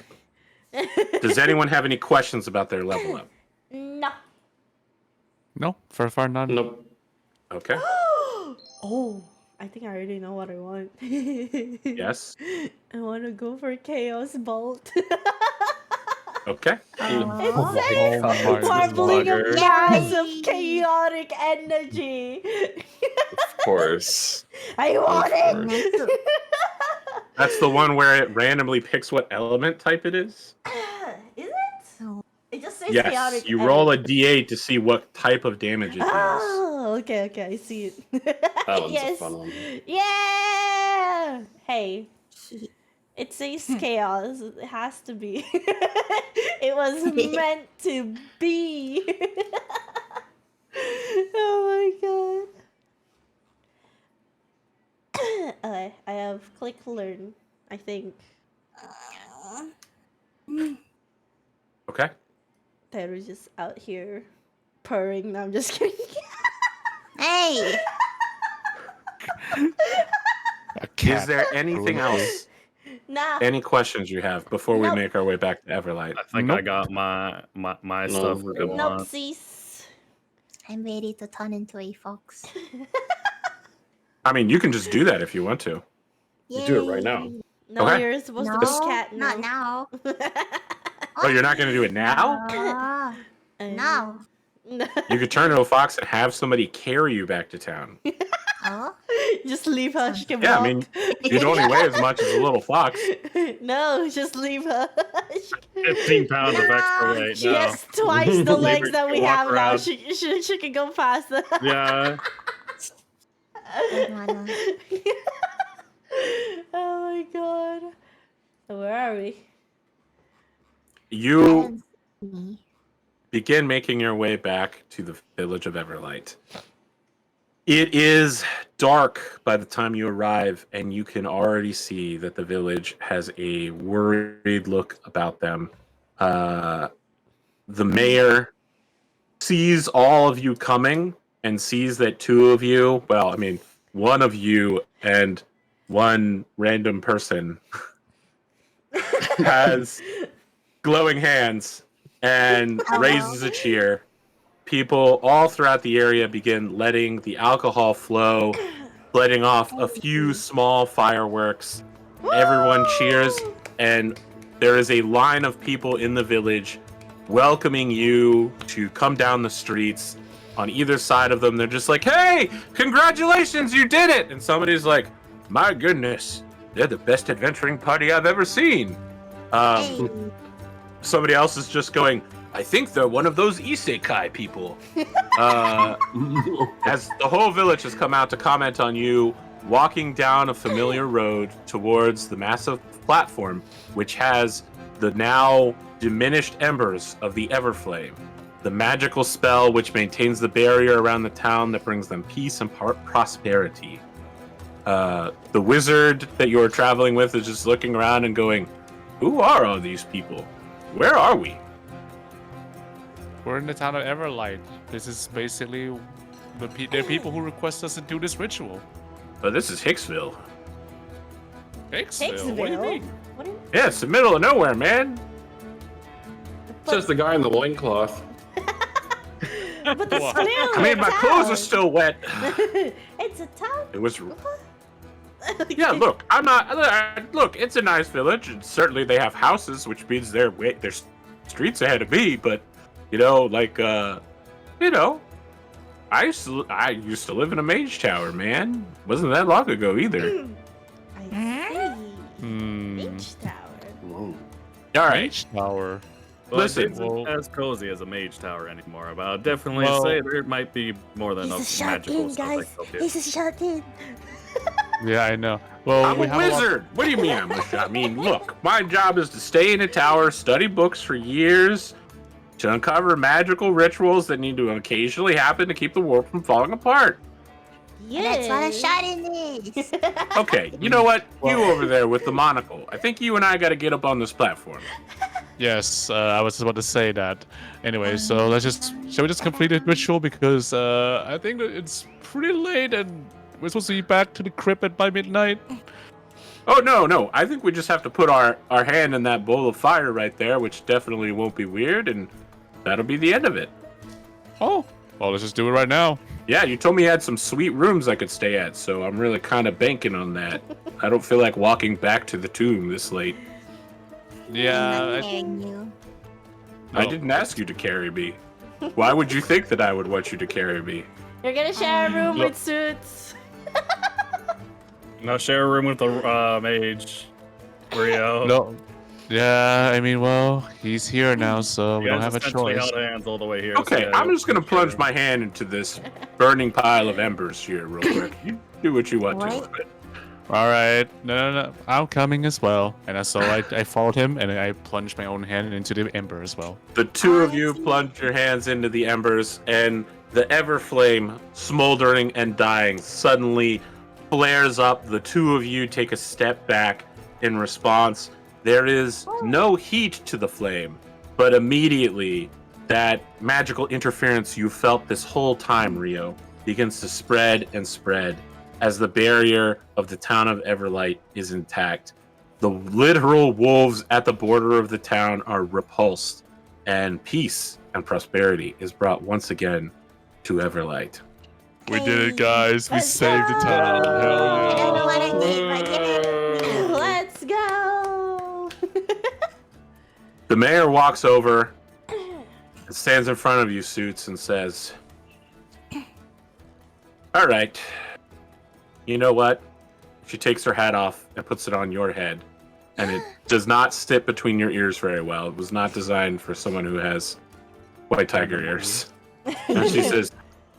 does anyone have any questions about their level up? No. No, for far none. Nope. Okay. Oh, I think I already know what I want. Yes. I want to go for Chaos Bolt. Okay. Oh It's my marbling of bugger. jars of Yay. chaotic energy. Of course. I want Of it. That's the one where it randomly picks what element type it is? Is it? So, It just says Yes. chaotic You roll a energy. d8 to see what type of damage it deals. Oh, okay, I see it. That one's yes. a fun one. Yeah. Hey, It says chaos. It has to be. It was meant to be. Oh my god. Okay, I have click learn, I think. Okay. Teru's just out here purring. No, I'm just kidding. Hey! A cat, Is there anything probably. else? Nah. Any questions you have before we Nope. make our way back to Everlight? I think I Nope. got my No, stuff. we're if good. you Nope, want. cease. I'm ready to turn into a fox. I mean, you can just do that if you want to. You do it right now. Yay. No, Okay. you're supposed No, to be cat not now. Oh, you're not going to do it now? No. No. You could turn into a fox and have somebody carry you back to town. Oh? Just leave her. She can Yeah, I walk. mean, you'd only weigh as much as a little fox. No, just leave her. 15 pounds of extra weight. She No. has twice the legs her that we walk have now. around. She can go faster. Yeah. Don't wanna. Oh my god. Where are we? You Me. begin making your way back to the village of Everlight. It is dark by the time you arrive, and you can already see that the village has a worried look about them. The mayor sees all of you coming and sees that two of you, well, I mean, one of you and one random person has glowing hands and raises a cheer. People all throughout the area begin letting the alcohol flow, letting off a few small fireworks. Everyone cheers, and there is a line of people in the village welcoming you to come down the streets. On either side of them, they're just like, "Hey, congratulations, you did it!" And somebody's like, "My goodness, they're the best adventuring party I've ever seen." Hey. Somebody else is just going, "I think they're one of those isekai people." As the whole village has come out to comment on you walking down a familiar road towards the massive platform, which has the now diminished embers of the Everflame, the magical spell which maintains the barrier around the town that brings them peace and prosperity. The wizard that you're traveling with is just looking around and going, "Who are all these people? Where are we?" We're in the town of Everlight. This is basically the people who request us to do this ritual. But this is Hicksville. Hicksville? What do you mean? What do you... Yeah, it's the middle of nowhere, man. Says the guy in the loincloth. But the Wow. smell I mean, my clothes are town. still wet. It's a town. It was. Yeah, look, I'm not. Look, it's a nice village, and certainly they have houses, which means there's streets ahead of me. But you know, like, you know, I used to live in a mage tower, man. Wasn't that long ago either. I see. Hmm. Beach tower. Whoa. All right, Mage Tower. Well, Listen. it isn't Well- as cozy as a mage tower anymore, but I'll definitely Well- say there might be more than He's a enough shut magical in, stuff guys. like up here. He's a shut in. Yeah, I know. Well, I'm we a have lot- wizard. What do you mean I'm a shot? I mean, look, my job is to stay in a tower, study books for years, to uncover magical rituals that need to occasionally happen to keep the world from falling apart. That's what a shut in is. Okay, you know what? You Well- over there with the monocle. I think you and I got to get up on this platform. Yes, I was about to say that. Anyway, so shall we just complete the ritual because I think that it's pretty late and we're supposed to be back to the crypt by midnight. Oh, no. I think we just have to put our hand in that bowl of fire right there, which definitely won't be weird, and that'll be the end of it. Oh, well, let's just do it right now. Yeah, you told me you had some sweet rooms I could stay at, so I'm really kind of banking on that. I don't feel like walking back to the tomb this late. Yeah, Carrying you. I No. didn't ask you to carry me. Why would you think that I would want you to carry me? You're gonna share a room Look. with suits. Now share a room with the mage, Rio. no. Yeah, I mean, well, he's here now, so we You don't guys have a essentially choice. held hands all the way here. Okay, so I'm yeah, just gonna share plunge room. my hand into this burning pile of embers here real quick. You do what you want to What? with it. All right, no, I'm coming as well. And so I followed him, and I plunged my own hand into the ember as well. The two of you plunge your hands into the embers, and the Everflame, smoldering and dying, suddenly flares up. The two of you take a step back in response. There is no heat to the flame, but immediately that magical interference you felt this whole time, Rio, begins to spread and spread as the barrier of the town of Everlight is intact. The literal wolves at the border of the town are repulsed, and peace and prosperity is brought once again to Everlight. We did it, guys. We Let's saved the town. go! Hell I don't know what I yeah. did, but I did it. Let's go! The mayor walks over and stands in front of you, Suits, and says, "All right, you know what?" She takes her hat off and puts it on your head, and it does not sit between your ears very well. It was not designed for someone who has white tiger ears. And she says,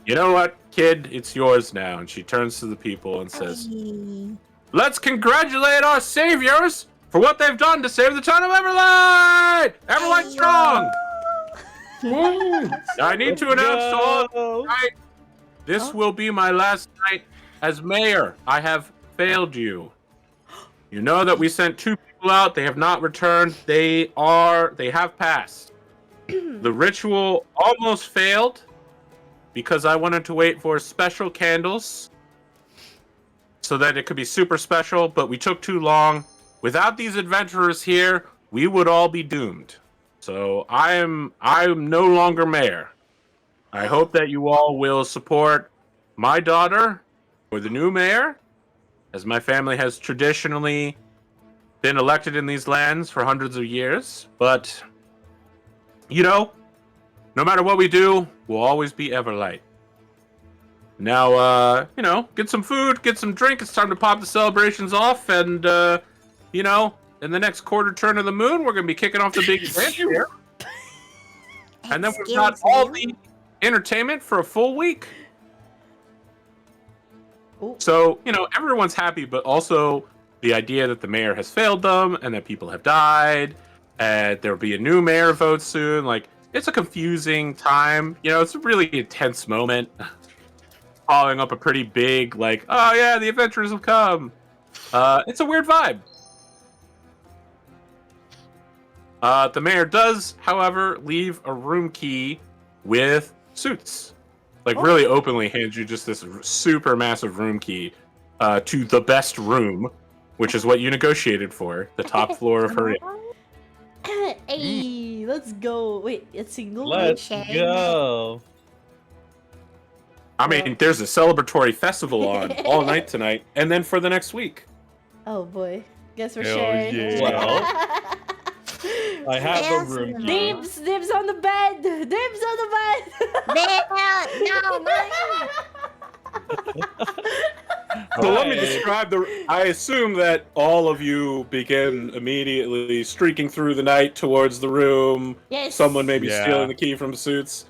"You know what, kid? It's yours now." And she turns to the people and says, "Let's congratulate our saviors for what they've done to save the town of Everlight! Everlight strong! I need to announce to all tonight, this will be my last night as mayor. I have failed you. You know that we sent 2 people out. They have not returned. They have passed. The ritual almost failed because I wanted to wait for special candles so that it could be super special, but we took too long. Without these adventurers here, we would all be doomed. So I am no longer mayor. I hope that you all will support my daughter for the new mayor, as my family has traditionally been elected in these lands for hundreds of years. But, you know, no matter what we do, we'll always be Everlight. Now, you know, get some food, get some drink. It's time to pop the celebrations off. And, you know, in the next quarter turn of the moon, we're going to be kicking off the big event here. And then we've got all the entertainment for a full week. Ooh. So, you know, everyone's happy, but also the idea that the mayor has failed them and that people have died and there'll be a new mayor vote soon. Like, it's a confusing time. You know, it's a really intense moment. Following up a pretty big, like, oh yeah, the adventurers have come. It's a weird vibe. The mayor does, however, leave a room key with Suits. Like, really openly hands you just this super massive room key to the best room, which is what you negotiated for, the top floor of her inn. Hey, let's go. Wait, it's single? Let's go. I mean, there's a celebratory festival on all night tonight, and then for the next week. Oh boy. Guess we're Hell sharing. yeah. Well, I have a room key. Dibs on the bed. Dibs on the bed. No, mine. So let me describe I assume that all of you begin immediately streaking through the night towards the room. Yes. Someone may be Yeah. stealing the key from Suits.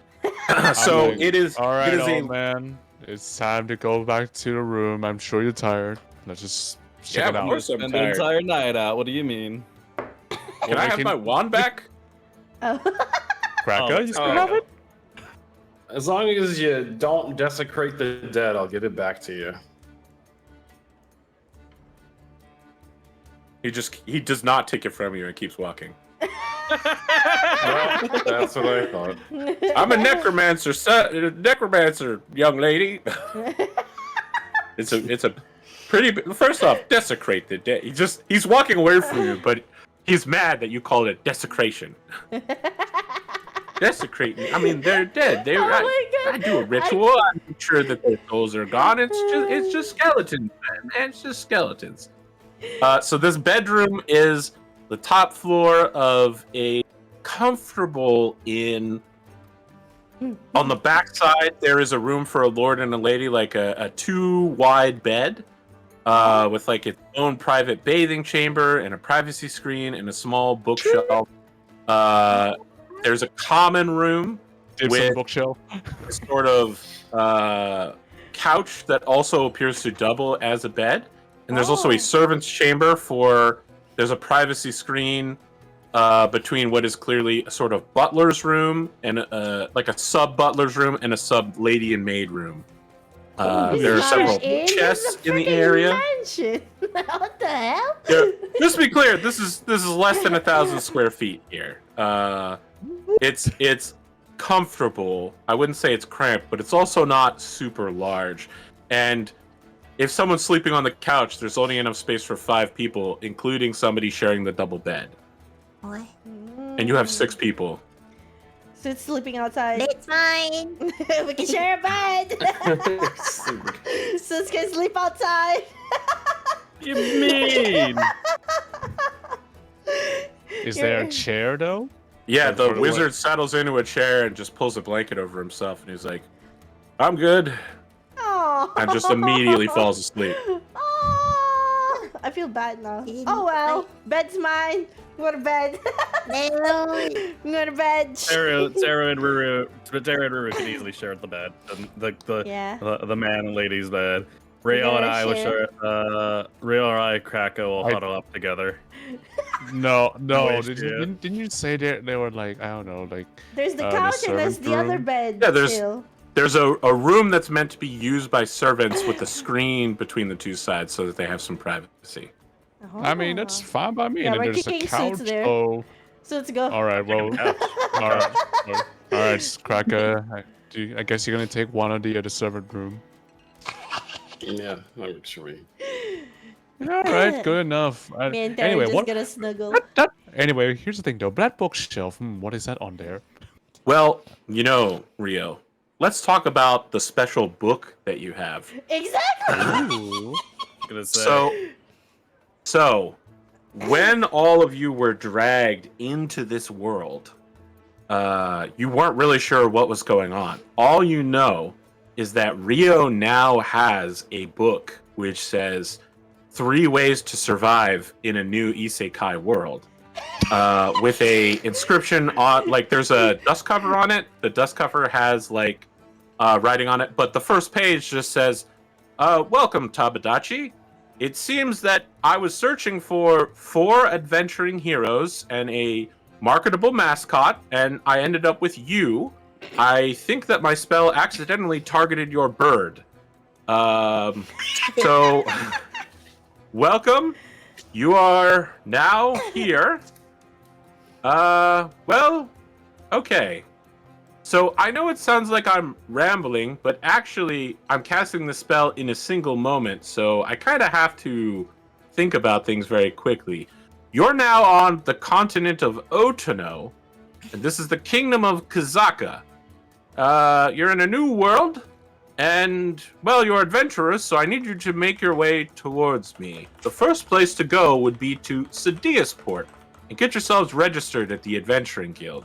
So like, it is. All right, it is old man. It's time to go back to the room. I'm sure you're tired. Let's just check Yeah, it of out. course I'm Spend the tired. entire night out. What do you mean? Can I have my wand back? Oh. Cracker, you still oh. have it? As long as you don't desecrate the dead, I'll give it back to you. He does not take it from you and keeps walking. Well, that's what I thought. I'm a necromancer, necromancer, young lady. It's a pretty. First off, desecrate the dead. He's walking away from you, but he's mad that you called it desecration. Desecrate me. I mean, they're dead. I do a ritual. I make sure that their souls are gone. It's just skeletons, man. It's just skeletons. So this bedroom is the top floor of a comfortable inn. On the back side, there is a room for a lord and a lady, like a 2-wide bed, with like its own private bathing chamber and a privacy screen and a small bookshelf. There's a common room with bookshelf. a sort of couch that also appears to double as a bed. And there's also Oh. a servant's chamber there's a privacy screen between what is clearly a sort of butler's room and like a sub butler's room and a sub lady and maid room. This There are is not several an inn, chests this is a in the freaking area. Mansion. What the hell? Yeah, just to be clear, this is less than 1,000 square feet here. It's comfortable. I wouldn't say it's cramped, but it's also not super large. And if someone's sleeping on the couch, there's only enough space for 5 people, including somebody sharing the double bed. Boy. And you have 6 people. So it's sleeping outside. It's mine. We can share a bed. So it's gonna sleep outside. You mean? Is there a chair though? Yeah, Like, the what- wizard settles into a chair and just pulls a blanket over himself, and he's like, "I'm good," Oh. and just immediately falls asleep. Oh, I feel bad now. He didn't Oh well, bed's mine. Go to bed. No. Go to bed. Taro and Ruru can easily share the bed. Yeah. The man and lady's bed. Rio We're and gonna I will share. share. Rio and I, Krakow will I- huddle up together. No. Waste, Didn't you say they were like, I don't know, like There's the the couch and there's servant the other room? bed. Yeah, there's- still. There's a room that's meant to be used by servants with a screen between the two sides so that they have some privacy. I mean that's Oh. fine by me. Yeah, and then we're there's a kicking couch. suits there. Oh, So let's go. all right. Well, all right, Cracker. I guess you're gonna take one of the other servant room. Yeah, that works for me. All right, good enough. Me and Terry Anyway, just what? gonna snuggle. Anyway, here's the thing though. That bookshelf. What is that on there? Well, Rio, let's talk about the special book that you have. Exactly. Ooh. Gonna say. So, when all of you were dragged into this world, you weren't really sure what was going on. All you know is that Rio now has a book which says 3 ways to survive in a new isekai world. With a inscription on, like, there's a dust cover on it. The dust cover has like writing on it, but the first page just says, "Welcome, Tabidachi. It seems that I was searching for 4 adventuring heroes and a marketable mascot, and I ended up with you. I think that my spell accidentally targeted your bird. So, welcome. You are now here. Well, okay. So I know it sounds like I'm rambling, but actually I'm casting the spell in a single moment, so I kind of have to think about things very quickly. You're now on the continent of Otono, and this is the kingdom of Kazaka. You're in a new world, and, well, you're adventurous, so I need you to make your way towards me. The first place to go would be to Sadiasport, and get yourselves registered at the Adventuring Guild.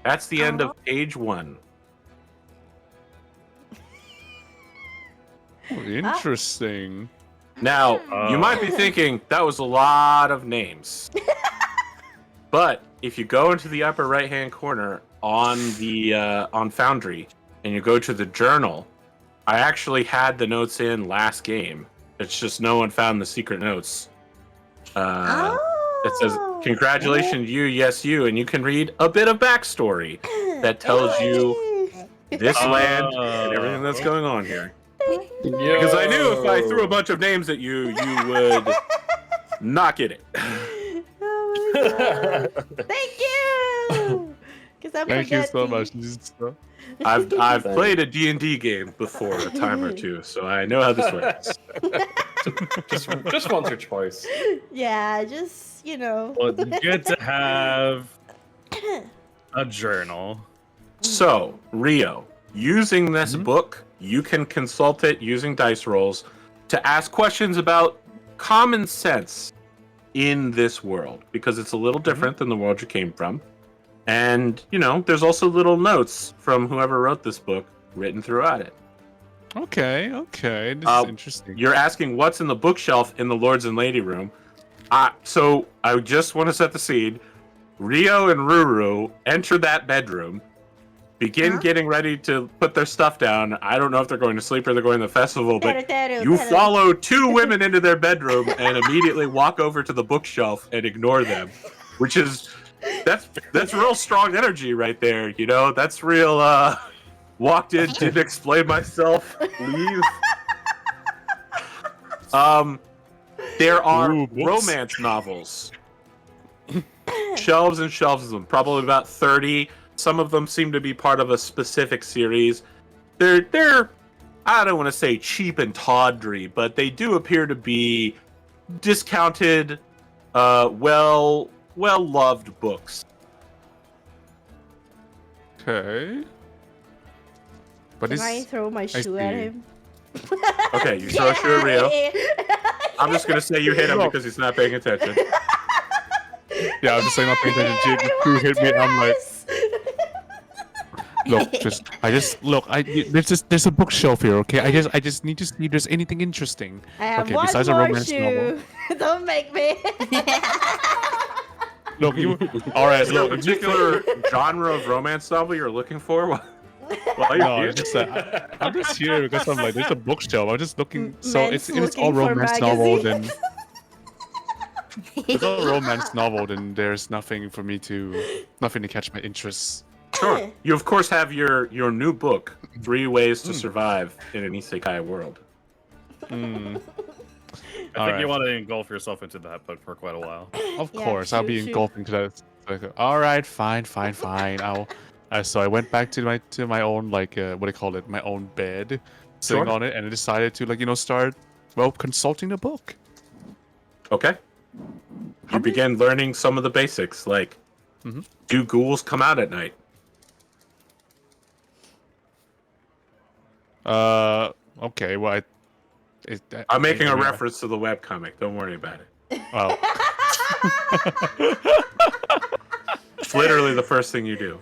That's the end of page 1. Oh, interesting. Now, you might be thinking, that was a lot of names. But if you go into the upper right-hand corner on the on Foundry, and you go to the journal, I actually had the notes in last game. It's just no one found the secret notes. It says, "Congratulations, you, yes, you," and you can read a bit of backstory that tells you this land and everything that's going on here. Because I knew if I threw a bunch of names at you, you would not get it. Oh my God. Thank you. Because I'm Thank you so forgetting. much. I've played a D&D game before a time or two, so I know how this works. just once or twice. Yeah, just, you know. Well, it's good to have a journal. So, Rio, using this book, you can consult it using dice rolls to ask questions about common sense in this world, because it's a little different than the world you came from. And, there's also little notes from whoever wrote this book written throughout it. Okay. This is interesting. You're asking what's in the bookshelf in the Lords and Lady room. So I just want to set the scene. Rio and Ruru enter that bedroom, begin Huh? getting ready to put their stuff down. I don't know if they're going to sleep or they're going to the festival, but Teru, you Teru. follow two women into their bedroom and immediately walk over to the bookshelf and ignore them, which is that's real strong energy right there. You know, that's real. Walked in, didn't explain myself, leave. There are Ooh, books. romance novels. Shelves and shelves of them, probably about 30. Some of them seem to be part of a specific series. They're I don't want to say cheap and tawdry, but they do appear to be discounted, well loved books. Okay. But Can I it's throw my shoe at see. him? Okay, you throw a shoe at Rio. I'm just gonna say you hit him because he's not paying attention. yeah. I'm just saying, not paying attention. You hit me. I'm like, look, there's a bookshelf here. Okay, I just need to see if there's anything interesting. I have Okay, one besides a more romance novel. shoe. Don't make me. Look, you. All right, Is there a look. particular genre of romance novel you're looking for? While you're No, here? it's just that I'm just here because I'm like, there's a bookshelf. I'm just looking. So Men's if it's all looking for romance novel, then magazines. if it's all romance novel, then there's nothing to catch my interest. Sure. You of course have your new book, 3 Ways to Survive in an Isekai World. Mm. I think you want to engulf yourself into that book for quite a while. Of Yeah, course, I'll be shoot. engulfing to that. Like, all right, fine. So I went back to my own what do you call it? My own bed, sitting Sure. on it, and I decided to start consulting the book. Okay. You begin learning some of the basics, like Mhm. do ghouls come out at night? Okay. Well, I'm making a reference to the webcomic. Don't worry about it. Oh. It's literally the first thing you do.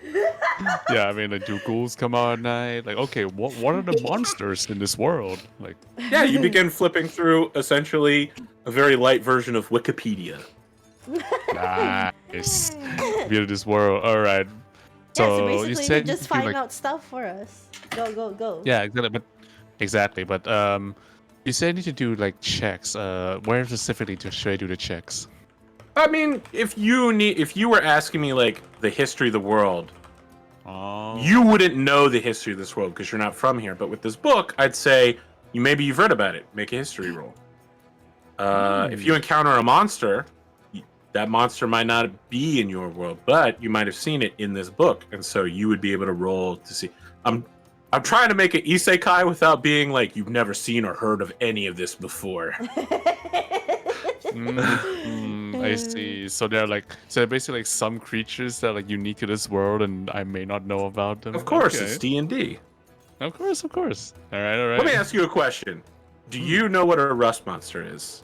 Yeah, I mean, like, do ghouls come out at night? Like, okay, what are the monsters in this world? Like, Yeah, you begin flipping through essentially a very light version of Wikipedia. nice. View this world. All right. So So basically, you said just you do, find out stuff for us. Go. Yeah, exactly. But you said you need to do like checks. Where specifically should I do the checks? I mean, if you were asking me like the history of the world, Oh. you wouldn't know the history of this world because you're not from here. But with this book, I'd say maybe you've read about it. Make a history roll. If you encounter a monster, that monster might not be in your world, but you might have seen it in this book, and so you would be able to roll to see. I'm trying to make it isekai without being like you've never seen or heard of any of this before. I see. So they're basically like some creatures that are like unique to this world, and I may not know about them. Of course, Okay. it's D&D. Of course. All right. Let me ask you a question. Do you know what a rust monster is?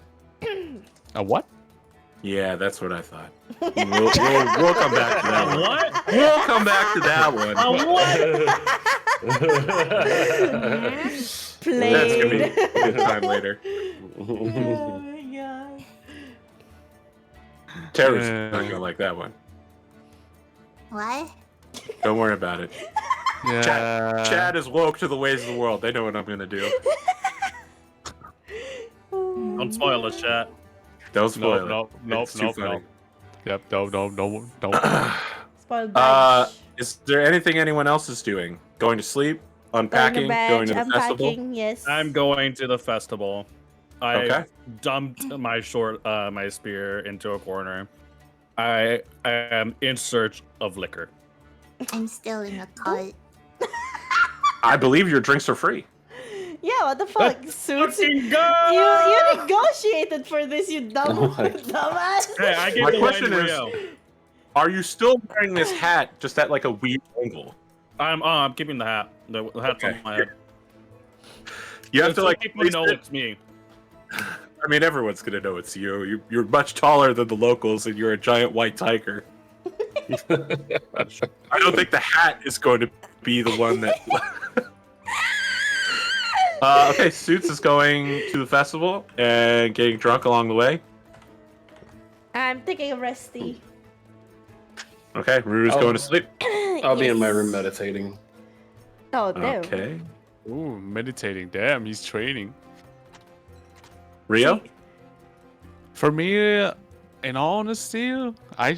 A what? Yeah, that's what I thought. We'll come back to that one. What? We'll come back to that one. Played. That's gonna be a good time later. Oh my god. Terry's not gonna like that one. What? Don't worry about it. Yeah. Chad is woke to the ways of the world. They know what I'm gonna do. Don't spoil us, chat. Don't spoil it. Nope. It's too funny. Yep. No. Spoiled badge. Is there anything anyone else is doing? Going to sleep? Unpacking? Going to the festival? Unpacking, yes. I'm going to the festival. I Okay. dumped my my spear into a corner. I am in search of liquor. I'm still in a cult. I believe your drinks are free. Yeah, what the fuck? Suits. Fucking go! You negotiated for this, you dumb dumbass. Hey, I get My the question wine is- Rio. Are you still wearing this hat just at like a weird angle? I'm keeping the hat. The hat's Okay. on my head. You have to like. people know it's me. I mean, everyone's gonna know it's you. You're much taller than the locals, and you're a giant white tiger. I don't think the hat is going to be the one that. Okay, Suits is going to the festival and getting drunk along the way. I'm taking a resty. Okay, Ruru's Oh. going to sleep. I'll be in my Yes. room meditating. Oh, damn. Okay. Ooh, meditating. Damn, he's training. Rio? For me, in all honesty, I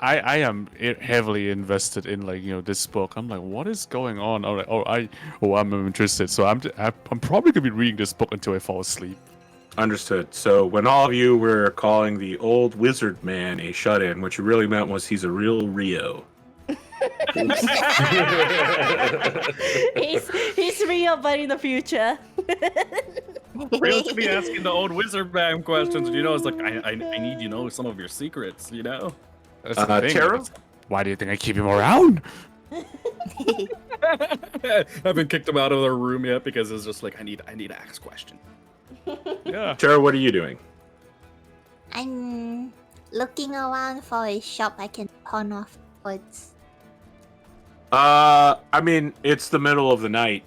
am heavily invested in this book. I'm like, what is going on? I'm like, I'm interested. So I'm probably gonna be reading this book until I fall asleep. Understood. So when all of you were calling the old wizard man a shut-in, what you really meant was he's a real Rio. he's real, but in the future. Rio's gonna be asking the old wizard man questions. It's like I need some of your secrets. That's the thing. Taro? Why do you think I keep him around? I haven't kicked him out of their room yet because it's just like I need to ask questions. Yeah. Tara, what are you doing? I'm looking around for a shop I can pawn off goods. I mean, it's the middle of the night.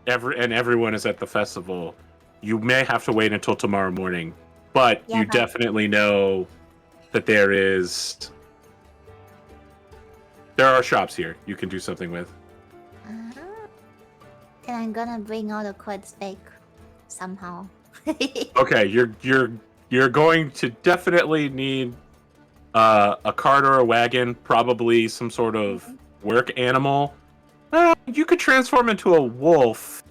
Everyone is at the festival. You may have to wait until tomorrow morning, but Yeah, you but- definitely know that there are shops here you can do something with. Then I'm gonna bring all the goods back somehow. Okay, you're going to definitely need a cart or a wagon, probably some sort of work animal. You could transform into a wolf.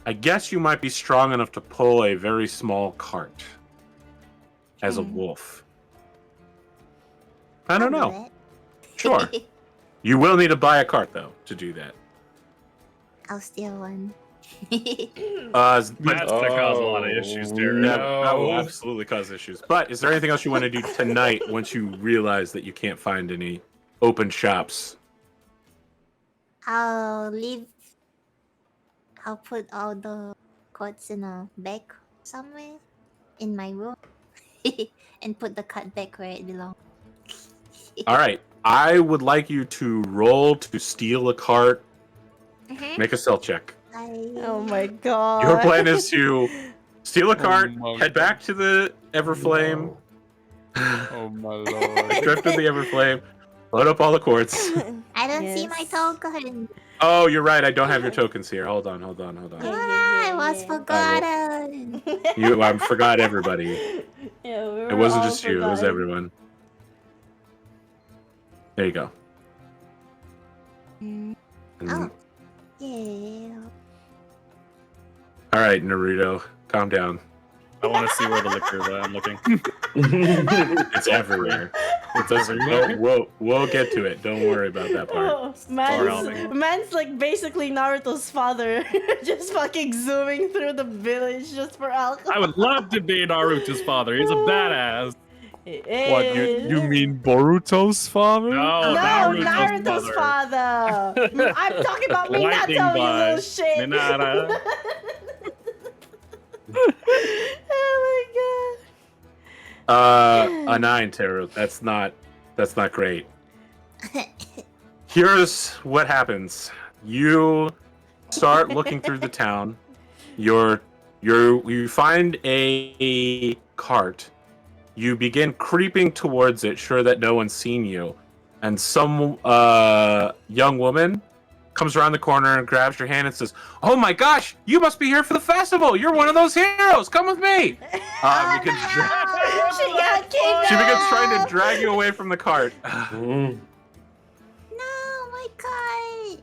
I guess you might be strong enough to pull a very small cart as a wolf. I don't I'll know. do Sure. it. You will need to buy a cart though to do that. I'll steal one. That's gonna cause a lot of issues, Terry. That will No. absolutely cause issues. But is there anything else you want to do tonight once you realize that you can't find any open shops? I'll put all the goods in a bag somewhere in my room and put the cart back where it belongs. All right. I would like you to roll to steal a cart. Make a stealth check. Oh my god. Your plan is to steal a cart, my head back to the Everflame, Oh my lord. drift to the Everflame, load up all the quartz. I don't see my Yes. token. Oh, you're right. I don't have your tokens here. Hold on. I was forgotten. I forgot everybody. Yeah, we It were wasn't all just you. It was forgotten. everyone. There you go. Mm. And- Oh, yeah. All right, Naruto, calm down. I want to see where the liquor is at. I'm looking. It's everywhere. It's everywhere. We'll get to it. Don't worry about that part. Oh, Helping. man's like basically Naruto's father, just fucking zooming through the village just for alcohol. I would love to be Naruto's father. He's a badass. What, you mean Boruto's father? No, No, Naruto's Naruto's father. I'm talking about Lightning Minato, you little bud. shit. Minata. Oh A 9, Teru. That's not great. Here's what happens. You start looking through the town. You find a cart. You begin creeping towards it, sure that no one's seen you. And some young woman comes around the corner and grabs your hand and says, "Oh my gosh, you must be here for the festival. You're one of those heroes. Come with me." Begins She got kidnapped. she begins trying to drag you away from the cart. Mm. No, my card.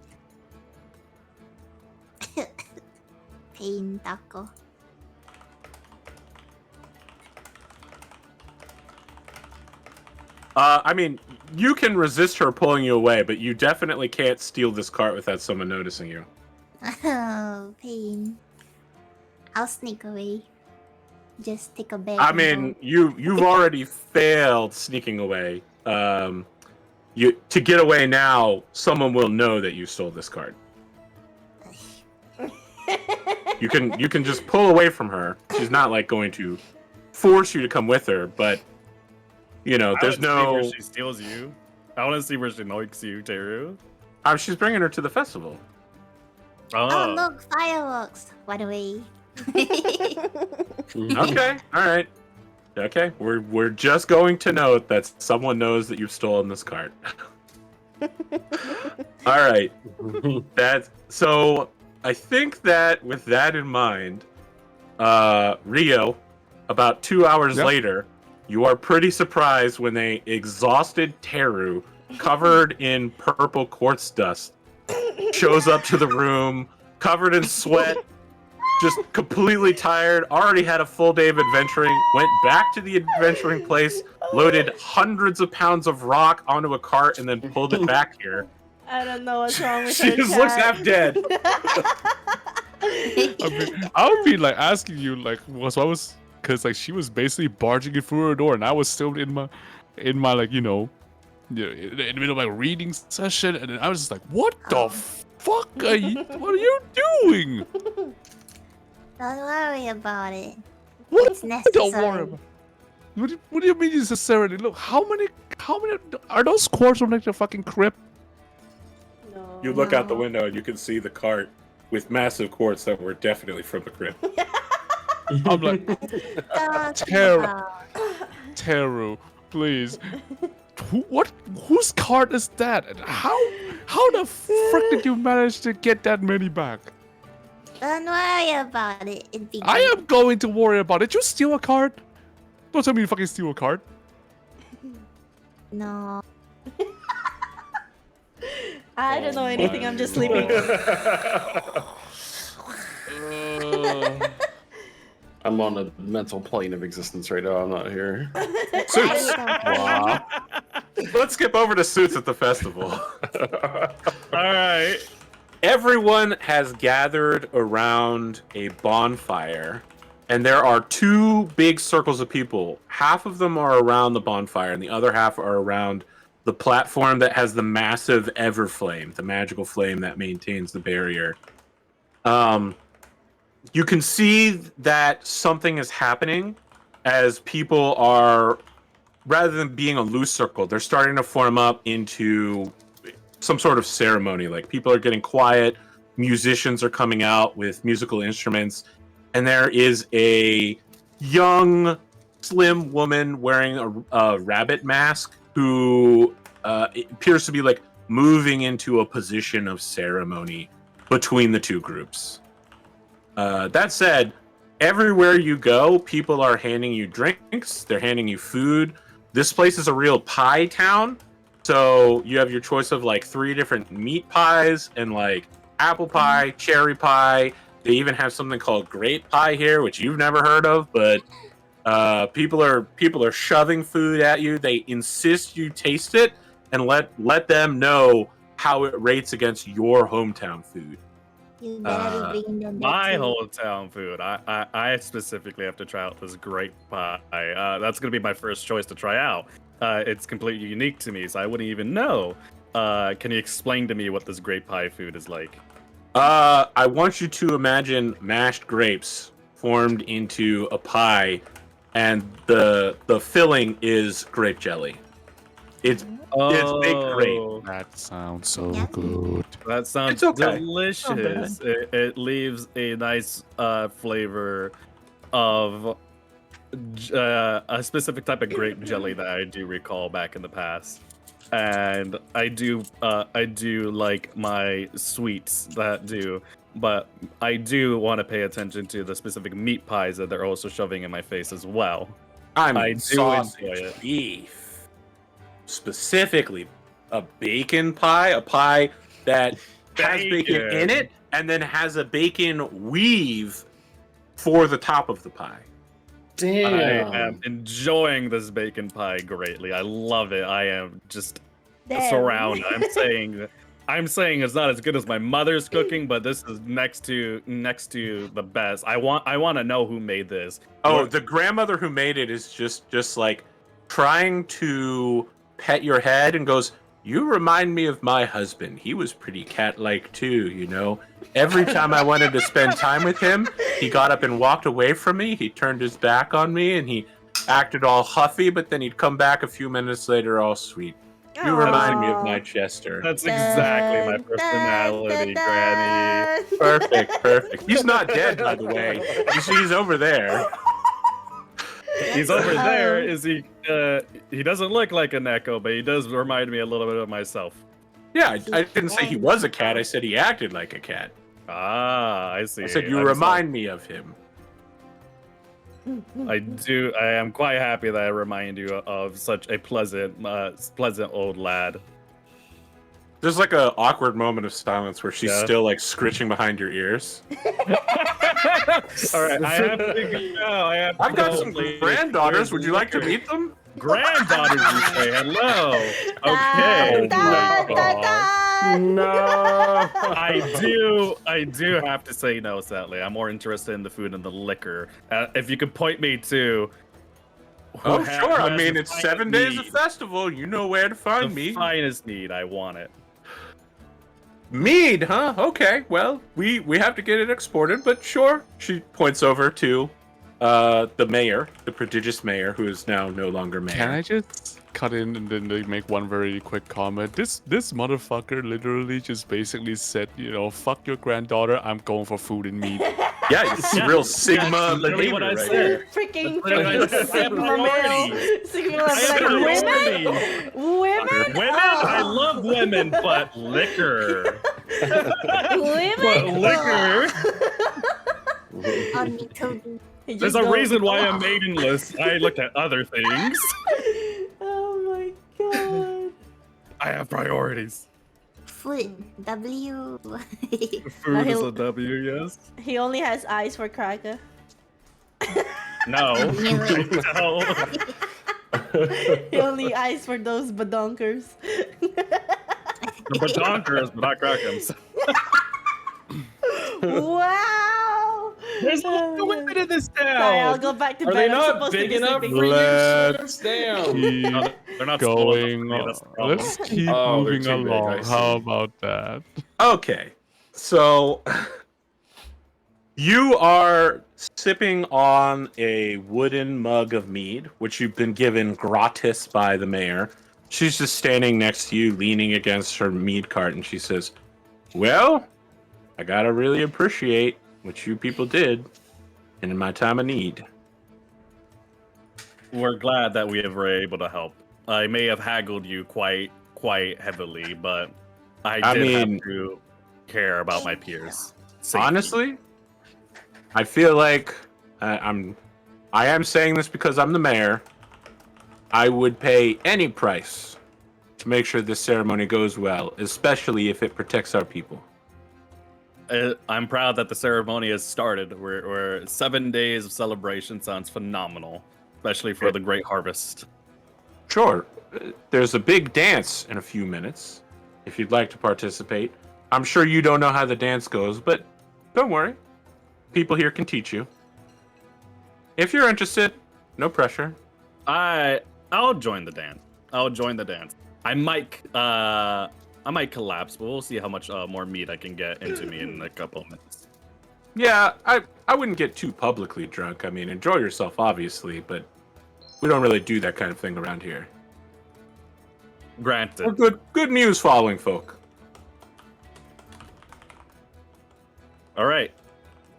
Pain taco. I mean, you can resist her pulling you away, but you definitely can't steal this cart without someone noticing you. Oh, pain. I'll sneak away. Just take a bag. I and mean, go. you've already failed sneaking away. To get away now, someone will know that you stole this cart. You can just pull away from her. She's not like going to force you to come with her, but there's I wanna see no. where she steals you. I want to see where she likes you, Teru. She's bringing her to the festival. Oh, look, fireworks. Run away. Okay, all right. Okay, we're just going to note that someone knows that you've stolen this cart. All right. That's so. I think that with that in mind, Rio, about 2 hours Yep. later, you are pretty surprised when a exhausted Teru, covered in purple quartz dust, shows up to the room, covered in sweat, just completely tired, already had a full day of adventuring, went back to the adventuring place, loaded hundreds of pounds of rock onto a cart, and then pulled it back here. I don't know what's wrong with She her just looks chat. half dead. I would be like asking you like, because like she was basically barging it through her door, and I was still in my like in the middle of my reading session, and then I was just like, what the fuck are you? What are you doing? Don't worry about it. What? It's necessary. Don't worry about. What do you mean necessarily? Look, how many are those quartz from like the fucking crypt? No. You look out the window and you can see the cart with massive quartz that were definitely from the crypt. I'm like, Teru. Teru, please. Whose cart is that? And how the frick did you manage to get that many back? Don't worry about it. It'd be I am going to worry about it. Did you steal a cart? Don't tell me you fucking steal a cart. No. I don't know anything. I'm just sleeping. I'm on a mental plane of existence right now. I'm not here. Suits. Wow. Let's skip over to Suits at the festival. All right. Everyone has gathered around a bonfire, and there are two big circles of people. Half of them are around the bonfire, and the other half are around the platform that has the massive Everflame, the magical flame that maintains the barrier. You can see that something is happening as people are, rather than being a loose circle, they're starting to form up into some sort of ceremony. Like, people are getting quiet, musicians are coming out with musical instruments, and there is a young, slim woman wearing a rabbit mask who appears to be like moving into a position of ceremony between the two groups. That said, everywhere you go, people are handing you drinks, they're handing you food. This place is a real pie town. So you have your choice of like 3 different meat pies and like apple pie, cherry pie. They even have something called grape pie here, which you've never heard of, but people are shoving food at you. They insist you taste it and let them know how it rates against your hometown food. You better be bringing them My back to- hometown food. I specifically have to try out this grape pie. That's gonna be my first choice to try out. It's completely unique to me, so I wouldn't even know. Can you explain to me what this grape pie food is like? I want you to imagine mashed grapes formed into a pie, and the filling is grape jelly. It's baked grape. That sounds so Yeah. good. That sounds It's okay. delicious. It leaves a nice flavor of a specific type of grape jelly that I do recall back in the past. And I do like my sweets that do, but I do want to pay attention to the specific meat pies that they're also shoving in my face as well. I mean, I do sausage, enjoy it. beef, specifically a bacon pie, a pie that has bacon in it, and then has a bacon weave for the top of the pie. Damn. I am enjoying this bacon pie greatly. I love it. I am just Damn. surrounded. I'm saying it's not as good as my mother's cooking, but this is next to the best. I want to know who made this. Oh, the grandmother who made it is just like trying to pet your head and goes, "You remind me of my husband. He was pretty cat-like too, you know. Every time I wanted to spend time with him, he got up and walked away from me. He turned his back on me and he acted all huffy, but then he'd come back a few minutes later all sweet. You remind me of my Chester." That's exactly my personality, Granny. Perfect. He's not dead, by the way. He's over there. He's over there. Is he? He doesn't look like an echo, but he does remind me a little bit of myself. Yeah, I didn't say he was a cat. I said he acted like a cat. Ah, I see. I said you I'm remind me of him. I do. I am quite happy that I remind you of such a pleasant old lad. There's like a awkward moment of silence where she's Yeah. still like scritching behind your ears. All right, I have to go. I've got some granddaughters. Would you like to meet them? Granddaughters, you say? Hello. Okay. Da, da, da. No. I do have to say no, sadly. I'm more interested in the food and the liquor. If you could point me to. Oh, who sure. I has mean, the it's 7 days of mead. festival. You know where to find The me. finest mead. I want it. Mead, huh? Okay. Well, we have to get it exported, but sure. She points over to the mayor, the prodigious mayor, who is now no longer mayor. Can I just cut in and then like, make one very quick comment? This motherfucker literally just basically said, you know, fuck your granddaughter. I'm going for food and meat. Yeah, it's real Sigma That's literally what I behavior right said. here. Freaking Literally, I have Sigma male. priority. Sigma I have male. Like, priority. women? Women? I love women, but liquor. Women? But liquor. On me too. He There's just a goes, reason why I'm maidenless. I looked at other things. Oh my god. I have priorities. Food. W. Food is a W, yes? He only has eyes for cracker. No. No. He only eyes for those badonkers. The badonkers, but not crackums. Wow! There's Oh, no women in this Sorry, I'll town. go back to Are bed. they I'm not supposed big to be enough sleeping. for you? Let's Down. keep No, they're not small enough going for me, that's the problem. Let's keep Oh, they're moving too big, I along. see. How about that? Okay, so you are sipping on a wooden mug of mead, which you've been given gratis by the mayor. She's just standing next to you, leaning against her mead cart, and she says, "Well, I gotta really appreciate what you people did in my time of need." We're glad that we were able to help. I may have haggled you quite heavily, but I did mean- have to care about my peers. Safety. Honestly, I feel like I am saying this because I'm the mayor. I would pay any price to make sure this ceremony goes well, especially if it protects our people. I'm proud that the ceremony has started. We're 7 days of celebration. Sounds phenomenal, especially for the great harvest. Sure, there's a big dance in a few minutes. If you'd like to participate, I'm sure you don't know how the dance goes, but don't worry. People here can teach you. If you're interested, no pressure. I'll join the dance. I might collapse, but we'll see how much more meat I can get into me in a couple of minutes. Yeah, I wouldn't get too publicly drunk. I mean, enjoy yourself, obviously, but we don't really do that kind of thing around here. Granted. We're good news following folk. All right.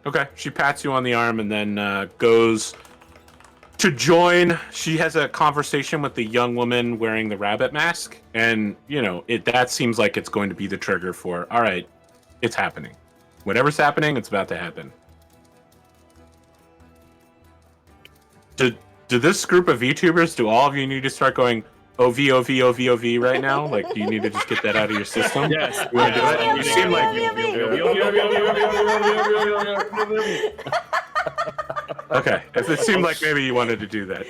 Okay, she pats you on the arm and then goes to join. She has a conversation with the young woman wearing the rabbit mask, and that seems like it's going to be the trigger for, all right, it's happening. Whatever's happening, it's about to happen. Do this group of VTubers, do all of you need to start going OV, OV, OV, OV right now? Like, do you need to just get that out of your system? Yes. You want to do it? You seem like... Okay, if it seemed like maybe you wanted to do that.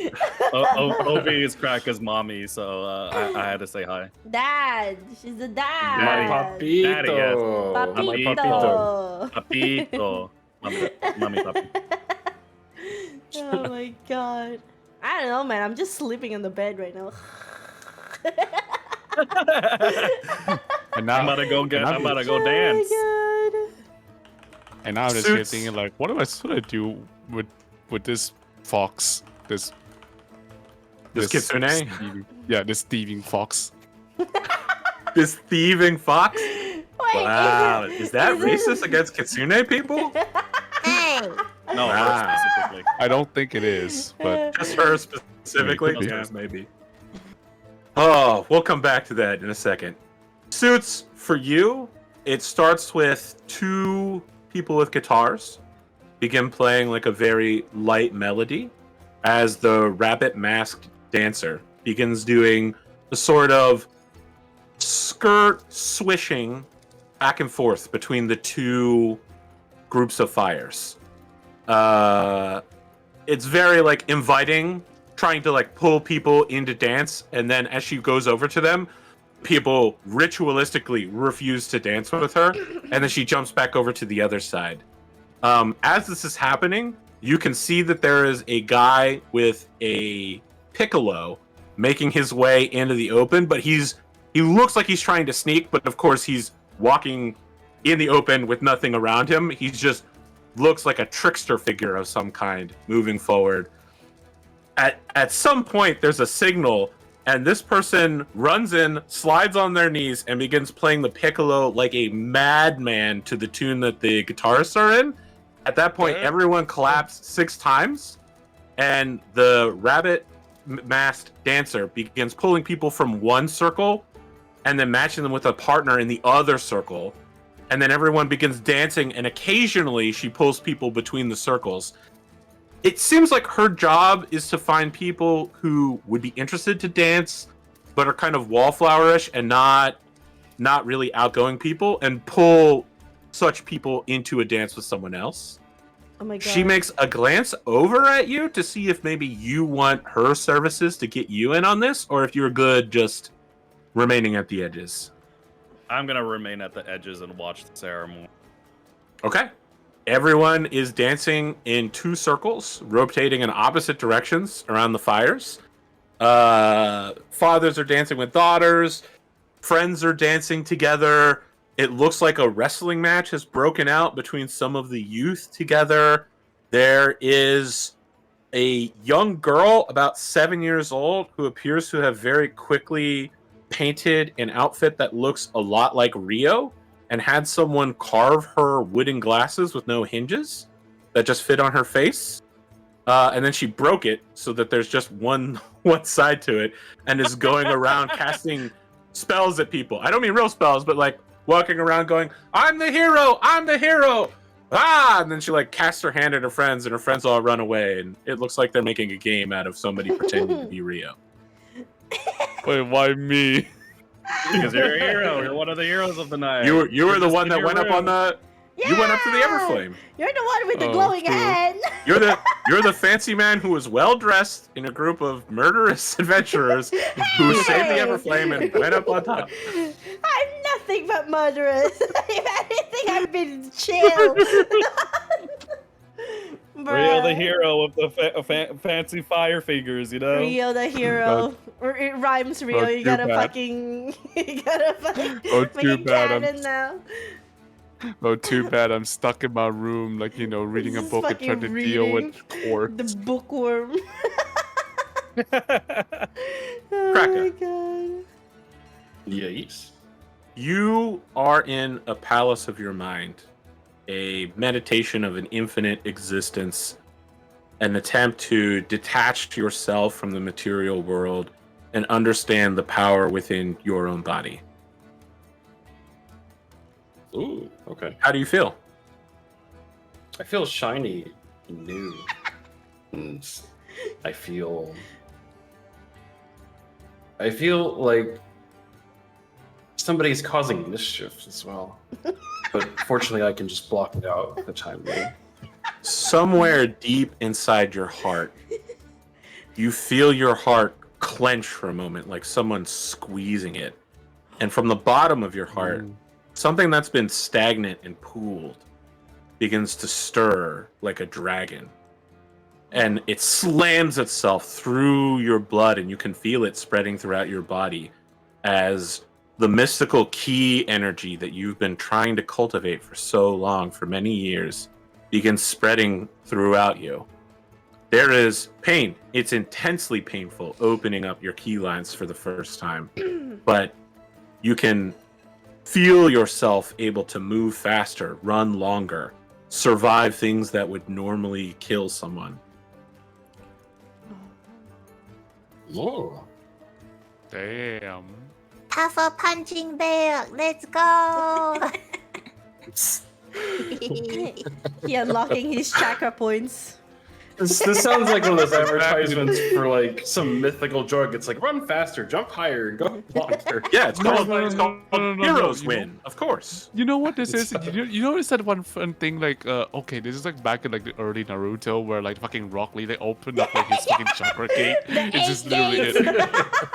OV is Cracker's mommy, so I had to say hi. Dad. She's a My dad. Daddy, yes. Papito. Papito. Mommy, papi. Oh my god. I don't know, man. I'm just sleeping in the bed right now. And now I'm about to go dance. Oh my god. And now I'm just here thinking like, what am I supposed to do with this fox? This Kitsune? this thieving fox. This thieving fox? Wait, Wow, is that racist against Kitsune people? Hey. No, her Wow. specifically. I don't think it is, but Just her specifically? Maybe. Yeah, maybe. Oh, we'll come back to that in a second. suits for you. It starts with 2 people with guitars begin playing like a very light melody as the rabbit masked dancer begins doing the sort of skirt swishing back and forth between the 2 groups of fires. It's very like inviting, trying to like pull people into dance, and then as she goes over to them, people ritualistically refuse to dance with her, and then she jumps back over to the other side. As this is happening, you can see that there is a guy with a piccolo making his way into the open, but he looks like he's trying to sneak, but of course he's walking in the open with nothing around him. He just looks like a trickster figure of some kind moving forward. At some point, there's a signal, and this person runs in, slides on their knees, and begins playing the piccolo like a madman to the tune that the guitarists are in. At that point, everyone claps 6 times, and the rabbit masked dancer begins pulling people from one circle and then matching them with a partner in the other circle. And then everyone begins dancing, and occasionally she pulls people between the circles. It seems like her job is to find people who would be interested to dance, but are kind of wallflowerish and not really outgoing people, and pull such people into a dance with someone else. Oh my god. She makes a glance over at you to see if maybe you want her services to get you in on this, or if you're good just remaining at the edges. I'm gonna remain at the edges and watch the ceremony. Okay. Everyone is dancing in 2 circles, rotating in opposite directions around the fires. Fathers are dancing with daughters. Friends are dancing together. It looks like a wrestling match has broken out between some of the youth together. There is a young girl about 7 years old who appears to have very quickly painted an outfit that looks a lot like Rio, and had someone carve her wooden glasses with no hinges that just fit on her face. And then she broke it so that there's just one side to it, and is going around casting spells at people. I don't mean real spells, but like walking around going, I'm the hero! I'm the hero! Ah! And then she like casts her hand at her friends, and her friends all run away, and it looks like they're making a game out of somebody pretending to be Rio. Wait, why me? Because you're a hero. You're one of the heroes of the night. You were You're the just one in that your went up on room. the. You went up to the Everflame. You're the one with the Oh, glowing true. head. You're the fancy man who was well dressed in a group of murderous adventurers who saved the Everflame and went up on top. I'm nothing but murderous. If anything, I've been chill. Rio the Bruh. hero with the fancy fire fingers, you know? Rio the hero. It rhymes, Rio. Oh, You too gotta bad. fucking. You gotta fucking. Oh, make too it bad, I'm- canon now. Oh, too bad. I'm stuck in my room, like, you know, reading a Just book and trying to fucking deal with reading court. The bookworm. Oh Cracker. my god. Yes. You are in a palace of your mind, a meditation of an infinite existence, an attempt to detach yourself from the material world and understand the power within your own body. Ooh, okay. How do you feel? I feel shiny and new. And I feel like somebody's causing mischief as well. But fortunately, I can just block it out at the time being. Somewhere deep inside your heart, you feel your heart clench for a moment, like someone's squeezing it. And from the bottom of your heart, something that's been stagnant and pooled begins to stir like a dragon. And it slams itself through your blood, and you can feel it spreading throughout your body as the mystical key energy that you've been trying to cultivate for so long, for many years, begins spreading throughout you. There is pain. It's intensely painful opening up your key lines for the first time. But you can feel yourself able to move faster, run longer, survive things that would normally kill someone. Oh. Damn. Have a punching bag. Let's go. He unlocking his chakra points. This sounds like one of those advertisements for like some mythical drug. It's like run faster, jump higher, go longer. Yeah, it's called, No, it's called Heroes you Win, of course. You know what this is? You notice that one fun thing, like, okay, this is like back in like the early Naruto, where like fucking Rock Lee, they opened up like his fucking chakra gate. The It's just eight literally gates.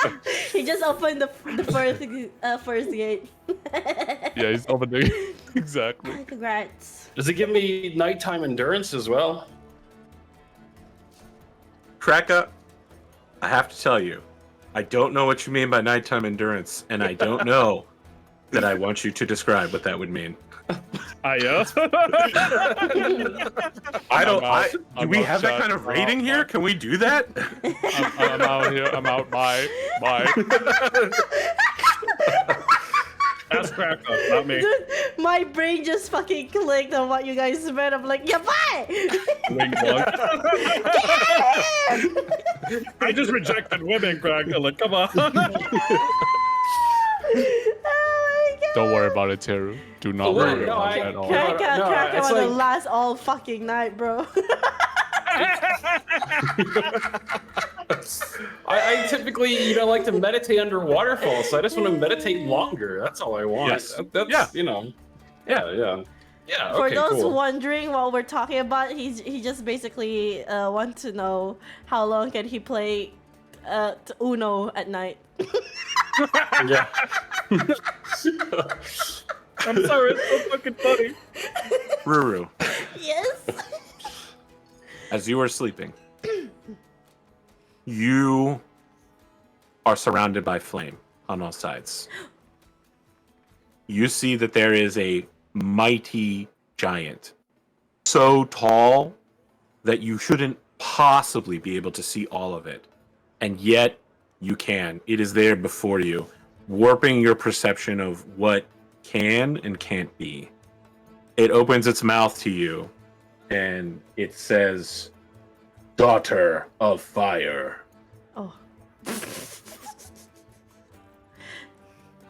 it. He just opened the first gate. Yeah, he's opened the exactly. Congrats. Does it give me nighttime endurance as well? Kraka, I have to tell you, I don't know what you mean by nighttime endurance, and I don't know that I want you to describe what that would mean. I Do we have that kind of rating here? Can we do that? I'm out here. I'm out. Bye. Bye. That's crack up, not me. Dude, my brain just fucking clicked on what you guys meant. I'm like, yeah, bye! Wing bug. I just rejected women, Cracker. Like, come on. Oh my god! Don't worry about it, Teru. Do not worry about it at all. Cracker it's wanna like- last all fucking night, bro. I typically, like to meditate under waterfalls, so I just want to meditate longer. That's all I want. Yes. That's, Yeah. Yeah, For okay, those cool. wondering what we're talking about, he just basically wants to know how long can he play Uno at night. Yeah. I'm sorry, it's so fucking funny. Ruru, Yes. as you are sleeping, you are surrounded by flame on all sides. You see that there is a mighty giant, so tall that you shouldn't possibly be able to see all of it. And yet, you can. It is there before you, warping your perception of what can and can't be. It opens its mouth to you, and it says, "Daughter of fire." Oh.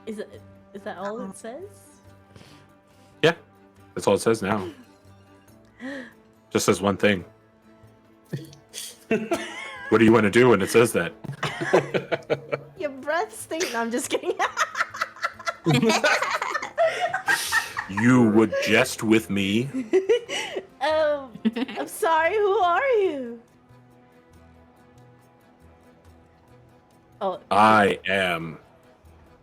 Is that all it says? Yeah, that's all it says now. Just says one thing. What do you want to do when it says that? Your breath stinks. No, I'm just kidding. You would jest with me? I'm sorry. Who are you? Oh. I am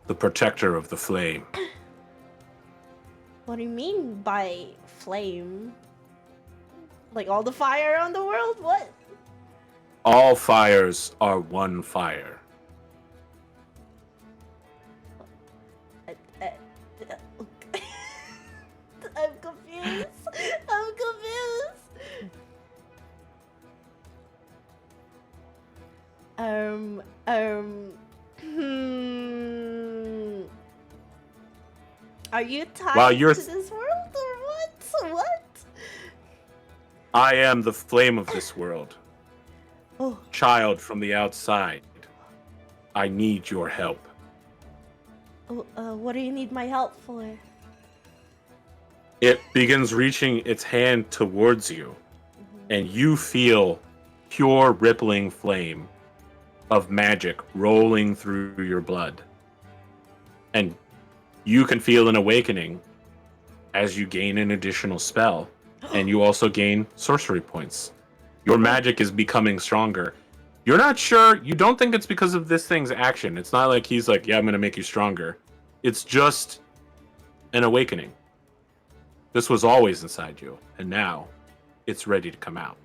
the protector of the flame. What do you mean by flame? Like all the fire on the world? What? All fires are one fire. I'm confused. I'm confused. Are you tied While you're- to this world or what? What? I am the flame of this world. Oh, Child from the outside. I need your help. what do you need my help for? It begins reaching its hand towards you, and you feel pure rippling flame of magic rolling through your blood. And you can feel an awakening as you gain an additional spell, and you also gain sorcery points. Your magic is becoming stronger. You're not sure, you don't think it's because of this thing's action. It's not like he's like, yeah, I'm going to make you stronger. It's just an awakening. This was always inside you, and now it's ready to come out.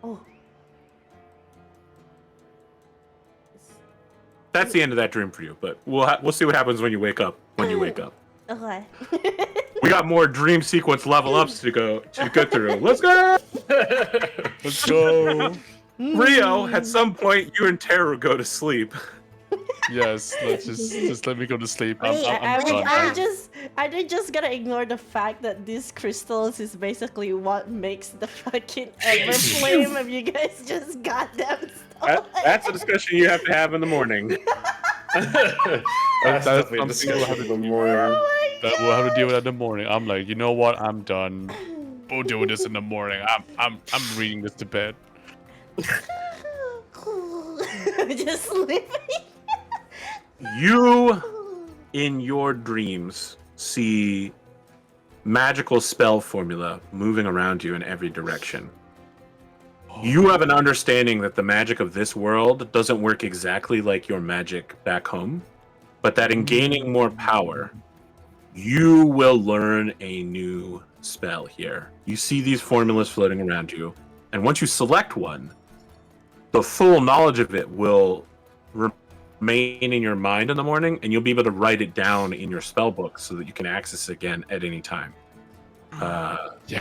Oh. That's the end of that dream for you, but we'll see what happens when you wake up. Okay. We got more dream sequence level ups to go through. Let's go! Let's go. Rio, at some point, you and Teru go to sleep. Yes, let's just let me go to sleep. Wait, I'm done. I just gotta ignore the fact that these crystals is basically what makes the fucking ever flame if you guys just goddamn stop. That's a discussion you have to have in the morning. That's that's definitely a something we'll discussion have to for the do. morning. That we'll have to deal with in the morning. I'm like, you know what? I'm done. We'll deal with this in the morning. I'm reading this to bed. Just sleeping. You, in your dreams, see magical spell formula moving around you in every direction. You have an understanding that the magic of this world doesn't work exactly like your magic back home, but that in gaining more power, you will learn a new spell here. You see these formulas floating around you, and once you select one, the full knowledge of it will remain in your mind in the morning, and you'll be able to write it down in your spell book so that you can access it again at any time.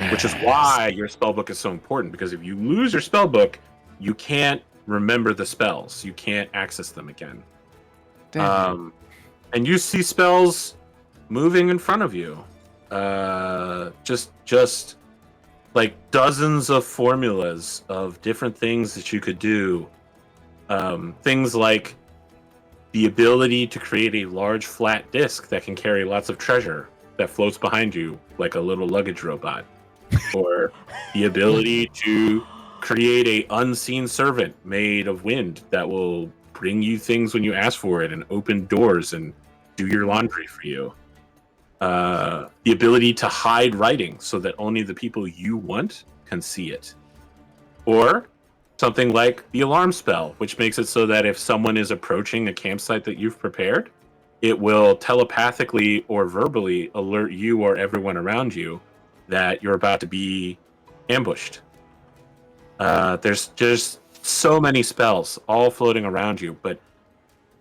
Which is why your spell book is so important, because if you lose your spell book, you can't remember the spells. You can't access them again. And you see spells moving in front of you. Just like dozens of formulas of different things that you could do. Things like the ability to create a large flat disc that can carry lots of treasure that floats behind you like a little luggage robot. Or the ability to create a unseen servant made of wind that will bring you things when you ask for it and open doors and do your laundry for you. The ability to hide writing so that only the people you want can see it. Or something like the alarm spell, which makes it so that if someone is approaching a campsite that you've prepared, it will telepathically or verbally alert you or everyone around you that you're about to be ambushed. There's just so many spells all floating around you, but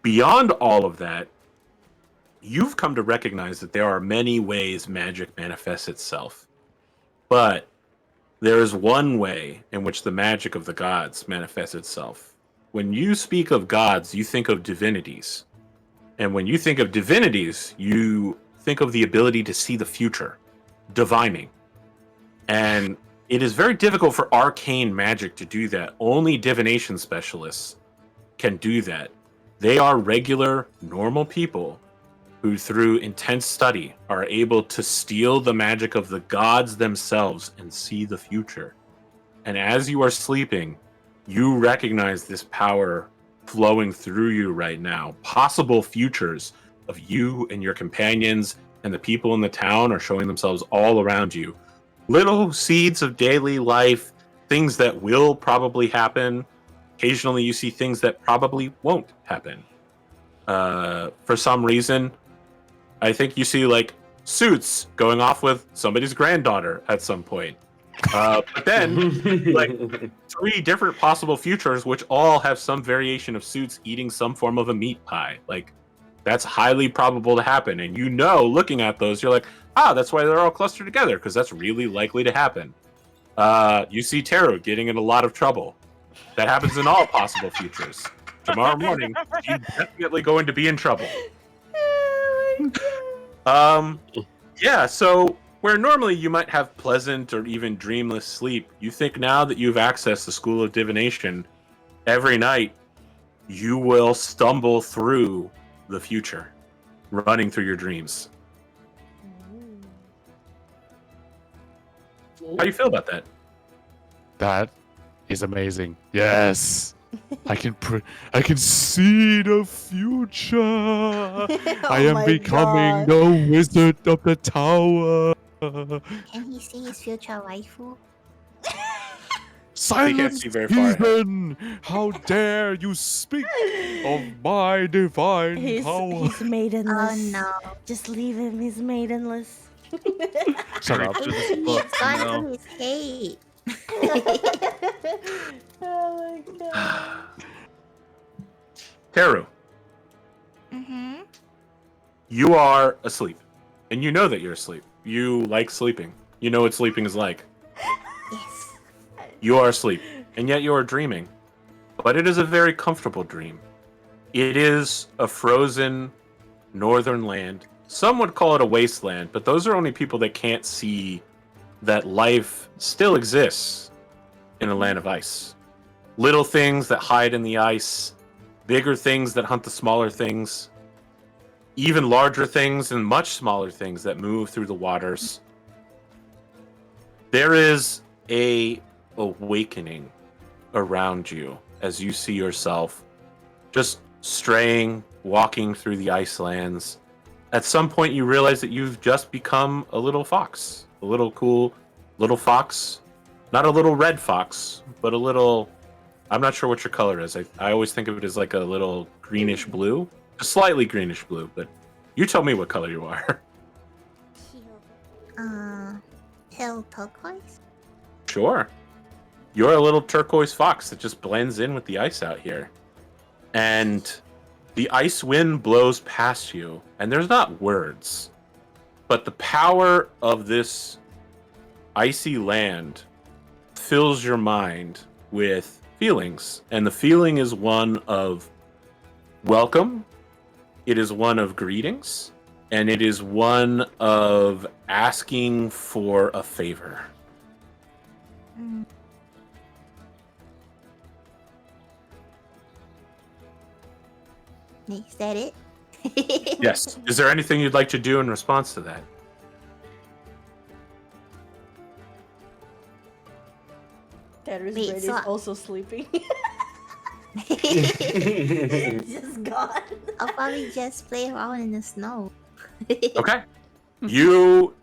beyond all of that, you've come to recognize that there are many ways magic manifests itself. But there is one way in which the magic of the gods manifests itself. When you speak of gods, you think of divinities. And when you think of divinities, you think of the ability to see the future, divining. And it is very difficult for arcane magic to do that. Only divination specialists can do that. They are regular, normal people who, through intense study, are able to steal the magic of the gods themselves and see the future. And as you are sleeping, you recognize this power flowing through you right now. Possible futures of you and your companions and the people in the town are showing themselves all around you. Little seeds of daily life, things that will probably happen. Occasionally you see things that probably won't happen. For some reason, I think you see like Suits going off with somebody's granddaughter at some point. But then, like 3 different possible futures, which all have some variation of Suits eating some form of a meat pie. Like, that's highly probable to happen. And you know, looking at those, you're like, that's why they're all clustered together, because that's really likely to happen. You see Taro getting in a lot of trouble. That happens in all possible futures. Tomorrow morning, you're definitely going to be in trouble. Yeah, so where normally you might have pleasant or even dreamless sleep, you think now that you've accessed the School of Divination, every night you will stumble through the future, running through your dreams. How do you feel about that? That is amazing. Yes. I can see the future. I am my becoming God. the wizard of the tower. Can he see his future waifu? Silence, see very far ahead. heathen! How dare you speak of my divine He's power? maidenless. Oh no. Just leave him. He's maidenless. Shut up. After this He's book, gone you know. to his hate. Oh my god. Teru, Mm-hmm. you are asleep. And you know that you're asleep. You like sleeping. You know what sleeping is like. Yes. You are asleep, and yet you are dreaming. But it is a very comfortable dream. It is a frozen northern land. Some would call it a wasteland, but those are only people that can't see that life still exists in a land of ice. Little things that hide in the ice, bigger things that hunt the smaller things, even larger things and much smaller things that move through the waters. There is a awakening around you as you see yourself just straying, walking through the icelands. At some point, you realize that you've just become a little fox, a little cool little fox. Not a little red fox, but a little. I'm not sure what your color is. I always think of it as like a little greenish blue, a slightly greenish blue. But you tell me what color you are. Pale turquoise? Sure. You're a little turquoise fox that just blends in with the ice out here. And the ice wind blows past you, and there's not words, but the power of this icy land fills your mind with feelings. And the feeling is one of welcome, it is one of greetings, and it is one of asking for a favor. Mm. Is that it? Yes. Is there anything you'd like to do in response to that? Terrace Wait, Bread so is also sleeping. I'll Just gone. probably just play around in the snow. Okay. You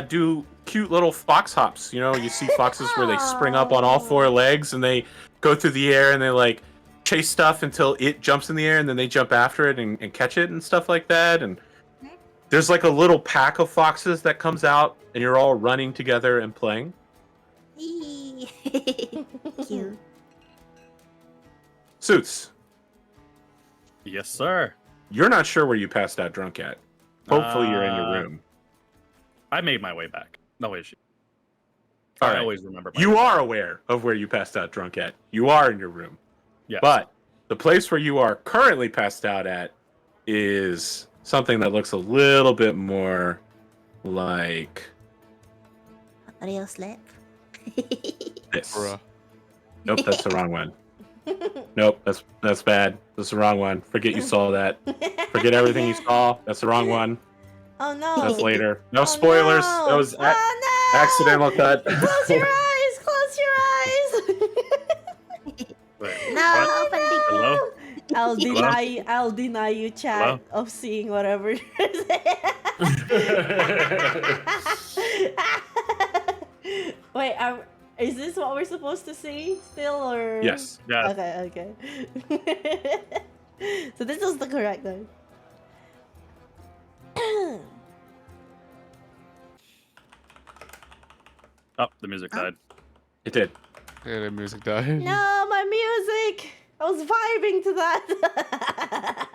do cute little fox hops. You know, you see foxes where they spring up on all four legs and they go through the air and they like chase stuff until it jumps in the air and then they jump after it and catch it and stuff like that. And there's like a little pack of foxes that comes out and you're all running together and playing. Cute. Suits, Yes, sir. you're not sure where you passed out drunk at. Hopefully you're in your room. I made my way back. No issue. All I right. always remember. You are aware of where you passed out drunk at. You are in your room. Yeah. But the place where you are currently passed out at is something that looks a little bit more like Real slip. this. Bruh. Nope, that's the wrong one. Nope, that's bad. That's the wrong one. Forget you saw that. Forget everything you saw. That's the wrong one. Oh no. That's later. No Oh, spoilers. no. That was Oh, no. accidental cut. Close your eyes. Close your eyes. Wait, No, what? open the Hello? I'll deny you chat Hello? of seeing whatever you're saying. Wait, is this what we're supposed to see still or Yes. Yeah. Okay. So this is the correct one. Oh, the music died. It did. Yeah, the music died. No, my music! I was vibing to that.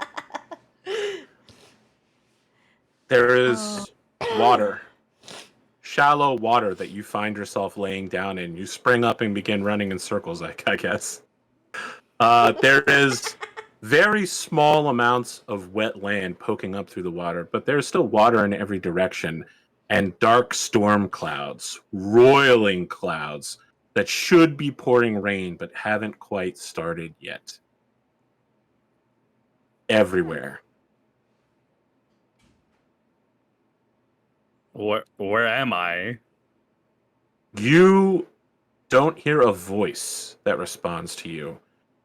There is water. Shallow water that you find yourself laying down in. You spring up and begin running in circles, I guess. There is very small amounts of wet land poking up through the water, but there's still water in every direction and dark storm clouds, roiling clouds that should be pouring rain but haven't quite started yet. Everywhere. Where am I? You don't hear a voice that responds to you.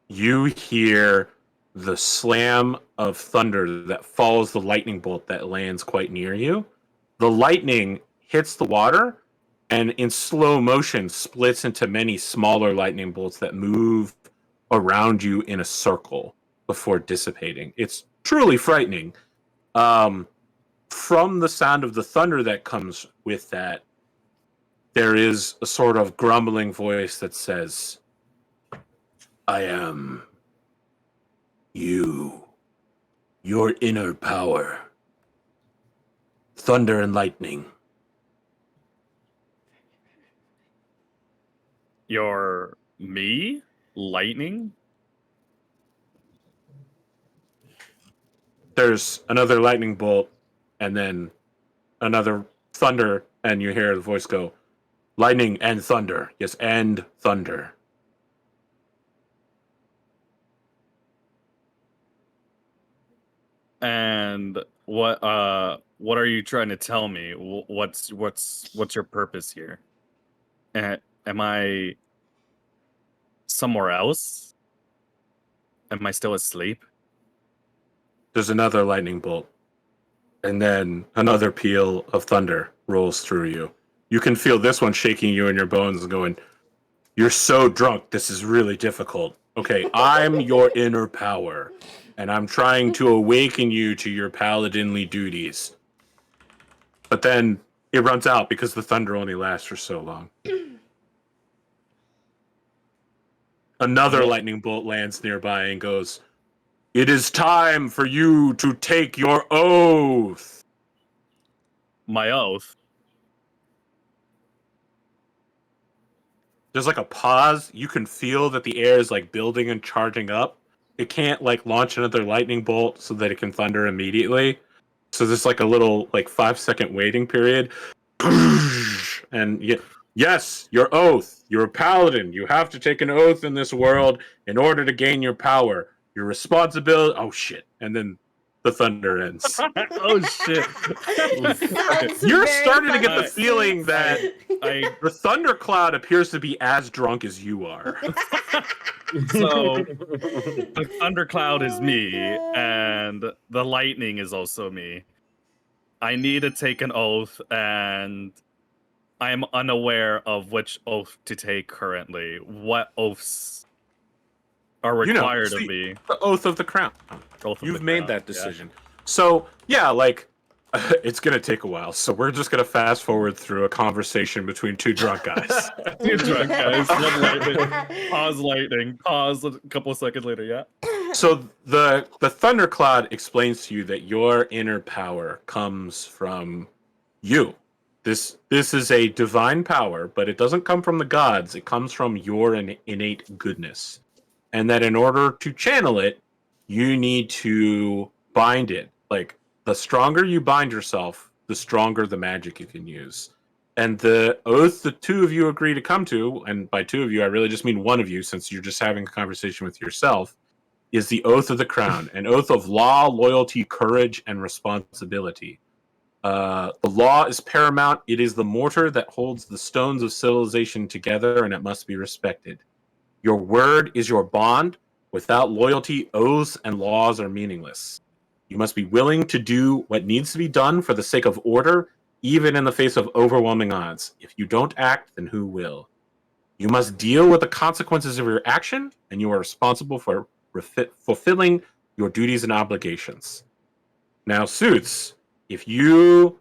You hear the slam of thunder that follows the lightning bolt that lands quite near you. The lightning hits the water and in slow motion splits into many smaller lightning bolts that move around you in a circle before dissipating. It's truly frightening. From the sound of the thunder that comes with that, there is a sort of grumbling voice that says, I am you, your inner power, thunder and lightning. You're me? Lightning? There's another lightning bolt and then another thunder, and you hear the voice go, lightning and thunder. Yes, and thunder. And what are you trying to tell me? What's your purpose here? Am I somewhere else? Am I still asleep? There's another lightning bolt, and then another peal of thunder rolls through you. You can feel this one shaking you in your bones and going, "You're so drunk, this is really difficult. Okay, I'm your inner power, and I'm trying to awaken you to your paladinly duties." But then it runs out because the thunder only lasts for so long. Another lightning bolt lands nearby and goes, "It is time for you to take your oath." My oath? There's like a pause. You can feel that the air is like building and charging up. It can't like launch another lightning bolt so that it can thunder immediately. So there's like a little like 5-second waiting period. And yes, your oath. You're a paladin. You have to take an oath in this world in order to gain your power. Your responsibility. Oh shit! And then the thunder ends. Oh shit! You're starting to get the feeling that I the thundercloud appears to be as drunk as you are. So the thundercloud is me, and the lightning is also me. I need to take an oath, and I'm unaware of which oath to take currently. What oaths are required of me? The oath of the crown. Oath of You've the made crown, that decision. So, yeah, like, it's going to take a while. So we're just going to fast forward through a conversation between two drunk guys. Two drunk guys. One lightning. Pause lightning. Pause a couple of seconds later, yeah. So the thundercloud explains to you that your inner power comes from you. This is a divine power, but it doesn't come from the gods. It comes from your innate goodness. And that in order to channel it, you need to bind it. Like, the stronger you bind yourself, the stronger the magic you can use. And the oath the two of you agree to come to, and by two of you, I really just mean one of you, since you're just having a conversation with yourself, is the oath of the crown, an oath of law, loyalty, courage, and responsibility. The law is paramount. It is the mortar that holds the stones of civilization together, and it must be respected. Your word is your bond. Without loyalty, oaths and laws are meaningless. You must be willing to do what needs to be done for the sake of order, even in the face of overwhelming odds. If you don't act, then who will? You must deal with the consequences of your action, and you are responsible for fulfilling your duties and obligations. Now, Suits, if you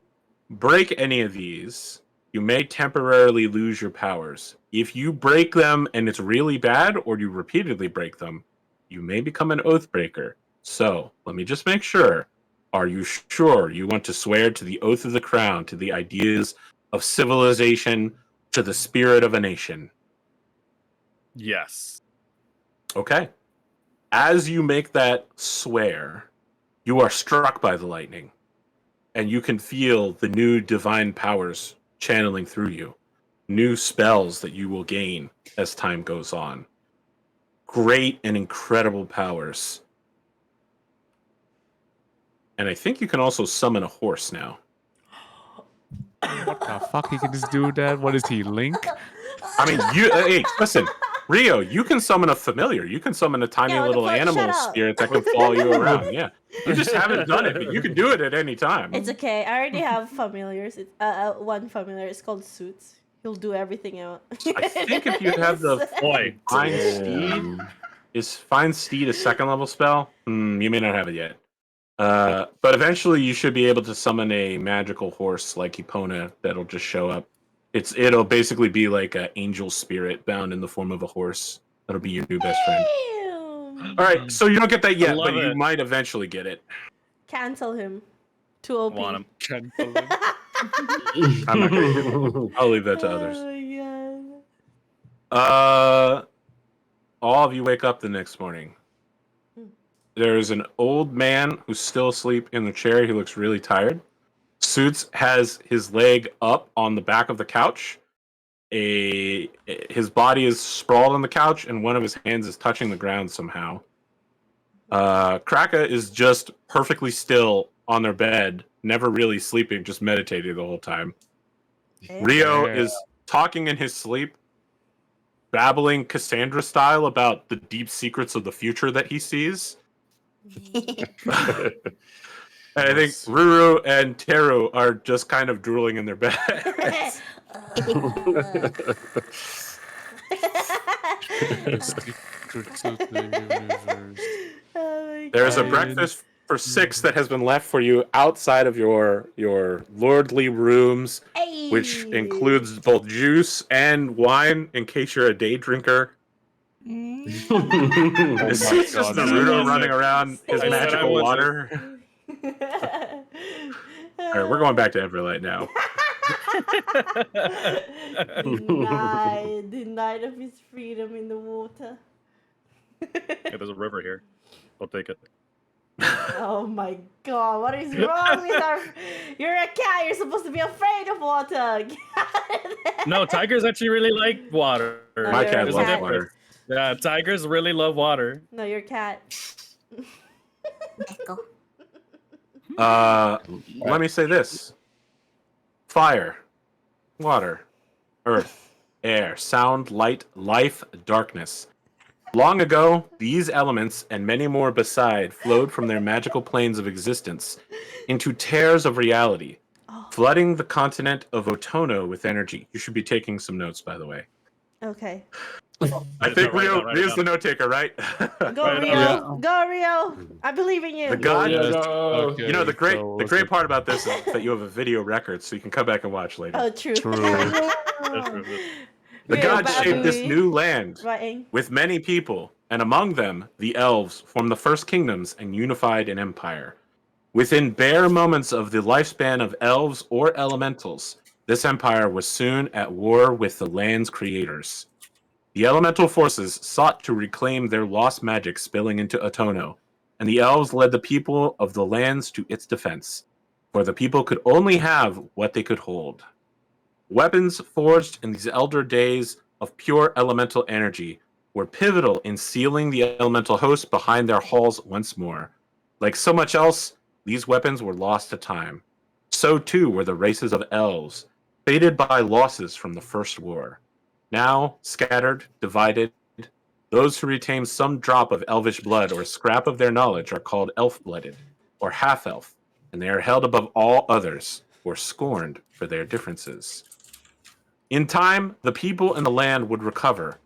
break any of these, you may temporarily lose your powers. If you break them and it's really bad, or you repeatedly break them, you may become an oath breaker. So, let me just make sure. Are you sure you want to swear to the oath of the crown, to the ideas of civilization, to the spirit of a nation? Yes. Okay. As you make that swear, you are struck by the lightning, and you can feel the new divine powers channeling through you, new spells that you will gain as time goes on. Great and incredible powers. And I think you can also summon a horse now. What the fuck? He can just do that? What is he, Link? I mean, hey, listen, Rio, you can summon a familiar. You can summon a tiny little animal spirit that can follow you around. Yeah. You just haven't done it, but you can do it at any time. It's okay. I already have familiars. It's, one familiar. It's called Suits. He'll do everything out. I think if you have the Find Steed a second level spell? You may not have it yet. But eventually you should be able to summon a magical horse like Epona that'll just show up. It'll basically be like an angel spirit bound in the form of a horse. That'll be your new best friend. All right, so you don't get that yet, but you might eventually get it. Cancel him. Too OP. Want him. Cancel him. I'm not gonna do it. I'll leave that to others. Oh my god. All of you wake up the next morning. There's an old man who's still asleep in the chair. He looks really tired. Suits has his leg up on the back of the couch. His body is sprawled on the couch, and one of his hands is touching the ground somehow. Kraka is just perfectly still on their bed, never really sleeping, just meditating the whole time. Rio Yeah. is talking in his sleep, babbling Cassandra style about the deep secrets of the future that he sees. And I think Ruru and Teru are just kind of drooling in their beds. Secrets of the universe. There's a I- breakfast for 6 that has been left for you outside of your lordly rooms, which includes both juice and wine in case you're a day drinker. Mm. This my is just God. Naruto running around his I said I magical wasn't. water. All right, we're going back to Everlight now. Denied of his freedom in the water. Yeah, there's a river here. I'll take it. Oh my god, what is wrong with our... You're a cat, you're supposed to be afraid of water. No, tigers actually really like water. No, My you're cat a There's a loves cat. water. Yeah, tigers really love water. No, you're a cat. Echo. Let me say this. Fire, water, earth, air, sound, light, life, darkness. Long ago, these elements and many more beside flowed from their magical planes of existence into tears of reality, flooding the continent of Otono with energy. You should be taking some notes, by the way. Okay. I think Rio's the note taker, right? Go Right Rio! on. Go Rio! I believe in you. The god. Yes, Okay. You know the great so the great part about this is that you have a video record, so you can come back and watch later. Oh, true. True. The Rio, god back shaped this movie. new land Writing. with many people, and among them the elves formed the first kingdoms and unified an empire. Within bare moments of the lifespan of elves or elementals, this empire was soon at war with the land's creators. The elemental forces sought to reclaim their lost magic spilling into Otono, and the elves led the people of the lands to its defense, for the people could only have what they could hold. Weapons forged in these elder days of pure elemental energy were pivotal in sealing the elemental host behind their halls once more. Like so much else, these weapons were lost to time. So too were the races of elves, fated by losses from the First War. Now, scattered, divided, those who retain some drop of elvish blood or scrap of their knowledge are called elf-blooded, or half-elf, and they are held above all others, or scorned for their differences. In time, the people and the land would recover.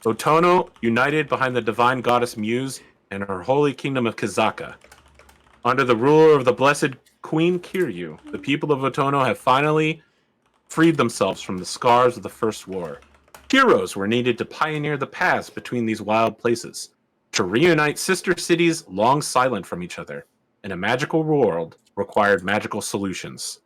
Otono united behind the divine goddess Muse and her holy kingdom of Kazaka. Under the ruler of the blessed Queen Kiryu, the people of Otono have finally freed themselves from the scars of the First War. Heroes were needed to pioneer the paths between these wild places, to reunite sister cities long silent from each other, and a magical world required magical solutions.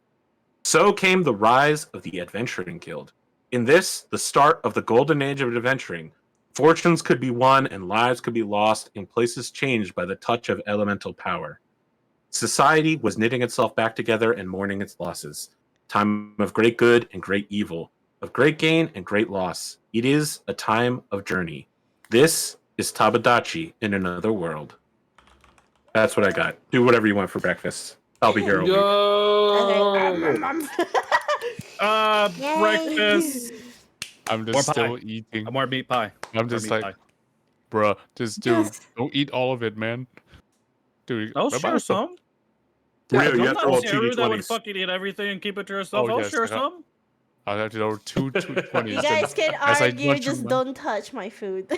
So came the rise of the Adventuring Guild. In this, the start of the golden age of adventuring, fortunes could be won and lives could be lost in places changed by the touch of elemental power. Society was knitting itself back together and mourning its losses. Time of great good and great evil, of great gain and great loss. It is a time of journey. This is Tabidachi in another world. That's what I got. Do whatever you want for breakfast. I'll be here all week. Go. Yay. Breakfast. I'm More just pie. still eating. More meat pie. I'm More just meat like, pie. bruh, just dude, Yes. don't eat all of it, man. Dude, I'll bye-bye. share some. Rio, you I'm have to not roll Teru that would 2d20s. fucking eat everything and keep it to yourself. Oh, I'll yes, share I got- some. I'll have to know two 20s. You guys can as I argue, watch just them, don't touch my food.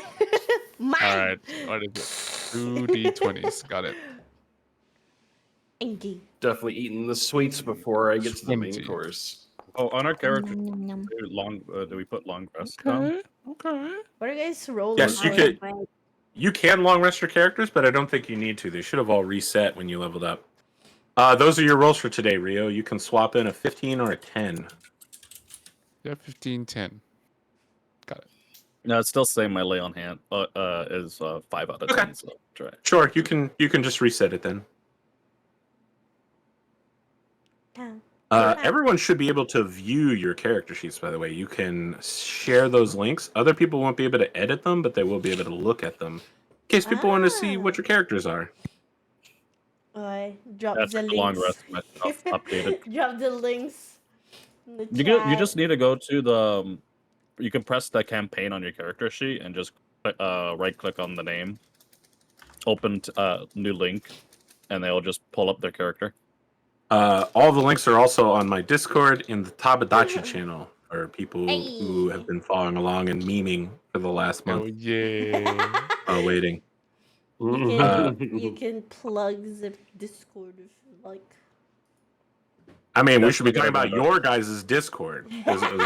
Mine! Alright, what is it? 2d20s, got it. Inky. Definitely eating the sweets before I get to the main 20. course. Oh, on our character, Nom, nom, nom. do we put long rest down? Okay. What are you guys rolling? Yes, you for? could. You can long rest your characters, but I don't think you need to. They should have all reset when you leveled up. Those are your rolls for today, Rio. You can swap in a 15 or a 10. Yeah, 15, 10. Got it. No, it's still saying my lay on hand is 5 out of 10. So try. Sure, you can just reset it then. Yeah. Everyone should be able to view your character sheets, by the way. You can share those links. Other people won't be able to edit them, but they will be able to look at them case people want to see what your characters are. I drop That's the a long links. rest of my stuff updated. Drop the links in the You chat. just need to go to the. You can press the campaign on your character sheet and just right click on the name, open new link, and they'll just pull up their character. All the links are also on my Discord in the Tabidachi channel for people who have been following along and memeing for the last Oh month. yeah. Waiting. You can plug the Discord if you like. I mean, we That's should be a good talking about idea. your guys' Discord. 'Cause it was-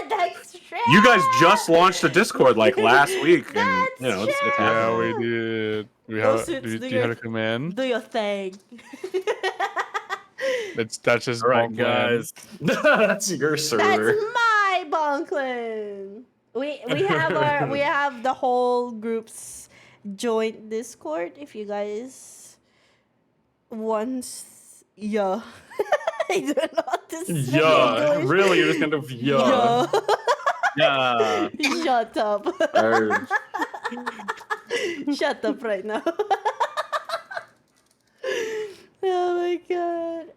That's true. you guys just launched a Discord like last week, and you know it's true. Yeah, happening. we did. We Go have. Suits, Do you have a command? Do your thing. That's just All right, Bonkland. guys. That's your That's server. my Bonklin. We have the whole group's joint Discord. If you guys want, yeah. I don't know what to say. Yeah, English. really, you're just kind of yeah. Yeah. Shut up. Or- Shut up right now. Oh my god.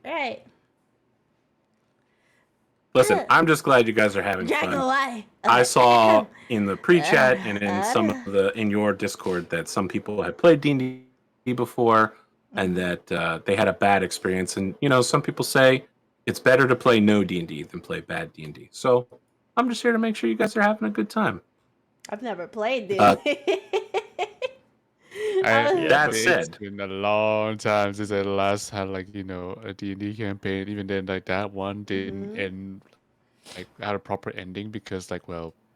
Right. Listen, I'm just glad you guys are having Drago, fun. why? I saw in the pre-chat and in some of in your Discord that some people had played D&D before and that they had a bad experience. And you know, some people say it's better to play no D&D than play bad D&D. So I'm just here to make sure you guys are having a good time. I've never played this. That It's said- been a long time since I last had like a D&D campaign. Even then, like that one didn't end like had a proper ending because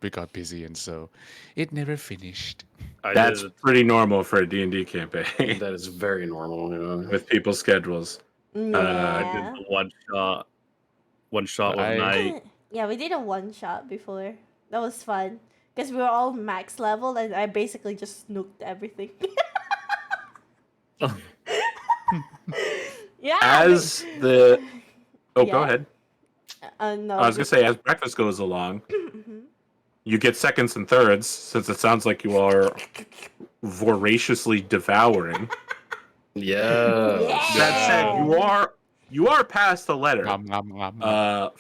we got busy and so it never finished. That's pretty normal for a D&D campaign that is very normal. You know? with people's schedules. I did Yeah. the one shot with I- Night. Yeah, we did a one shot before. That was fun. Because we were all max level and I basically just snooked everything. Yeah. As the go Yeah. ahead. No. I was gonna say as breakfast goes along, you get seconds and thirds since it sounds like you are voraciously devouring. Yeah. That said, you are past the letter Nom, nom, nom, nom.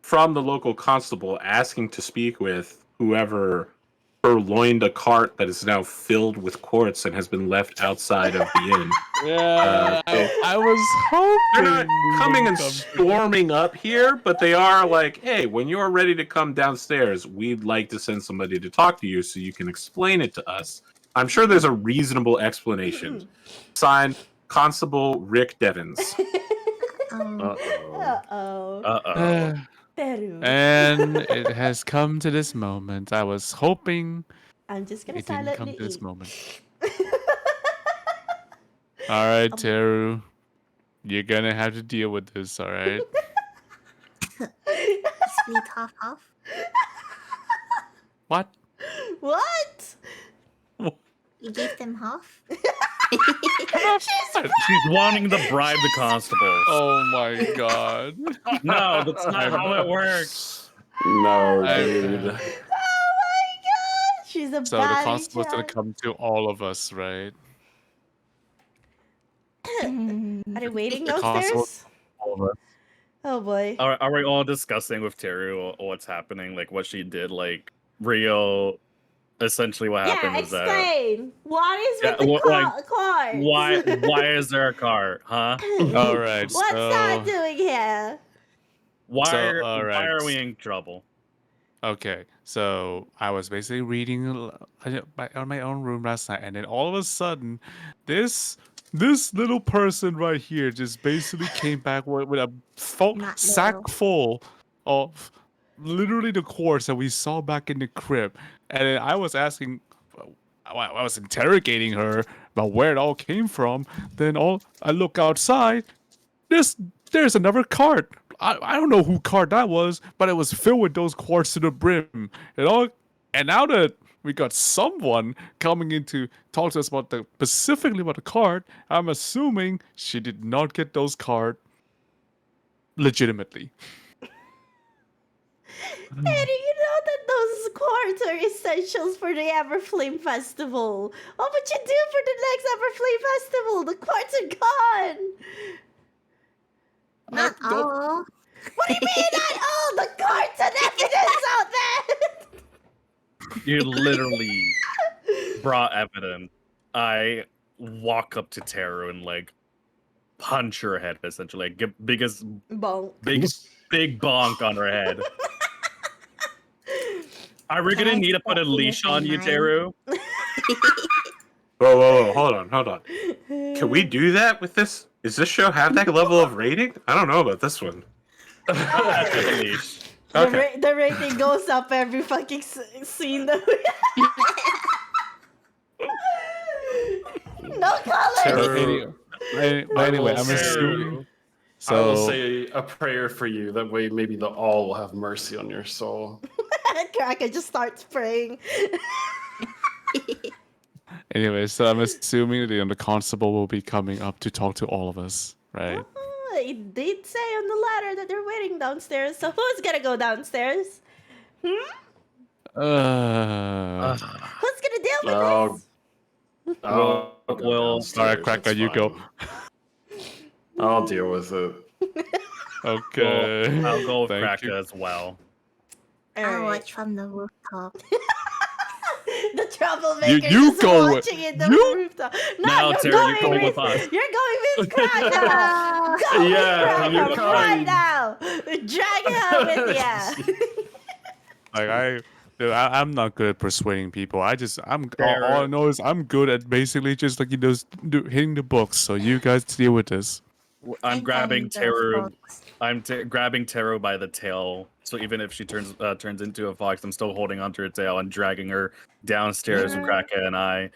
from the local constable asking to speak with whoever purloined a cart that is now filled with quartz and has been left outside of the inn. Yeah, I was hoping They're not we coming and would come- storming up here, but they are like, hey, when you're ready to come downstairs, we'd like to send somebody to talk to you so you can explain it to us. I'm sure there's a reasonable explanation. Signed, Constable Rick Devins. Uh-oh. Uh-oh. Peru. And it has come to this moment. I was hoping I'm just gonna it didn't come silently to this eat. moment. All right, Teru, you're gonna have to deal with this. All right. Split half. What? What? You gave them half? She's wanting to bribe the constables. Oh my god. No, that's not how it works. No, I- dude. Oh my god! She's a So the baddie constable's gonna child. come to all of us, right? Are they waiting The constable- downstairs? Oh boy. Are we all discussing with Teru what's happening? Like what she did? Like Rio, essentially what Yeah, happened is that explain. What is Yeah, with the what- like, car? why is there a car? Huh? All right. What's so that doing here? Why So, why alright. are we in trouble? okay, so I was basically reading on my own room last night, and then all of a sudden, this little person right here just basically came back with a Not sack little. full of literally the quartz that we saw back in the crib, and then I was asking. I was interrogating her about where it all came from. Then I look outside. There's another cart. I don't know who cart that was, but it was filled with those quartz to the brim. And now that we got someone coming in to talk to us specifically about the cart, I'm assuming she did not get those cart legitimately. Eddie, you know that those quartz are essentials for the Everflame Festival. What would you do for the next Everflame Festival? The quartz are gone. Not all. What do you mean not all? The quartz and evidence out there. You literally brought evidence. I walk up to Taro and like punch her head, essentially. Like, give biggest Bonk. big bonk on her head. Are we Can gonna I need to put a step in leash with on you, mine? Taru? Whoa, hold on. Can we do that with this? Does this show have that level of rating? I don't know about this one. With a leash. Okay. The rating goes up every fucking scene that we No color. Taru, But anyway, I'm Taru. assuming. I will So say a prayer for you. That way, maybe the all will have mercy on your soul. Cracker just starts praying. anyway, so I'm assuming the constable will be coming up to talk to all of us, right? It did say on the ladder that they're waiting downstairs. So who's gonna go downstairs? Who's gonna deal with Oh, this? I'll go Well, downstairs, alright, Cracker, it's you go. fine. I'll deal with it. Okay. Well, I'll go with Thank Cracker you. as well. I'll Alright. watch from the rooftop. The troublemaker you is go with- watching in the you- rooftop. No, Now, you're Terry, going you're going with us. You're going with Cracker. Ah, Go with Yeah, Cracker you're right kind. now. Drag it out with you. Like dude, I'm not good at persuading people. I'm Fair. all I know is I'm good at basically just like hitting the books. So you guys deal with this. I'm and grabbing those Taru. books. I'm grabbing Taro by the tail. So even if she turns into a fox, I'm still holding onto her tail and dragging her downstairs with Kraka and I.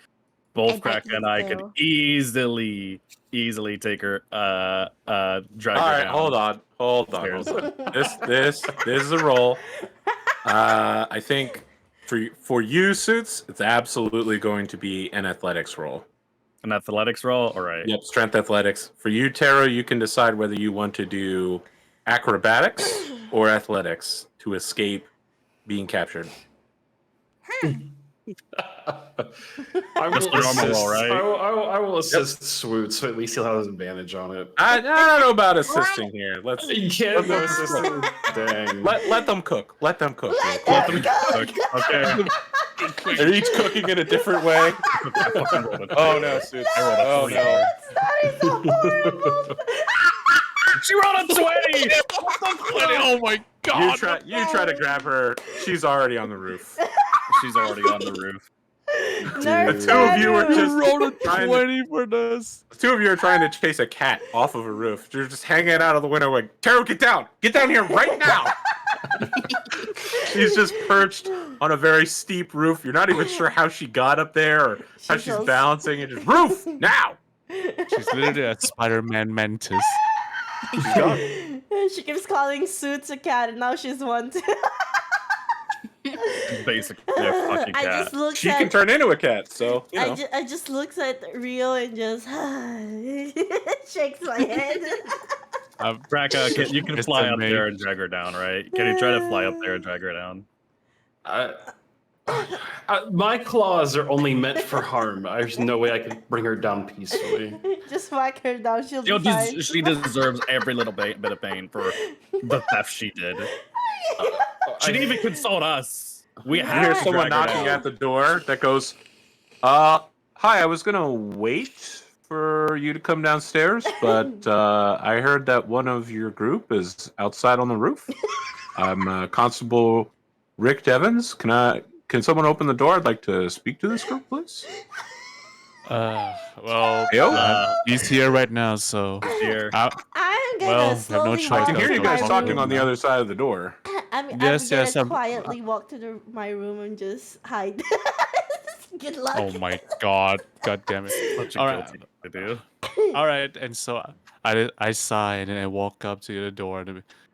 Both I bite Kraka and I could you easily take her, drag All her right, down. hold on. This is a roll. I think for you, Suits, it's absolutely going to be an athletics roll. An athletics roll? All right. Yep, strength athletics. For you, Taro, you can decide whether you want to do acrobatics or athletics to escape being captured. I will Just the normal assist. roll, right? I will assist Swoot, so at least he'll have his advantage on it. I don't know about assisting here. Let's You can't go assisting. Dang. let them cook. Let them cook. Let them go. Okay. They're each cooking in a different way. I fucking rolled it. Oh no, Suits. I rolled a Oh 3. no. That is so horrible. She rolled a 20! Oh my You try to grab her. She's already on the roof. She's already on the roof. Nerd The two of you are Taro. just rolled a trying to- 20 for this. The two of you are trying to chase a cat off of a roof. You're just hanging out of the window like, Taro, get down! Get down here right now! She's just perched on a very steep roof. You're not even sure how she got up there or how she's feels- balancing. And just, roof! Now! She's literally a Spider-Man mantis. She's gone. She keeps calling Suits a cat, and now she's one too. She's basically a fucking I cat. just looked She at can turn into a cat, so, you know. I just looks at Rio and just shakes my head. Kraka, you can It's fly up amazing. there and drag her down, right? Can you try to fly up there and drag her down? My claws are only meant for harm. There's no way I could bring her down peacefully. Just whack her down. She'll be fine. She deserves every little bit of pain for the theft she did. She didn't even consult us. We You had hear to someone drag her knocking down. at the door that goes, hi, I was gonna wait for you to come downstairs, but I heard that one of your group is outside on the roof. I'm Constable Rick Devons. Can someone open the door? I'd like to speak to this group, please. Well, Yo. he's here right now, so Here. I'm gonna Well, have no slowly choice. I walk can hear to you my guys talking room. on the other side of the door. I'm Yes, gonna yes, I'm- quietly walk to my room and just hide. Good luck. oh my god, god damn it! Such a All right. guilty thing to do. All right, and so I sigh and then I walk up to the door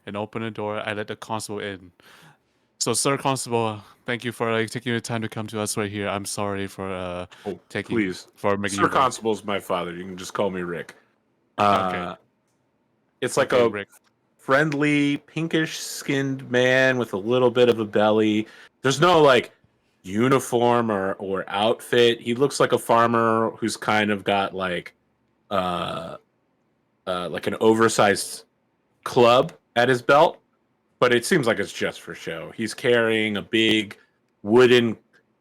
and open the door. I let the constable in. So, Sir Constable, thank you for taking the time to come to us right here. I'm sorry for Oh, taking please. for making Sir you wait. Constable's my father. You can just call me Rick. Okay. It's like Okay, a Rick. friendly, pinkish-skinned man with a little bit of a belly. There's no like uniform or outfit. He looks like a farmer who's kind of got like an oversized club at his belt, but it seems like it's just for show. He's carrying a big wooden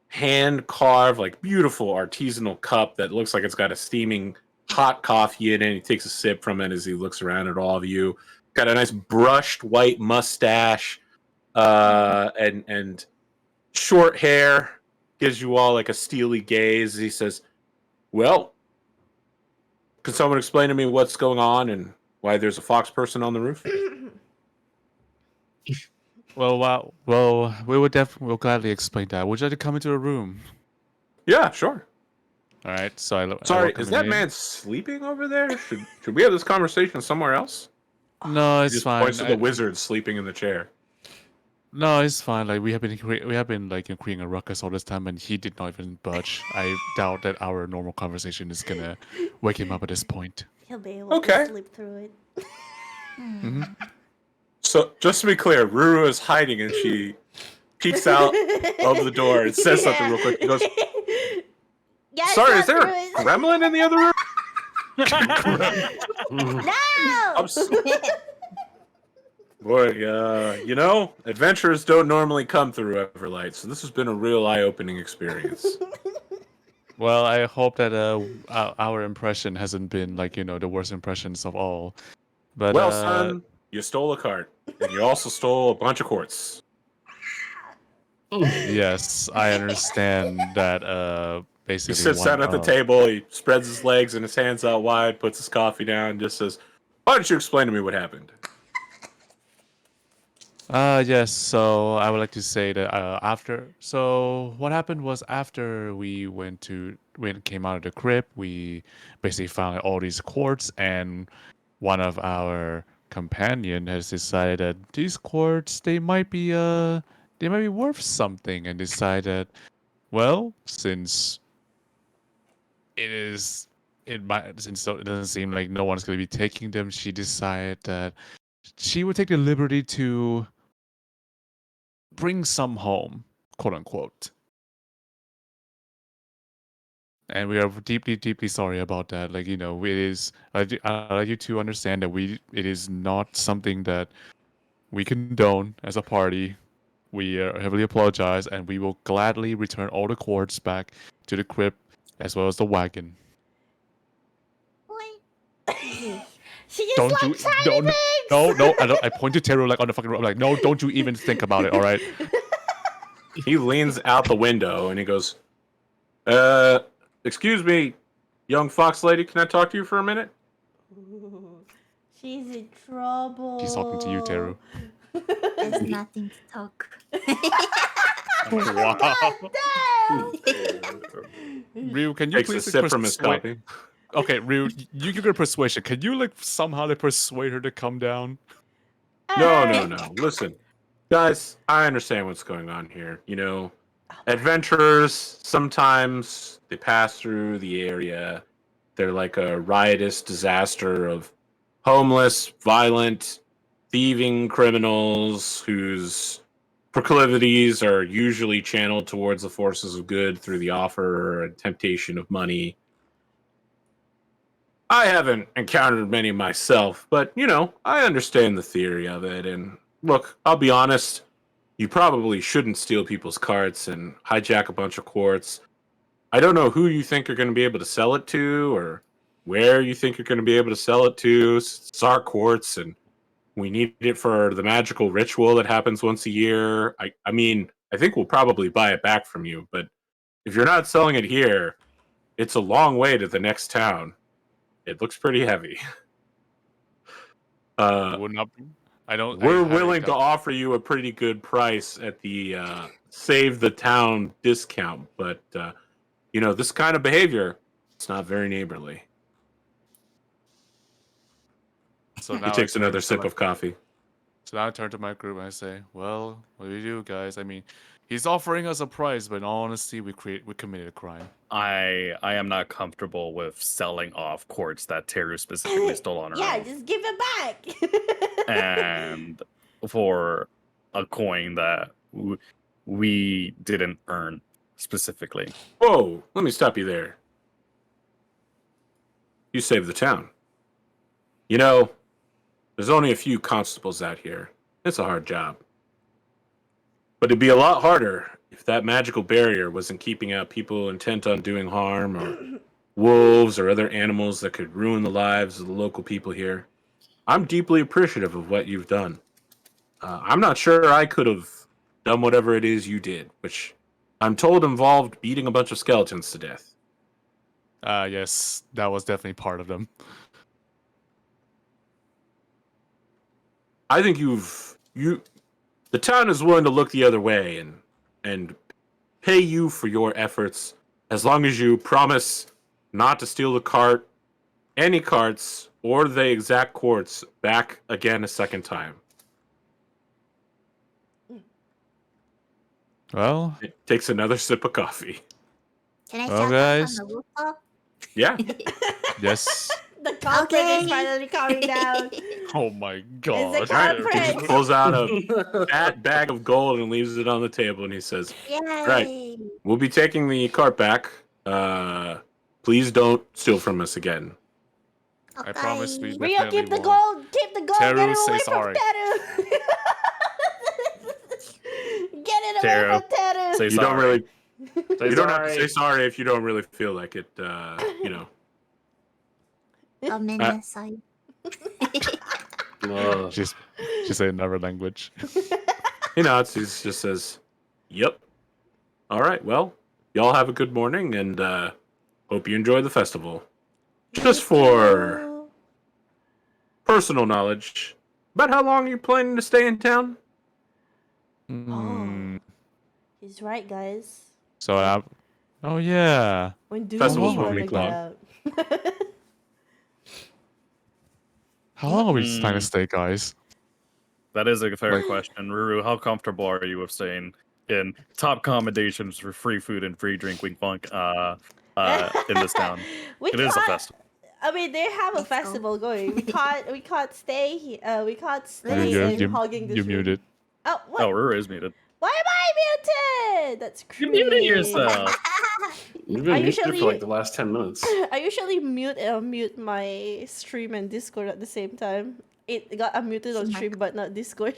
hand carved, like beautiful artisanal cup that looks like it's got a steaming hot coffee in it. He takes a sip from it as he looks around at all of you. Got a nice brushed white mustache, and short hair. Gives you all like a steely gaze. He says, "Well, can someone explain to me what's going on and why there's a fox person on the roof?" Well, we'll gladly explain that. Would you like to come into a room? Yeah, sure. All right. So I Sorry, welcome is him that in. man sleeping over there? Should we have this conversation somewhere else? No, He it's just fine. points to the wizard sleeping in the chair. No, it's fine. Like we have been like creating a ruckus all this time, and he did not even budge. I doubt that our normal conversation is gonna wake him up at this point. He'll be able Okay. to sleep through it. Hmm. So, just to be clear, Ruru is hiding and she peeks out of the door and says something real quick. He goes, Yeah, it's "Sorry, not is there through a it. gremlin in the other room?" No! I'm Boy, you know, adventures don't normally come through Everlight, so this has been a real eye-opening experience. Well, I hope that our impression hasn't been like the worst impressions of all. But Well, son, you stole a cart, and you also stole a bunch of quartz. yes, I understand that. Basically, He sits down at the table, he spreads his legs and his hands out wide, puts his coffee down, and just says, "Why don't you explain to me what happened?" Yes, so I would like to say that so what happened was after we came out of the crib, we basically found all these quartz, and one of our companion has decided that these quartz they might be worth something, and decided, well, since it doesn't seem like no one's going to be taking them, she decided that she would take the liberty to bring some home, quote unquote. And we are deeply, deeply sorry about that. Like, it is. I'd like you to understand that it is not something that we condone as a party. We heavily apologize, and we will gladly return all the cords back to the crib, as well as the wagon. She just Don't like you? shiny things! No! I point to Teru like on the fucking road. I'm like, no! Don't you even think about it? All right. He leans out the window and he goes, "Excuse me, young fox lady, can I talk to you for a minute?" Ooh, she's in trouble. She's talking to you, Teru. There's nothing to talk. Wow. Ryu, can you Takes a please sip from his coffee. Okay, Ryu, you give her persuasion. Can you somehow persuade her to come down? No. Listen, guys, I understand what's going on here. You know, adventurers, sometimes they pass through the area. They're like a riotous disaster of homeless, violent, thieving criminals whose proclivities are usually channeled towards the forces of good through the offer and temptation of money. I haven't encountered many myself, but, I understand the theory of it. And look, I'll be honest, you probably shouldn't steal people's carts and hijack a bunch of quartz. I don't know who you think you're going to be able to sell it to or where you think you're going to be able to sell it to. It's our quartz, and we need it for the magical ritual that happens once a year. I mean, I think we'll probably buy it back from you, but if you're not selling it here, it's a long way to the next town. It looks pretty heavy. Would not. I don't. We're I willing to offer you a pretty good price at the save the town discount, but this kind of behavior, it's not very neighborly. So He now takes another sip of coffee. So now I turn to my group and I say, "Well, what do we do, guys? I mean, he's offering us a prize, but in all honesty, we committed a crime." I am not comfortable with selling off quartz that Teru specifically stole on her Yeah, own. just give it back. and for a coin that we didn't earn specifically. Whoa, let me stop you there. You saved the town. You know, there's only a few constables out here. It's a hard job. But it'd be a lot harder if that magical barrier wasn't keeping out people intent on doing harm, or wolves or other animals that could ruin the lives of the local people here. I'm deeply appreciative of what you've done. I'm not sure I could have done whatever it is you did, which I'm told involved beating a bunch of skeletons to death. Yes, that was definitely part of them. I think the town is willing to look the other way and pay you for your efforts as long as you promise not to steal the cart, any carts, or the exact quartz back again a second time. Well, It takes another sip of coffee. Can I Well, shout guys. out on the rooftop? Yeah. yes. The culprit is Okay. finally coming down. Oh my god. It's a culprit. He just pulls out a fat bag of gold and leaves it on the table, and he says, Yay! "We'll be taking the cart back. Please don't steal from us again." I promise we Okay. Rio, definitely keep the won't. gold. Keep the gold. Teru, Get it say away sorry. from Teru. Get it away Teru, from Teru. Say You sorry. don't really. Say You don't have to sorry. say sorry if you don't really feel like it. You know. A minute side. Just say another language. He nods. He just says, "Yep. All right. Well, y'all have a good morning, and hope you enjoy the festival." Just for personal knowledge, about how long are you planning to stay in town? Hmm. He's right, guys. So oh yeah. When do Festival's we want 1 to week get long. out? How long are we trying to stay, guys? That is a fair Like- question. Ruru, how comfortable are you with staying in top accommodations for free food and free drink, wink funk, in this town? We It is a can't- festival. I mean, they have a Let's go. festival going. We can't stay here. We can't stay You, in hogging this you room. muted. Oh, what? Oh, Ruru is muted. Why am I muted? That's You crazy. muted yourself. You've been I muted usually- for like the last 10 minutes. I usually mute and unmute my stream and Discord at the same time. It got unmuted on stream, but not Discord.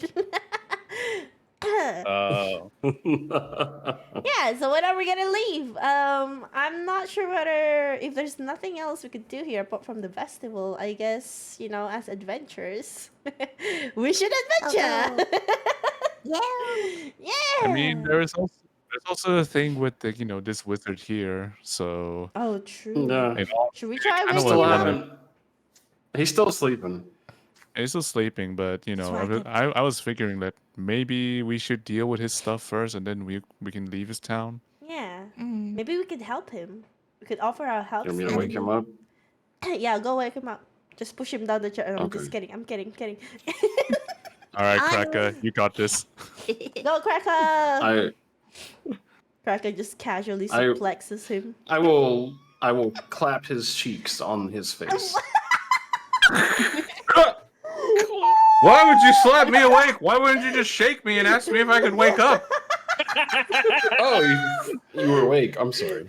Oh. Yeah, so when are we gonna leave? I'm not sure whether if there's nothing else we could do here apart from the festival. I guess, you know, as adventurers, we should adventure. Yeah. Yeah. I mean, there's also a thing with the, this wizard here. So Oh, true. No. Should we try I I don't waking still wanna- up? haven't. He's still sleeping. he's still sleeping, but That's right. I was figuring that maybe we should deal with his stuff first, and then we can leave his town. Yeah. Mm. Maybe we could help him. We could offer our help. You want me to wake him up? Yeah, go wake him up. Just push him down the chair. I'm just Okay. kidding. I'm kidding. All right, I Cracker, you got this. Go, Cracker! I Cracker just casually I- suplexes him. I will clap his cheeks on his face. Why would you slap me awake? Why wouldn't you just shake me and ask me if I could wake up? Oh, you were awake. I'm sorry.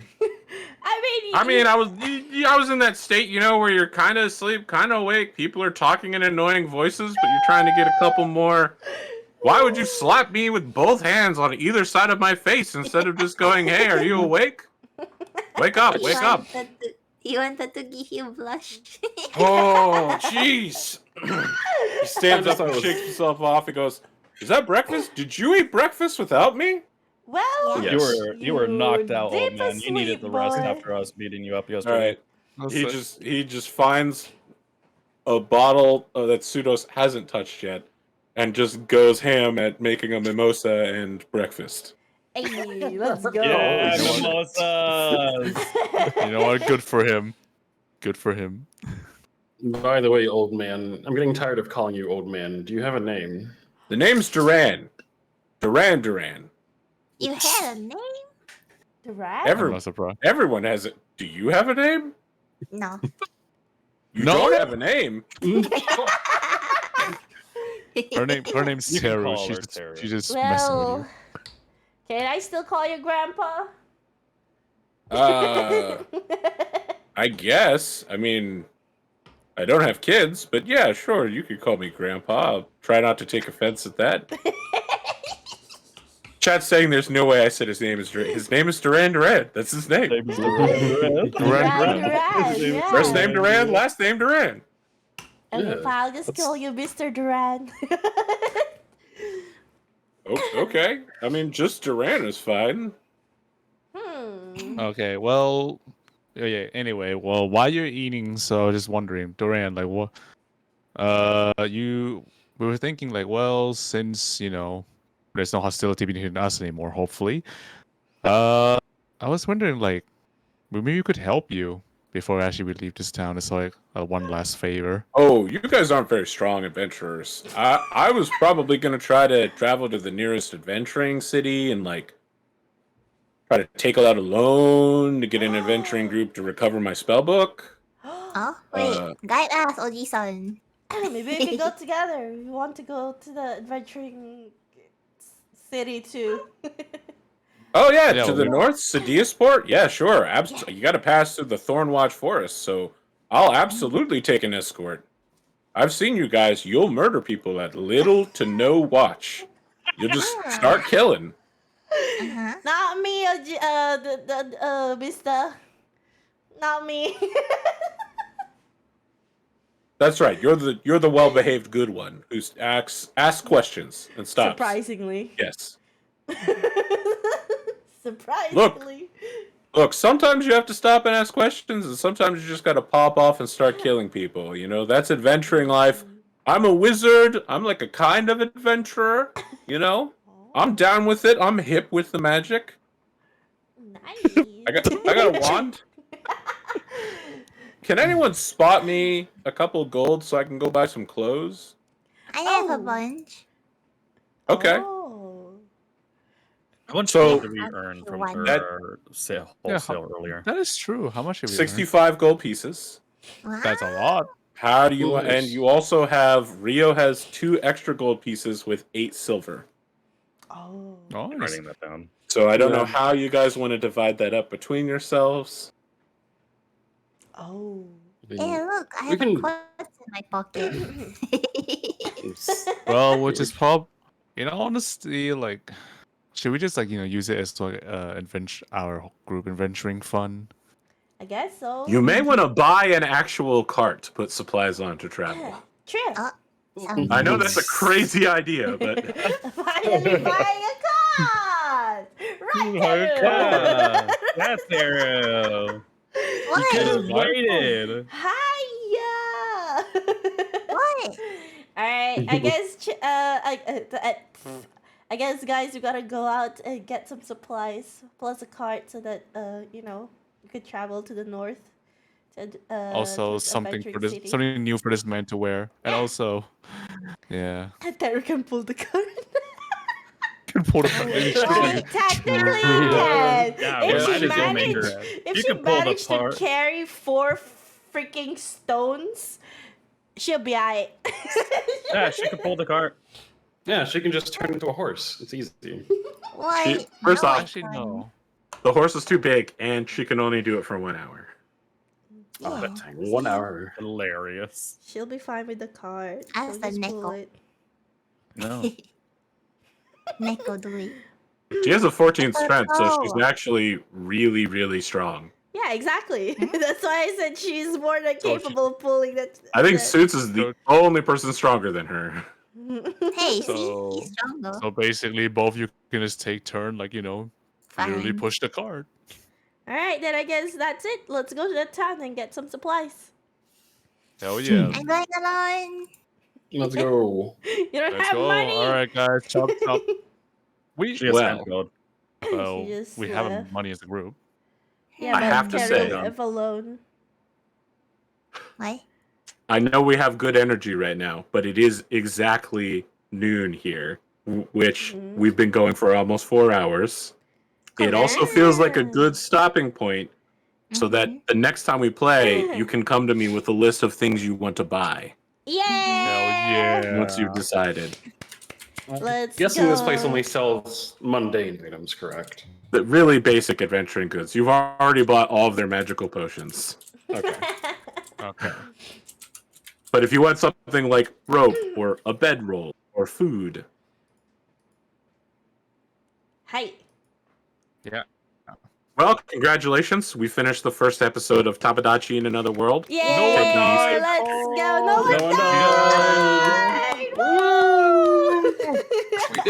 I mean, I was in that state, where you're kind of asleep, kind of awake. People are talking in annoying voices, but you're trying to get a couple more. Why would you slap me with both hands on either side of my face instead of just going, "Hey, are you awake? Wake up, wake up." He wanted to give you blush. Oh, jeez. He stands I up thought and it was- shakes himself off. He goes, "Is that breakfast? Did you eat breakfast without me?" Well, Yeah. You were You knocked out, old deep man. You needed the asleep, rest boy. after us beating you up All yesterday. right. He just finds a bottle that Pseudos hasn't touched yet, and just goes ham at making a mimosa and breakfast. hey, let's go. Yeah, you know mimosas. You know what? Good for him. Good for him. By the way, old man, I'm getting tired of calling you old man. Do you have a name? The name's Duran. Duran. You had a name? The rat? I'm not surprised. Everyone has it. Do you have a name? No. You No. don't have a name. Her name's You can Teru. call She's her Teru. she's just messing with Well, you. can I still call you Grandpa? I guess. I mean, I don't have kids, but yeah, sure, you could call me Grandpa. I'll try not to take offense at that. Chat's saying there's no way I said his name is Duran. His name is Duran Duran. That's his name. Duran, yeah. First name Duran, last name Duran. Okay, Yeah, fine, I'll just call you Mr. Duran. Okay. I mean, just Duran is fine. Okay, well, yeah. Anyway, well, while you're eating, so I was just wondering, Doran, like, what? We were thinking, like, well, since there's no hostility between us anymore, hopefully. I was wondering, like, maybe we could help you before actually we leave this town. It's like one last favor. Oh, you guys aren't very strong adventurers. I was probably going to try to travel to the nearest adventuring city and, like, try to take out a loan to get an adventuring group to recover my spell book. Oh, wait. Guide us, Oji-san. Maybe we can go together. We want to go to the adventuring city too. Oh, yeah, Yeah, to the north, Sadiasport? Yeah, sure. You got to pass through the Thornwatch Forest, so I'll absolutely take an escort. I've seen you guys. You'll murder people at little to no watch. You'll just start killing. Uh-huh. Not me, Mister. Not me. That's right. You're the well-behaved good one who asks Surprisingly. questions and stops. Yes. Surprisingly. Look, sometimes you have to stop and ask questions, and sometimes you just got to pop off and start killing people. You know, that's adventuring life. I'm a wizard. I'm like a kind of adventurer. You know, I'm down with it. I'm hip with the magic. Nice. I got a wand. Can anyone spot me a couple gold so I can go buy some clothes? I have Oh. a bunch. Okay. Oh. How much So- gold did we earn from One. our Yeah, wholesale earlier? That is true. How much have you earned? 65 gold pieces. Wow. That's a lot. How do you? Nice. And you also have Rio has 2 extra gold pieces with 8 silver. Oh. Oh, I'm writing that down. So I don't know Yeah. how you guys want to divide that up between yourselves. Oh. Hey, look, I We have can- a quartz in my pocket. well, which is in all honesty, like, should we just use it as like our group adventuring fun? I guess so. You may want to buy an actual cart to put supplies on to travel. True. Sounds I know that's a crazy idea, but Finally buying a car! Right there! That's Arrow. What? Could have waited. Hiya! What? Alright, I guess, I guess, guys, we gotta go out and get some supplies, plus a cart so that, we could travel to the north. Also, to this something adventuring city. something new for this man to wear, and also, yeah. And Terry can pull the cart. Can pull the Well, technically you can. Yeah, If we she might as well make her. If You she can pull the managed to part. carry 4 freaking stones, she'll be alright. Yeah, she could pull the cart. Yeah, she can just turn into a horse. It's easy. What? First No, off- I Actually, can't. no. the horse is too big, and she can only do it for 1 hour. Oh, Yeah. that time. 1 hour. Hilarious. She'll be fine with the cart. Ask She'll the just pull Neko. it. No. Neko, do it. She has a 14 strength, so she's Oh. actually really, really strong. Yeah, exactly. That's why I said she's more than So she- capable of pulling that. I think that- Suits is the only person stronger than her. Hey, So- see? He's strong though. So basically, both of you can just take turn, literally Fine. push the cart. Alright, then I guess that's it. Let's go to the town and get some supplies. Hell yeah. I'm going alone. Let's go. You don't Let's have go. money. All right, guys. Chop, chop. We She has Well. 10 gold. well, just we have left. money as a group. Yeah, I but have to Terry say- will live alone. What? I know we have good energy right now, but it is exactly noon here, which Mhm. we've been going for almost 4 hours. It also feels like a good stopping point so that the next time we play, you can come to me with a list of things you want to buy. Yay! Hell Yeah. Once you've decided. Let's Guessing this place go. only sells mundane items, correct? The really basic adventuring goods. You've already bought all of their magical potions. Okay. Okay. But if you want something like rope or a bedroll or food, Hi. Yeah. well, congratulations. We finished the first episode of Tabidachi in Another World. Yay! one died. Let's go. No one No one died. died. Woo! We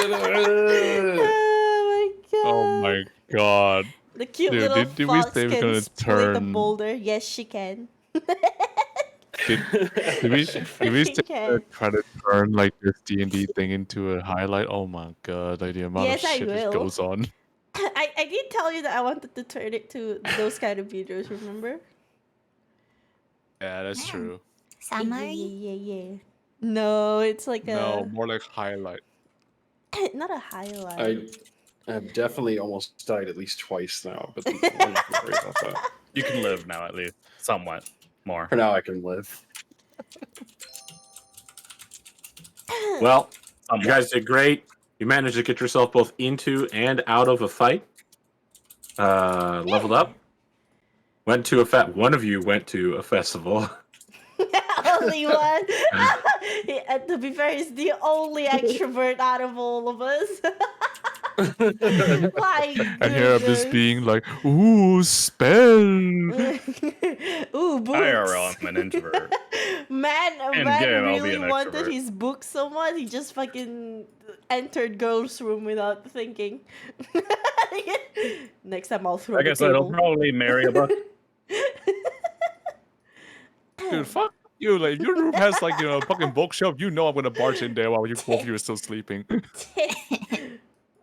did it! Oh my god. Oh my god. The cute Dude, little did we fox say we're can gonna split the turn- boulder. Yes, she can. Did we say freaking can. try to turn like this D&D thing into a highlight? Oh my god, like the amount Yes, of I shit that will. goes on. I did tell you that I wanted to turn it to those kind of videos, remember? Yeah, that's Yeah. true. Summary? Yeah. No, it's like No, more like highlight. not a highlight. I have definitely almost died at least twice now, but I'm not gonna worry about that. You can live now, at least. Somewhat. More. For now, I can live. Well, you Somewhat. guys did great. You managed to get yourself both into and out of a fight. Leveled up. Went to one of you went to a festival. Only one. To be fair, he's the only extrovert out of all of us. My And here I'm just goodness. being like, ooh, spell. Ooh, books. IRL, I'm an introvert. Man In game, I'll be really an wanted extrovert. his book so much, he just fucking entered girls' room without thinking. Next time I'll throw Like I the said, I'll table. probably marry a book. Dude, fuck you. Like, your room has like, a fucking bookshelf. You know I'm gonna barge in there while you both of you are still sleeping.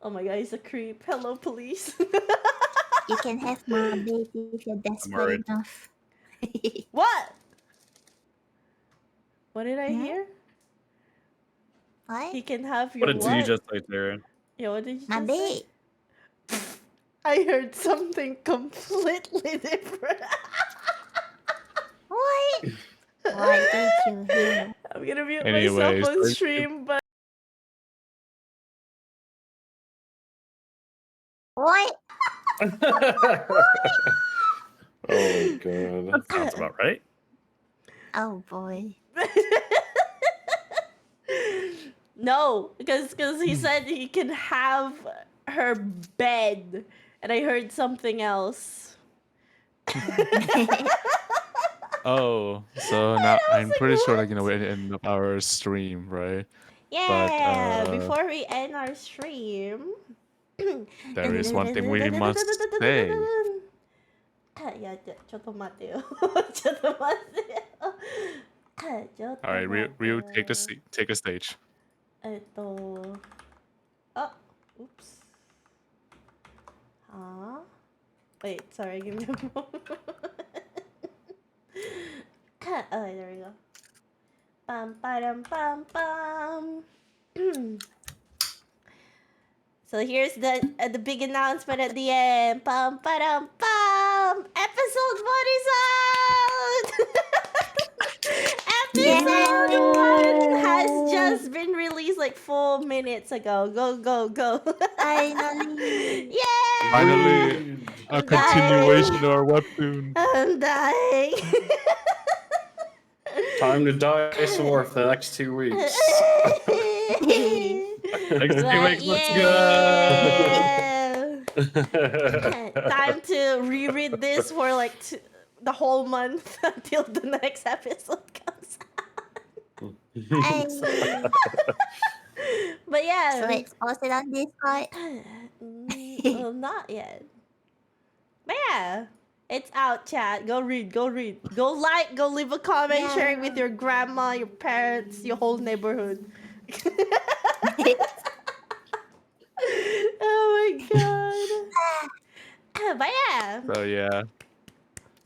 Oh my god, he's a creep. Hello, police. You can have my baby if you're desperate worried. enough. What? What did I Hmm? hear? What? He can have your What did you what? just say, Sarah? Yeah, what did you My just say? babe. I heard something completely different. What? What did you hear? I'm gonna mute Anyways, myself on thank stream, but What? Oh god. Sounds about right. Oh boy. no, because he said he can have her bed, and I heard something else. Oh, so now was I'm like, pretty sure, what? like, we're at the end of our stream, right? Yeah, uh, before we end our stream, There is one thing we must say. Yeah, ちょっと待ってよ。ちょっと待ってよ。ちょっと All right, 待って Ryu, よ。 take a stage. あ、oops. Huh? Wait, sorry, give me a moment. Oh, there we go. Bum, ba-dum, bum, bum. So here's the big announcement at the end. Bum, ba-dum, bum. Episode 1 is out! Episode 1 has just been released like 4 minutes ago. Go, go, go. Finally. Yay! Finally, a I'm continuation dying. of our webtoon. I'm dying. Time to die some more for the next 2 weeks. Next 2 But weeks, let's go! yeah. Time to reread this for like the whole month until the next episode comes out. Hey. But yeah. So it's posted on Discord. Well, not yet. But yeah. It's out, chat. Go read, go read. Go like, go leave a comment, Yeah. share it with your grandma, your parents, your whole neighborhood. Oh my god. But yeah. So yeah,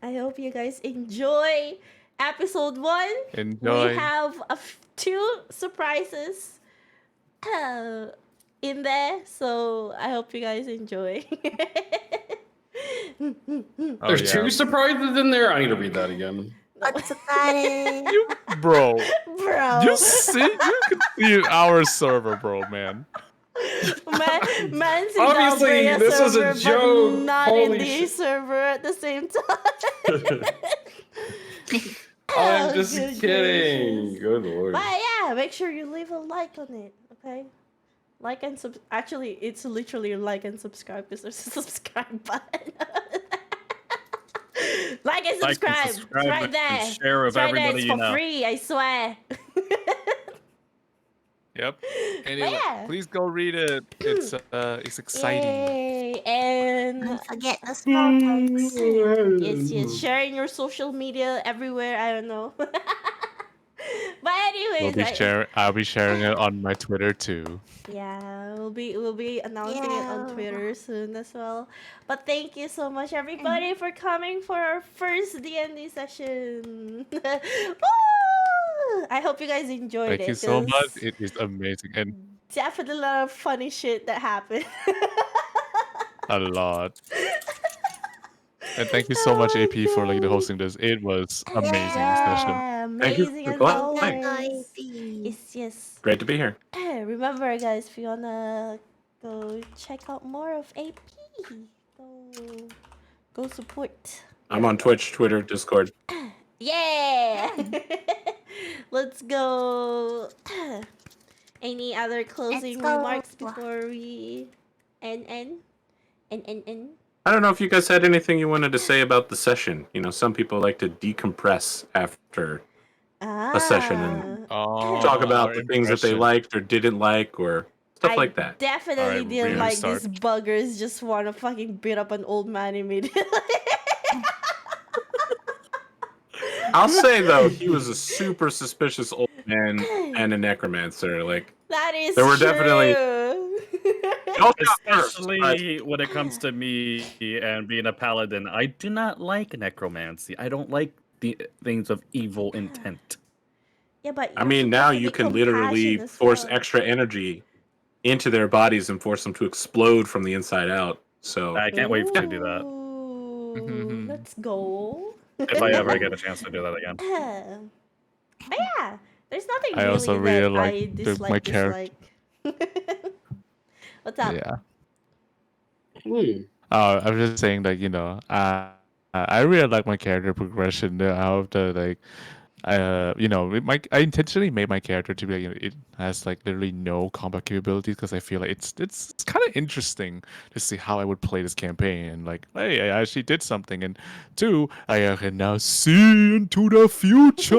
I hope you guys enjoy episode 1. enjoy. We have 2 surprises in there, so I hope you guys enjoy. Oh, There's yeah. 2 surprises in there. I need to read that again. No. Otsukare. Bro, Bro. you can see our server, bro, man. Man's in Obviously, the Alvrea this was a server, joke. but not Holy in the shit. server at the same time. I'm Oh, just good kidding. gracious. Good lord. But yeah, make sure you leave a like on it, okay? Like and actually, it's literally like and subscribe because there's a subscribe button. Like and subscribe. It's right there. And share with It's right there. everybody It's you for know. free, I swear. Yep. Anyway, yeah. please go read it. It's exciting. Yay! And Don't forget the small talks. yes, share in your social media everywhere. I don't know. But anyways, I'll be sharing it on my Twitter too. yeah, we'll be announcing it on Yeah. Twitter soon as well. But thank you so much, everybody, for coming for our first D&D session. Woo! I hope you guys enjoyed Thank it. you so 'cause much. It is amazing and definitely a lot of funny shit that happened. a lot. And thank you so much, Oh my AP, for God. hosting this. It was amazing session. Yeah, Thank you amazing for as calling. Thank always. you. Yes. Great to be here. Remember, guys, if you wanna go check out more of AP, go support. I'm on Twitch, Twitter, Discord. Yeah. Let's go. Any other closing go. remarks before we end? I don't know if you guys had anything you wanted to say about the session. You know, some people like to decompress after a session and talk about our the things that they impression. liked or didn't like or stuff like that. Definitely Alright, didn't like restart. these buggers just want to fucking beat up an old man immediately. I'll say though, he was a super suspicious old man and a necromancer. Like That is there were true. definitely Especially when it comes to me and being a paladin, I do not like necromancy. I don't like the things of evil intent. Yeah, but I you're mean, now supposed to you be can literally compassionate as force well. extra energy into their bodies and force them to explode from the inside out. So I can't wait to do that Ooh, let's go. if I ever get a chance to do that again. But yeah, there's nothing I really also that really I like my dislike. What's up? Yeah. Hmm. I was just saying that, I really like my character progression. How the like, I intentionally made my character to be like, it has like literally no combat capabilities because I feel like it's kind of interesting to see how I would play this campaign and like, hey, I actually did something, and two, I can now see into the future.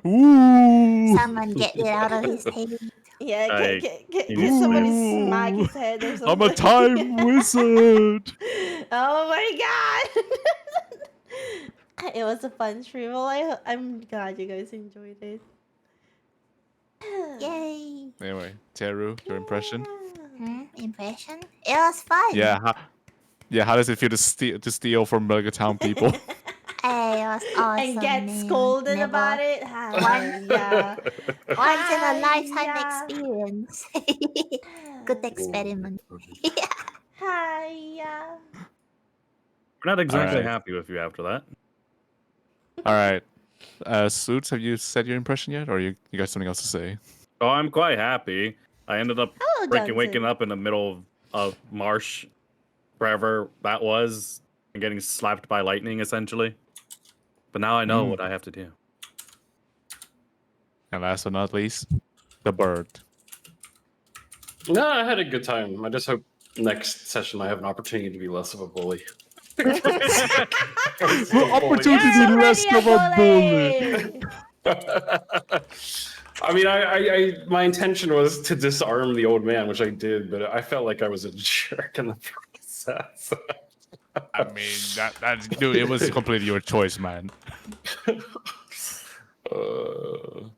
Ooh. Someone get it out of his head. Yeah, I- can somebody smack his head or something? I'm a time wizard. Oh my god! It was a fun stream. Well, I'm glad you guys enjoyed it. Yay. Anyway, Teru, your impression? Impression? It was fun. Yeah. How does it feel to steal from Mega Town people? Hey, it was awesome. And get man. scolded Never- about it? Yeah. Once in a lifetime Yeah. experience. Good experiment. Hiya. We're not exactly Alright. happy with you after that. All right. Suits, have you said your impression yet, or you got something else to say? Oh, I'm quite happy. I ended up Hello, waking Johnson. up in the middle of marsh, wherever that was, and getting slapped by lightning, essentially. But now I know what I have to do. And last but not least, the bird. No, I had a good time. I just hope next session I have an opportunity to be less of a bully. Opportunity to be less of a bully. I mean, I my intention was to disarm the old man, which I did, but I felt like I was a jerk in the process. I mean, that's dude. It was completely your choice, man. Oh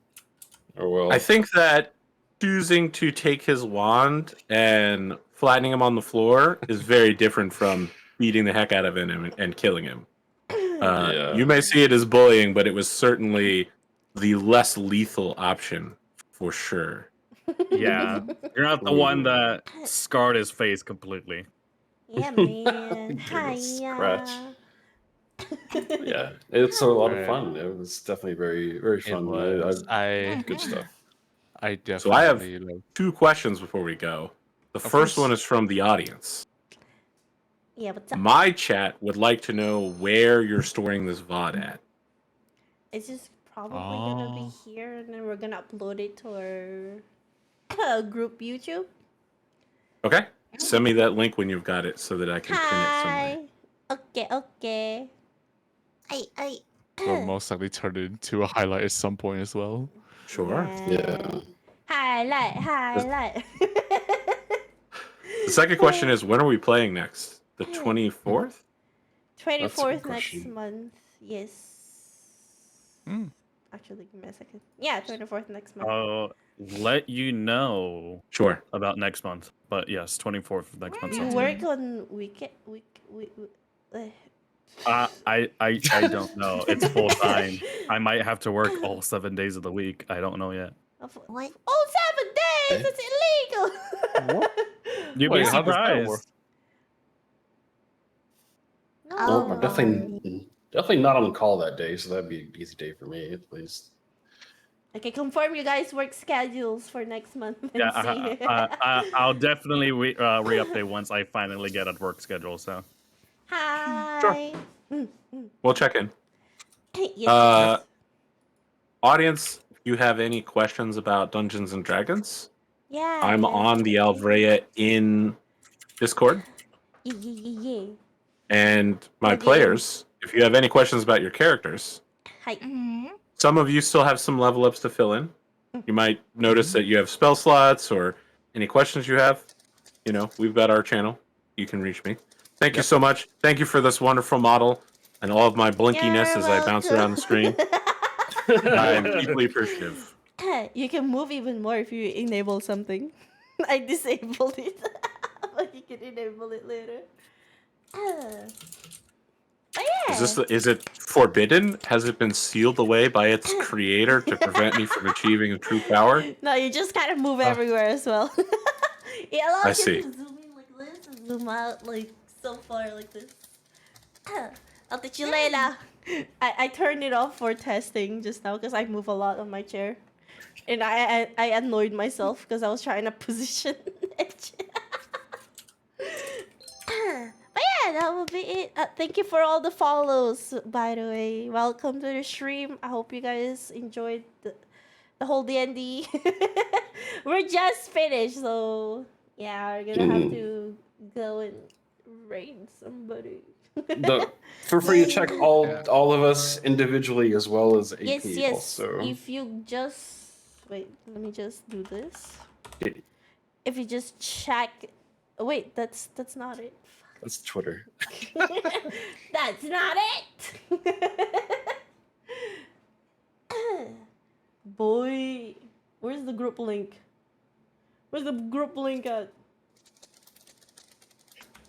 well. I think that choosing to take his wand and flattening him on the floor is very different from beating the heck out of him and killing him. Yeah. You may see it as bullying, but it was certainly the less lethal option for sure. Yeah, you're not the one that scarred his face completely. Yeah, man. Give it a scratch. Hiya. Yeah, it's a lot of Right. fun. It was definitely very, very It fun. was. Good stuff. I So I have definitely like. 2 questions before we go. The Of first one course. is from the audience. Yeah, what's up? My chat would like to know where you're storing this VOD at. It's just probably gonna be Oh. here, and then we're gonna upload it to our group YouTube. Okay? Send me that link when you've got it so that I can pin it somewhere. Hi. Okay. I Will most likely turn it into a highlight at some point as well. Sure. Yeah. Highlight. The second question is, when are we playing next? The 24th? 24th next question. month. Yes. Hmm. Actually, give me a second. Yeah, 24th next month. I'll let you know Sure. about next month. But yes, 24th of next month. You sounds work good. on week. I don't know. It's full time. I might have to work all 7 days of the week. I don't know yet. what? Oh, 7 days! Okay. It's illegal! What? You'd Wait, be how does that work? surprised. No. Well, I'm definitely not on call that day, so that'd be an easy day for me, at least. Okay, confirm you guys' work schedules for next month and Yeah, see. I'll definitely re-update once I finally get a work schedule. So Hi. We'll check in. Yes. Audience, if you have any questions about Dungeons and Dragons, Yeah. I'm on the Alvrea in Discord. Yeah. And my Okay. players, if you have any questions about your characters, Hi. Mm-hmm. some of you still have some level ups to fill in. You might notice that you have spell slots or any questions you have. You know, we've got our channel. You can reach me. Thank you so much. Thank you for this wonderful model and all of my blinkiness You're as I bounce around the screen. I'm welcome. deeply appreciative. You can move even more if you enable something. I disabled it, but you can enable it later. But yeah. Is it forbidden? Has it been sealed away by its creator to prevent me from achieving a true power? No, you just kind of move everywhere as well. It allows I you see. to zoom in like this and zoom out like so far like this. I'll teach you later. I turned it off for testing just now because I move a lot on my chair. And I annoyed myself because I was trying to position it. But yeah, that will be it. Thank you for all the follows, by the way. Welcome to the stream. I hope you guys enjoyed the whole D&D. We're just finished, so yeah, we're gonna have to go and raid somebody. Feel free to check all of us individually as well as AP Yes. also. If you just wait, let me just do this. Okay, If you just check, wait, that's not it. that's Twitter. That's not it. Boy, where's the group link? Where's the group link at?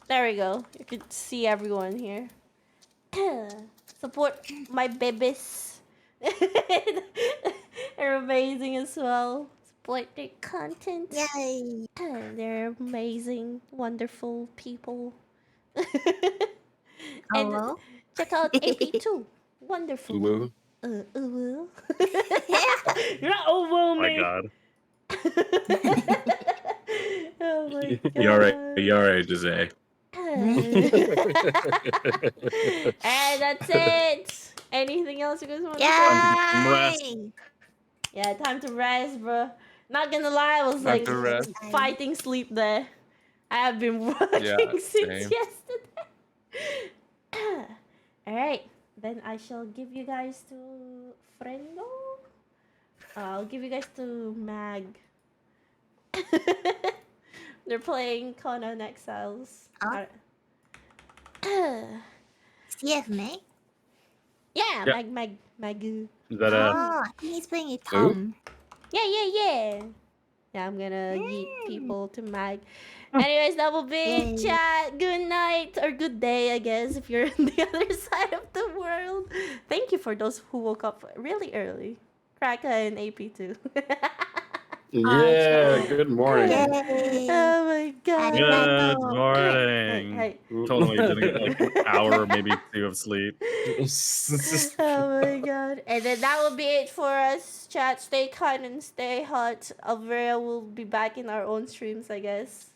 There we go. You can see everyone here. Support my babies. They're amazing as well. Support their content. Yay! They're amazing, wonderful people. And Hello? check out AP too. Wonderful. Uwu. Uwu. Yeah. You're not Uwu, oh my me. god. Oh my god. You all right, Jose? And that's it. Anything else you guys want to say? Rest. Yay! Yeah, time to rest, bro. Not gonna lie, I was Time like to rest. fighting sleep there. I have been working Yeah, since same. yesterday. Alright, then I shall give you guys to Frendo. I'll give you guys to Mag. They're playing Conan Exiles. Oh. CF Meg? Yeah, Yeah. Mag. Is that Oh, I think he's playing with Tom. Yeah. Yeah, I'm gonna yeet people to Mag. Anyways, that will be Yay. chat. Good night or good day, I guess, if you're on the other side of the world. Thank you for those who woke up really early. Kraka and AP too. Yeah, good morning. Yay! Oh my god. Arigato. Good morning. Hey. Totally didn't get like an hour, maybe 2 of sleep. Oh my god. And then that will be it for us, chat. Stay kind and stay hot. Alvrea will be back in our own streams, I guess.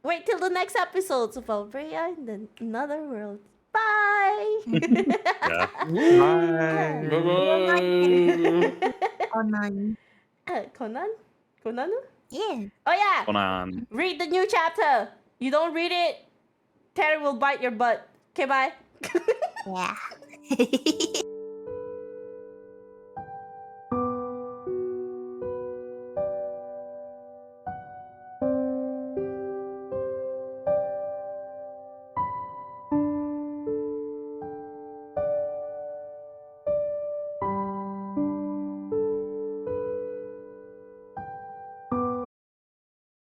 Wait till the next episodes of Alvrea in another world. Bye! Yeah. Bye. Bye-bye. Conan. Conan? Konanu? Yeah. Oh yeah! Hold on. Read the new chapter. You don't read it, Terry will bite your butt. Okay, bye. Yeah.